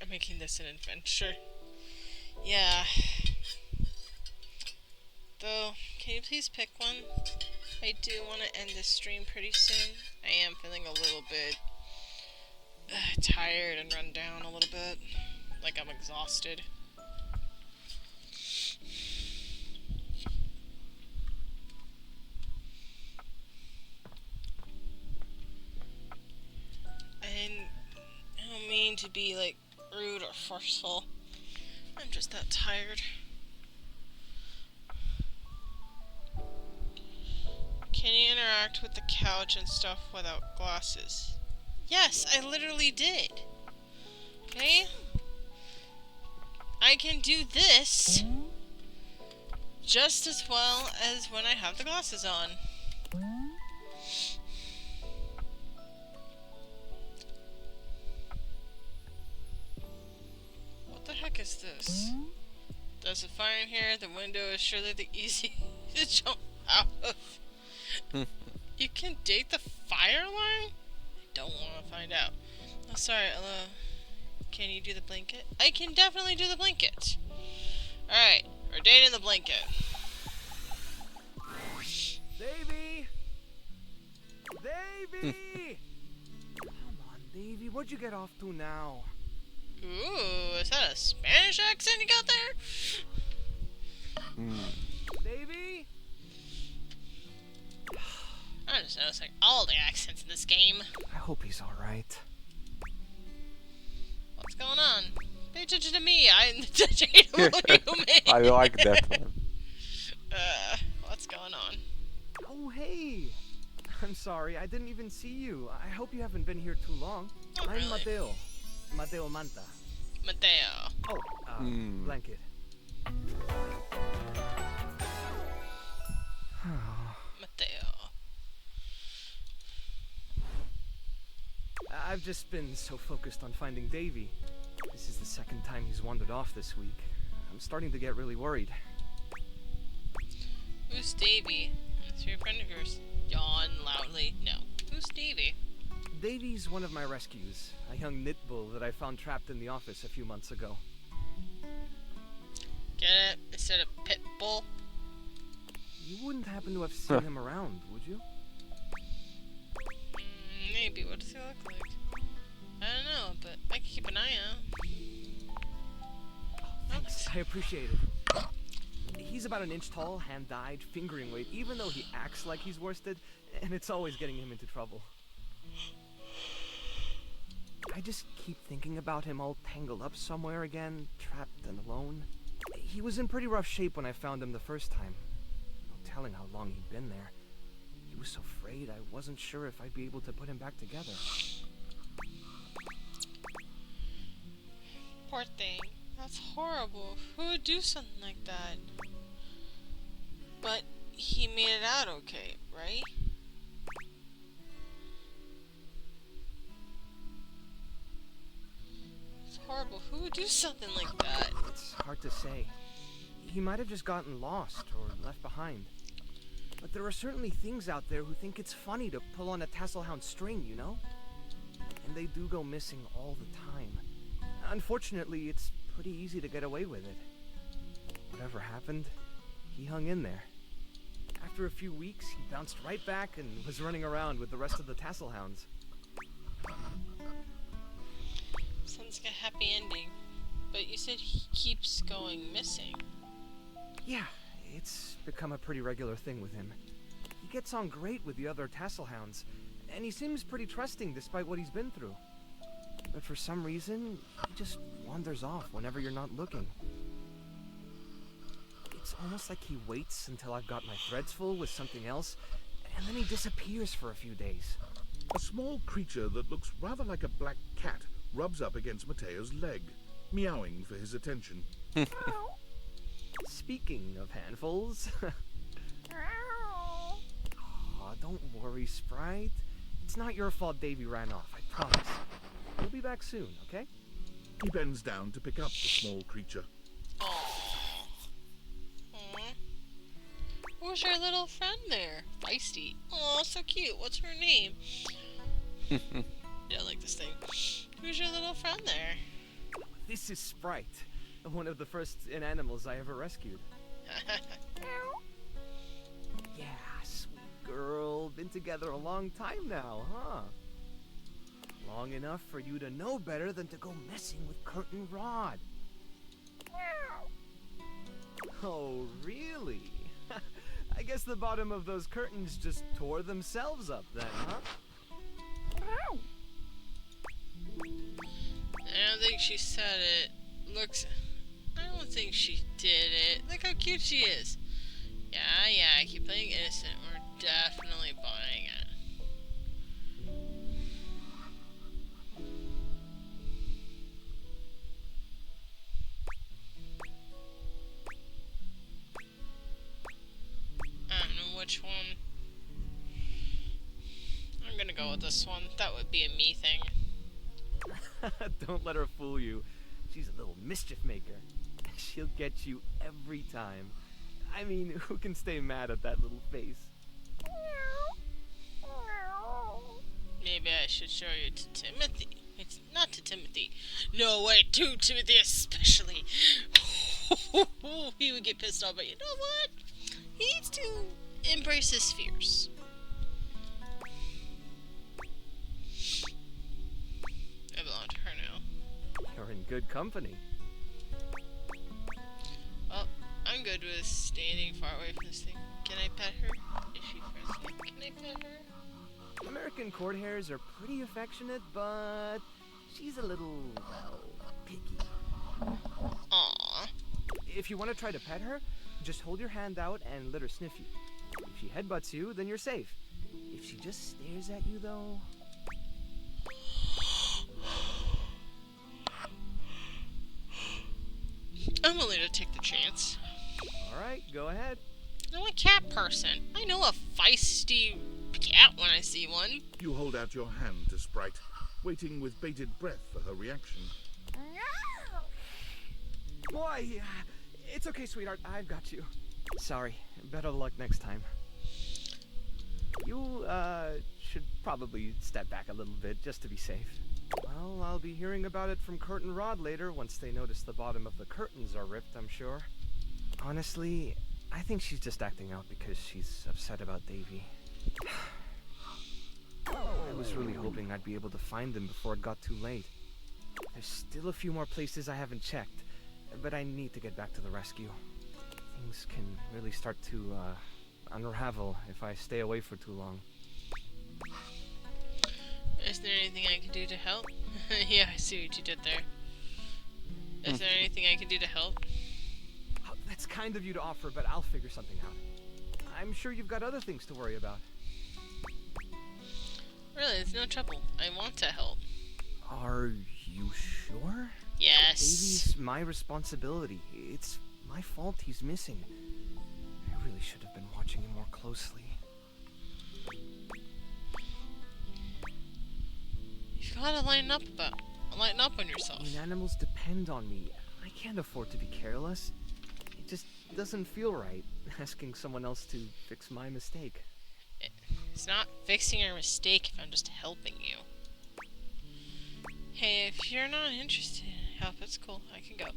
I'm making this an adventure. Yeah. Though, can you please pick one? I do want to end this stream pretty soon. I am feeling a little bit tired and run down a little bit. Like I'm exhausted. And I don't mean to be like rude or forceful. I'm just that tired. Can you interact with the couch and stuff without glasses? Yes, I literally did. Okay? I can do this just as well as when I have the glasses on. What the heck is this? There's a fire in here. The window is surely the easy to jump out of. You can date the fire alarm? I don't want to find out. Oh, sorry, can you do the blanket? I can definitely do the blanket. Alright, we're dating the blanket. Davey! Davey! Come on, Davey, what'd you get off to now? Ooh, is that a Spanish accent you got there? Davey? I'm just noticing all the accents in this game. I hope he's alright. What's going on? Pay attention to me. I'm the dateable human. I like that one. What's going on? Oh, hey! I'm sorry, I didn't even see you. I hope you haven't been here too long. Oh, I'm really? Mateo. Mateo Manta. Mateo. Oh, blanket. Mateo. I've just been so focused on finding Davey. This is the second time he's wandered off this week. I'm starting to get really worried. Who's Davy? That's your friend of yours. Yawn loudly. No. Who's Davy? Davy's one of my rescues, a young knit bull that I found trapped in the office a few months ago. Get it? Instead of pit bull? You wouldn't happen to have seen him around, would you? Maybe. What does he look like? I don't know, but I can keep an eye out. Thanks, I appreciate it. He's about an inch tall, hand-dyed, fingering weight, even though he acts like he's worsted, and it's always getting him into trouble. I just keep thinking about him all tangled up somewhere again, trapped and alone. He was in pretty rough shape when I found him the first time. No telling how long he'd been there. He was so frayed I wasn't sure if I'd be able to put him back together. Poor thing. That's horrible. Who would do something like that? But he made it out okay, right? It's horrible. Who would do something like that? It's hard to say. He might have just gotten lost or left behind. But there are certainly things out there who think it's funny to pull on a Tasselhound string, you know? And they do go missing all the time. Unfortunately, it's pretty easy to get away with it. Whatever happened, he hung in there. After a few weeks, he bounced right back and was running around with the rest of the Tasselhounds. Sounds like a happy ending. But you said he keeps going missing. Yeah, it's become a pretty regular thing with him. He gets on great with the other Tasselhounds, and he seems pretty trusting despite what he's been through. But for some reason, he just wanders off whenever you're not looking. It's almost like he waits until I've got my threads full with something else, and then he disappears for a few days. A small creature that looks rather like a black cat rubs up against Mateo's leg, meowing for his attention. Speaking of handfuls... Aw, don't worry, Sprite. It's not your fault Davy ran off, I promise. We'll be back soon, okay? He bends down to pick up the small creature. Who's your little friend there? Feisty. Oh, so cute. What's her name? Yeah, I like this thing. Who's your little friend there? This is Sprite, one of the first inanimals I ever rescued. Yeah, sweet girl. Been together a long time now, huh? Long enough for you to know better than to go messing with Curtin Rod. Oh, really? I guess the bottom of those curtains just tore themselves up then, huh? I don't think she said it. I don't think she did it. Look how cute she is. Yeah, I keep playing innocent. We're definitely buying it. I don't know which one. I'm gonna go with this one. That would be a me thing. Don't let her fool you. She's a little mischief maker. She'll get you every time. I mean, who can stay mad at that little face? Maybe I should show you to Timothy. It's not to Timothy. No, wait, to Timothy especially. He would get pissed off, but you know what? He needs to embrace his fears. I belong to her now. You're in good company. Well, I'm good with standing far away from this thing. Can I pet her? Is she friendly? Can I pet her? American court hares are pretty affectionate, but she's a little, well, picky. Aww. If you want to try to pet her, just hold your hand out and let her sniff you. If she headbutts you, then you're safe. If she just stares at you, though... I'm willing to take the chance. Alright, go ahead. I'm a cat person. I know a feisty cat when I see one. You hold out your hand to Sprite, waiting with bated breath for her reaction. Boy, It's okay, sweetheart. I've got you. Sorry. Better luck next time. You, should probably step back a little bit just to be safe. Well, I'll be hearing about it from Kurt and Rod later once they notice the bottom of the curtains are ripped, I'm sure. Honestly, I think she's just acting out because she's upset about Davy. I was really hoping I'd be able to find them before it got too late. There's still a few more places I haven't checked, but I need to get back to the rescue. Things can really start to, unravel if I stay away for too long. Is there anything I can do to help? Yeah, I see what you did there. Is there anything I can do to help? Oh, that's kind of you to offer, but I'll figure something out. I'm sure you've got other things to worry about. Really, it's no trouble. I want to help. Are you sure? Yes. Davy's my responsibility. It's my fault he's missing. I really should have been watching him more closely. You've gotta lighten up on yourself. I mean, animals depend on me. I can't afford to be careless. It just doesn't feel right asking someone else to fix my mistake. It's not fixing your mistake if I'm just helping you. Hey, if you're not interested in help, it's cool. I can go.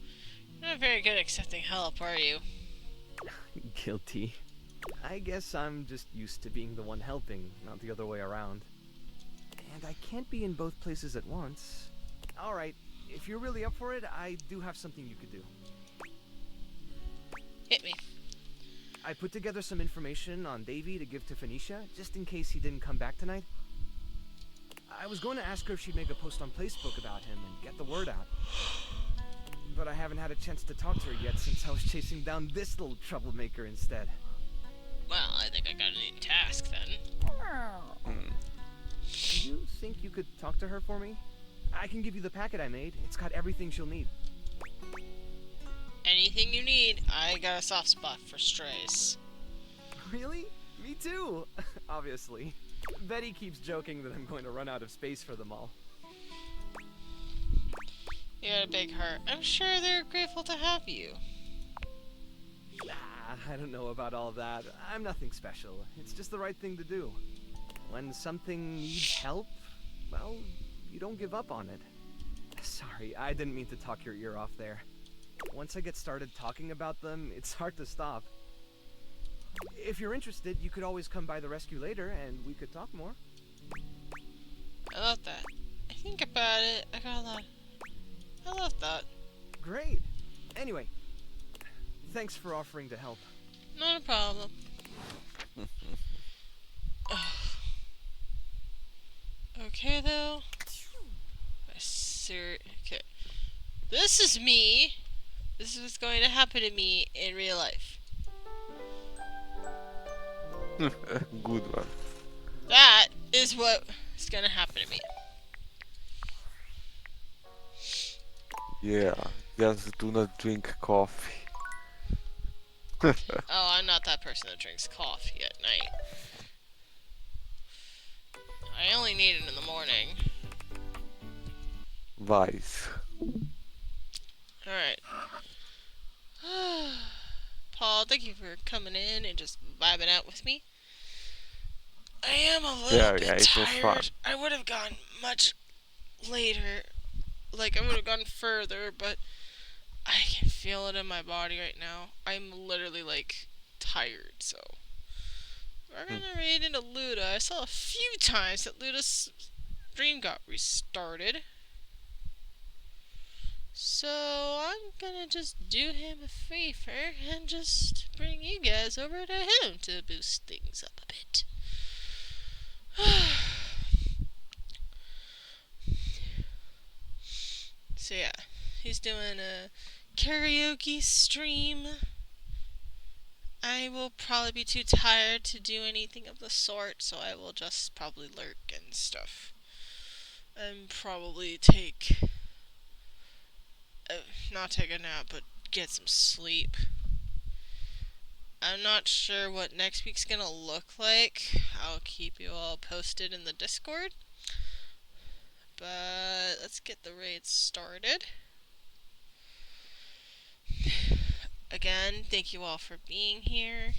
You're not very good at accepting help, are you? Guilty. I guess I'm just used to being the one helping, not the other way around. And I can't be in both places at once. Alright, if you're really up for it, I do have something you could do. Hit me. I put together some information on Davy to give to Phoenicia, just in case he didn't come back tonight. I was going to ask her if she'd make a post on Facebook about him and get the word out. But I haven't had a chance to talk to her yet since I was chasing down this little troublemaker instead. Well, I think I got a new task then. Do you think you could talk to her for me? I can give you the packet I made. It's got everything she'll need. Anything you need, I got a soft spot for strays. Really? Me too! Obviously. Betty keeps joking that I'm going to run out of space for them all. You got a big heart. I'm sure they're grateful to have you. I don't know about all that. I'm nothing special. It's just the right thing to do. When something needs help, well, you don't give up on it. Sorry, I didn't mean to talk your ear off there. Once I get started talking about them, it's hard to stop. If you're interested, you could always come by the rescue later, and we could talk more. I love that. I think about it. I love that. Great. Anyway, thanks for offering to help. Not a problem. Okay, though. Okay. This is me. This is what's going to happen to me in real life. Good one. That is what is going to happen to me. Yeah, just do not drink coffee. Oh, I'm not that person that drinks coffee at night. I only need it in the morning. Wise. Alright. Paul, thank you for coming in and just vibing out with me. I am a little bit it was tired. fun. I would have gone much later. Like, I would have gone further, but I can feel it in my body right now. I'm literally, like, tired, so. We're gonna raid into Luda. I saw a few times that Luda's stream got restarted. So, I'm gonna just do him a favor and just bring you guys over to him to boost things up a bit. So yeah, he's doing a karaoke stream. I will probably be too tired to do anything of the sort, so I will just probably lurk and stuff. And probably not take a nap, but get some sleep. I'm not sure what next week's gonna look like. I'll keep you all posted in the Discord. But let's get the raid started. again, thank you all for being here.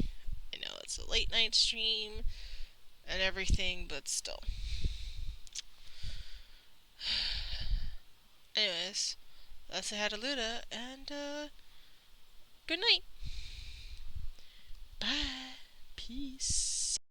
I know it's a late night stream and everything, but still. Anyways, let's say hi to Luda, and good night. Bye. Peace.